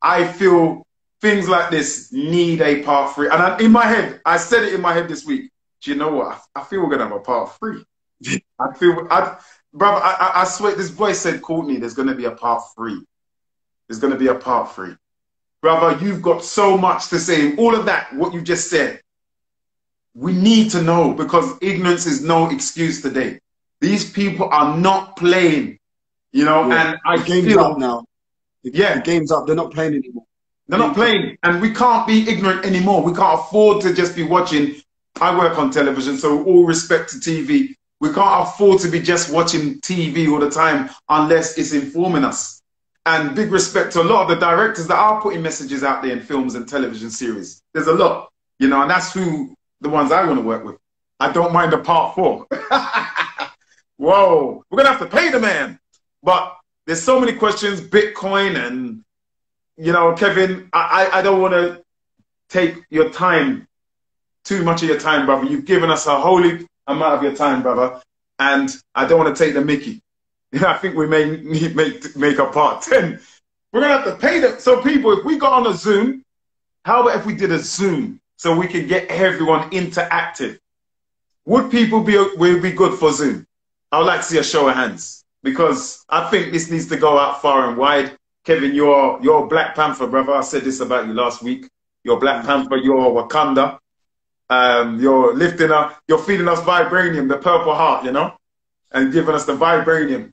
I feel things like this need a part 3. And in my head, I said it in my head this week. Do you know what? I feel we're going to have a part 3. Brother, I swear, this voice said, Courtney, there's going to be a part 3. There's going to be a part 3. Brother, you've got so much to say. All of that, what you just said, we need to know, because ignorance is no excuse today. These people are not playing, you know, yeah. And the game's up now. The game's up. They're not playing anymore. They're not playing, and we can't be ignorant anymore. We can't afford to just be watching. I work on television, so all respect to TV. We can't afford to be just watching TV all the time unless it's informing us. And big respect to a lot of the directors that are putting messages out there in films and television series. There's a lot, you know, and that's the ones I want to work with. I don't mind a part 4. Whoa, we're going to have to pay the man. But there's so many questions, Bitcoin and, you know, Kevin, I don't want to take your time, too much of your time, brother. You've given us a holy amount of your time, brother. And I don't want to take the mickey. I think we may make a part 10. We're going to have to pay them. So people, if we got on a Zoom, how about if we did a Zoom so we could get everyone interactive? Would people be good for Zoom? I would like to see a show of hands, because I think this needs to go out far and wide. Kevin, you're Black Panther, brother. I said this about you last week. You're Black Panther, you're Wakanda. You're feeding us vibranium, the purple heart, you know, and giving us the vibranium.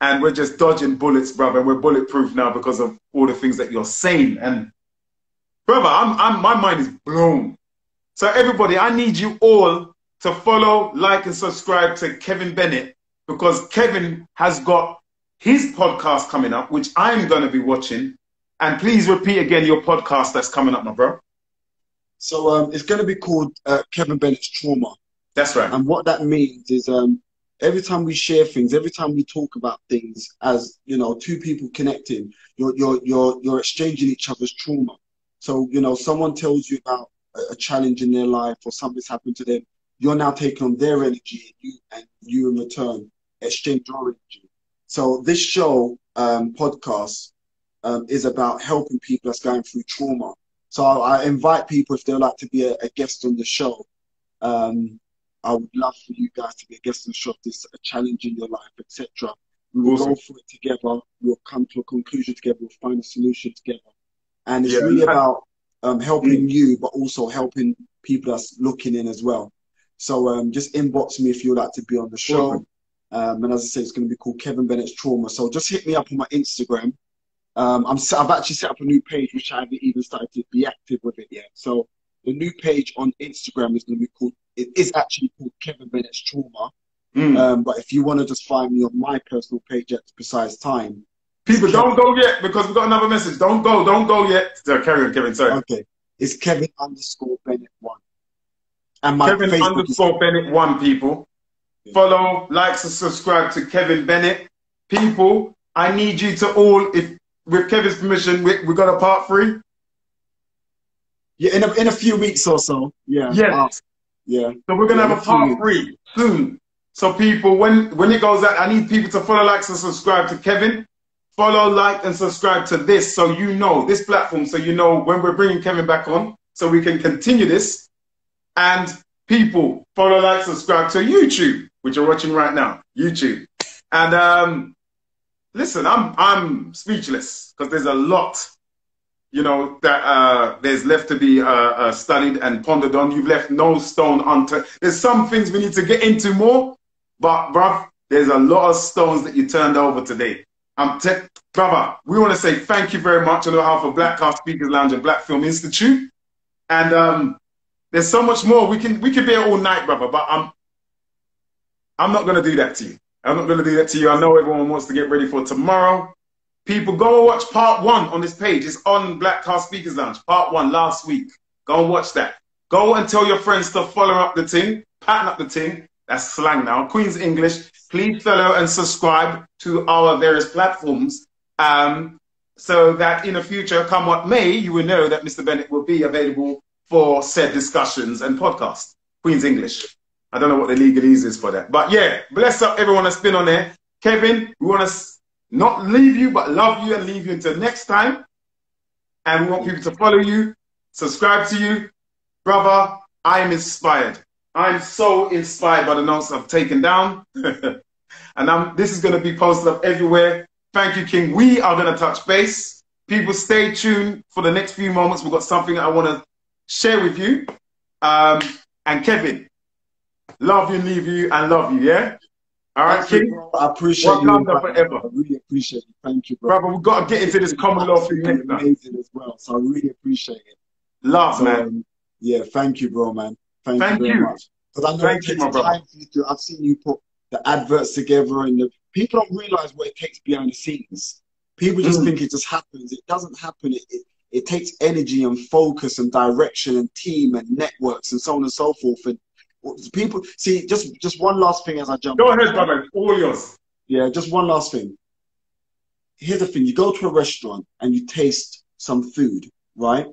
And we're just dodging bullets, brother. And we're bulletproof now because of all the things that you're saying. And brother, my mind is blown. So everybody, I need you all to follow, like, and subscribe to Kevin Bennett, because Kevin has got his podcast coming up, which I'm going to be watching. And please repeat again your podcast that's coming up, my bro. So it's going to be called Kevin Bennett's Trauma. That's right. And what that means is every time we share things, every time we talk about things as, you know, two people connecting, you're exchanging each other's trauma. So, you know, someone tells you about a challenge in their life or something's happened to them, you're now taking on their energy, and you in return exchange your energy. So this show, podcast, is about helping people that's going through trauma. So I invite people, if they'd like to be a guest on the show. I would love for you guys to be a guest on the show if there's a challenge in your life, etc. We will go through it together. We'll come to a conclusion together. We'll find a solution together. And it's really about helping you, but also helping people that's looking in as well. So just inbox me if you'd like to be on the show. And as I say, it's going to be called Kevin Bennett's Trauma. So just hit me up on my Instagram. I've actually set up a new page, which I haven't even started to be active with it yet. So the new page on Instagram is going to be called, it is actually called Kevin Bennett's Trauma. But if you want to just find me on my personal page at Precise Time. People, don't go yet, because we've got another message. Don't go yet. Carry on, Kevin, sorry. Okay. It's Kevin_Bennett1. And my Kevin _Bennett1, people. Yeah. Follow, like, and subscribe to Kevin Bennett. People, I need you to all, if with Kevin's permission, we've got a part 3. Yeah, in a few weeks or so. Yeah. Yes. Yeah. So we're gonna have a part 3 soon. So people, when it goes out, I need people to follow, like, and subscribe to Kevin. Follow, like, and subscribe to this, so you know this platform, so you know when we're bringing Kevin back on, so we can continue this. And people, follow, like, subscribe to YouTube, which you're watching right now, YouTube. And listen, I'm speechless, because there's a lot, you know, that there's left to be studied and pondered on. You've left no stone unturned. There's some things we need to get into more, but bruv, there's a lot of stones that you turned over today. Brother, we want to say thank you very much on behalf of Black Cast Speakers Lounge and Black Film Institute. And there's so much more. We could be here all night, brother, but I'm not going to do that to you. I'm not going to do that to you. I know everyone wants to get ready for tomorrow. People, go and watch part 1 on this page. It's on Black Cast Speakers Lounge. Part 1 last week. Go and watch that. Go and tell your friends to follow up the thing, pattern up the thing. That's slang now. Queen's English. Please follow and subscribe to our various platforms, so that in the future, come what may, you will know that Mr. Bennett will be available for said discussions and podcasts. Queen's English. I don't know what the legalese is for that. But yeah, bless up everyone that's been on there. Kevin, we want to not leave you, but love you and leave you until next time. And we want people to follow you, subscribe to you. Brother, I am inspired. I'm so inspired by the notes I've taken down. And this is going to be posted up everywhere. Thank you, King. We are going to touch base. People, stay tuned for the next few moments. We've got something I want to share with you. And Kevin, love you, leave you, and love you, yeah? All right, King? I appreciate you. Forever. I really appreciate you. Thank you, bro. Brother, we've got to get into this common law thing next time. Amazing as well, so I really appreciate it. Love, man. Yeah, thank you, bro, man. Thank you very much. Because I know it takes time for you to. I've seen you put the adverts together, and people don't realize what it takes behind the scenes. People just think it just happens. It doesn't happen. It takes energy and focus and direction and team and networks and so on and so forth. And people see, just one last thing as I jump. Go ahead, brother. All yours. Yeah, just one last thing. Here's the thing: you go to a restaurant and you taste some food, right?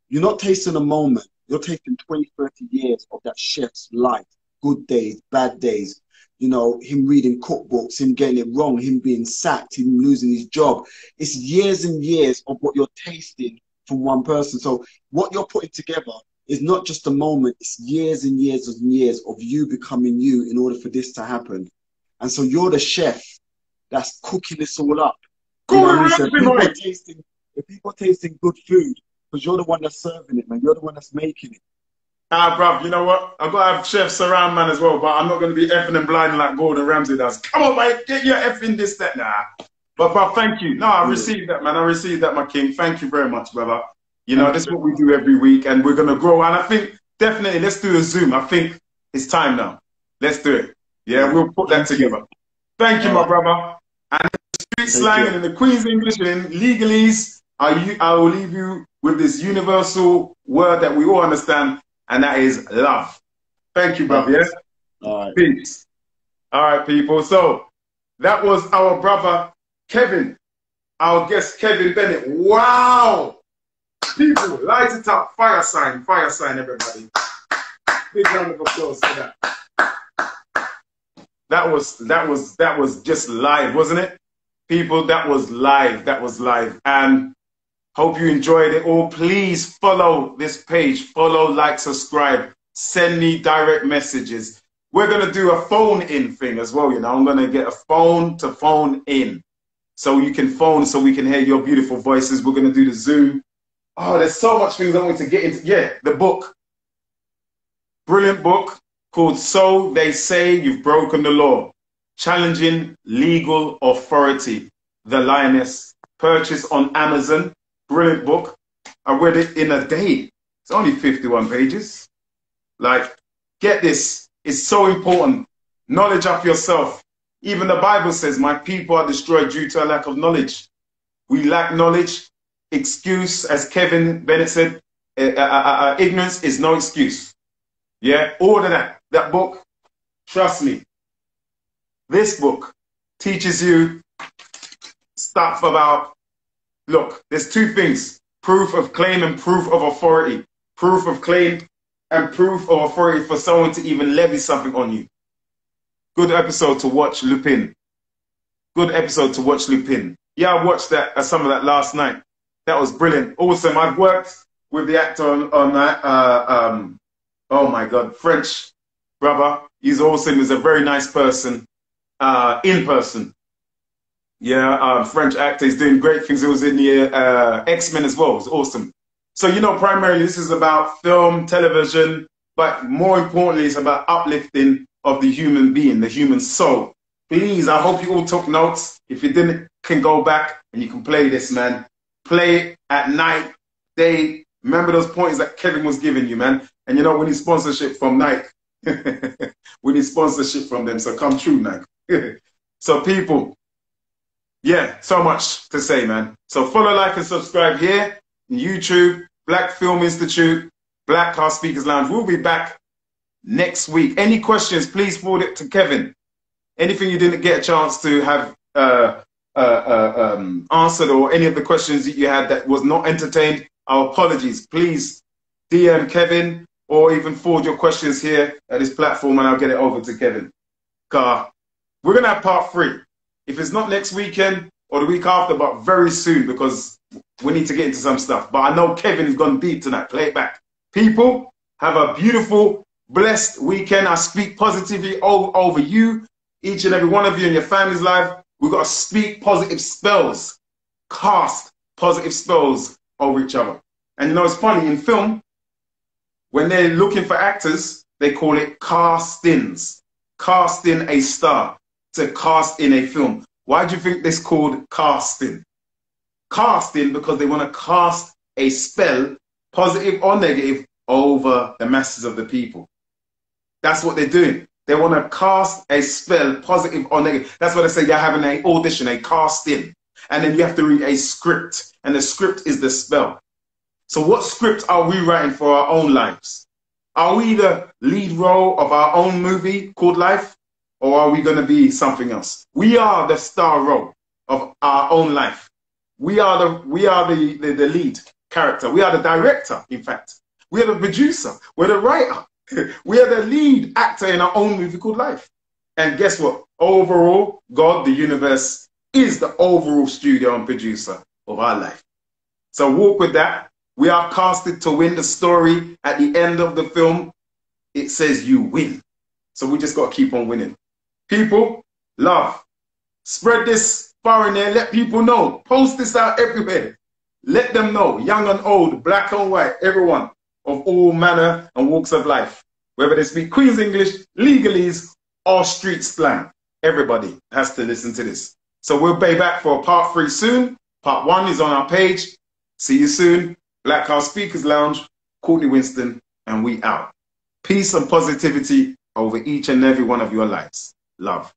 You're not tasting a moment. You're tasting 20, 30 years of that chef's life. Good days, bad days. You know, him reading cookbooks, him getting it wrong, him being sacked, him losing his job. It's years and years of what you're tasting from one person. So what you're putting together is not just a moment. It's years and years and years of you becoming you in order for this to happen. And so you're the chef that's cooking this all up. You know what I mean? So if people are tasting good food, because you're the one that's serving it, man. You're the one that's making it. Bruv, you know what? I've got to have chefs around, man, as well, but I'm not going to be effing and blinding like Gordon Ramsay does. Come on, mate, get your effing this, that, nah. But, bruv, thank you. No, I received that, man. I received that, my king. Thank you very much, brother. You know, this is what we do every week, and we're going to grow. And I think, definitely, let's do a Zoom. I think it's time now. Let's do it. Yeah, we'll put that together. Thank you, my brother. And in the street slang and in the Queen's English and in legalese, I will leave you with this universal word that we all understand, and that is love. Thank you, brother. Yes? All right. Peace. All right, people. So that was our brother, Kevin, our guest, Kevin Bennett. Wow. People, light it up. Fire sign, everybody. Big round of applause for that. That was just live, wasn't it? People, that was live. That was live. And hope you enjoyed it all. Please follow this page. Follow, like, subscribe. Send me direct messages. We're going to do a phone-in thing as well, you know. I'm going to get a phone to phone in. So you can phone so we can hear your beautiful voices. We're going to do the Zoom. Oh, there's so much things I want to get into. Yeah, the book. Brilliant book called So They Say You've Broken the Law. Challenging Legal Authority. The Lioness. Purchased on Amazon. Brilliant book. I read it in a day. It's only 51 pages. Like, get this. It's so important. Knowledge of yourself. Even the Bible says, my people are destroyed due to a lack of knowledge. We lack knowledge. Excuse, as Kevin Bennett said, ignorance is no excuse. Yeah, order that. That book, trust me. This book teaches you stuff about, look, there's two things. Proof of claim and proof of authority. Proof of claim and proof of authority for someone to even levy something on you. Good episode to watch, Lupin. Good episode to watch, Lupin. Yeah, I watched that, some of that last night. That was brilliant. Awesome. I've worked with the actor on that. Oh my God, French brother. He's awesome. He's a very nice person, in person. Yeah, French actor. He's doing great things. He was in the X-Men as well. It was awesome. So, you know, primarily this is about film, television, but more importantly, it's about uplifting of the human being, the human soul. Please, I hope you all took notes. If you didn't, can go back and you can play this, man. Play it at night, day. Remember those points that Kevin was giving you, man. And you know, we need sponsorship from Nike. We need sponsorship from them, so come true, Nike. So people, yeah, so much to say, man. So follow, like, and subscribe here on YouTube, Black Film Institute, Black Car Speakers Lounge. We'll be back next week. Any questions, please forward it to Kevin. Anything you didn't get a chance to have answered, or any of the questions that you had that was not entertained, our apologies. Please DM Kevin or even forward your questions here at this platform and I'll get it over to Kevin. We're going to have part 3. If it's not next weekend or the week after, but very soon, because we need to get into some stuff. But I know Kevin has gone deep tonight. Play it back. People, have a beautiful, blessed weekend. I speak positively over you, each and every one of you in your family's life. We've got to speak positive spells, cast positive spells over each other. And you know, it's funny, in film, when they're looking for actors, they call it castings. Casting a star, to cast in a film. Why do you think this called casting? Casting because they want to cast a spell, positive or negative, over the masses of the people. That's what they're doing. They want to cast a spell, positive or negative. That's why they say you're having an audition, a casting. And then you have to read a script. And the script is the spell. So what script are we writing for our own lives? Are we the lead role of our own movie called life? Or are we going to be something else? We are the star role of our own life. We are the lead character. We are the director, in fact. We are the producer. We're the writer. We are the lead actor in our own movie called life. And guess what? Overall, God, the universe, is the overall studio and producer of our life. So walk with that. We are casted to win the story. At the end of the film, it says you win. So we just got to keep on winning. People, love. Spread this far in there. Let people know. Post this out everywhere. Let them know, young and old, black and white, everyone of all manner and walks of life. Whether they speak Queen's English, legalese, or street slang. Everybody has to listen to this. So we'll be back for part 3 soon. Part 1 is on our page. See you soon. Black Car Speakers Lounge, Courtney Winston, and we out. Peace and positivity over each and every one of your lives. Love.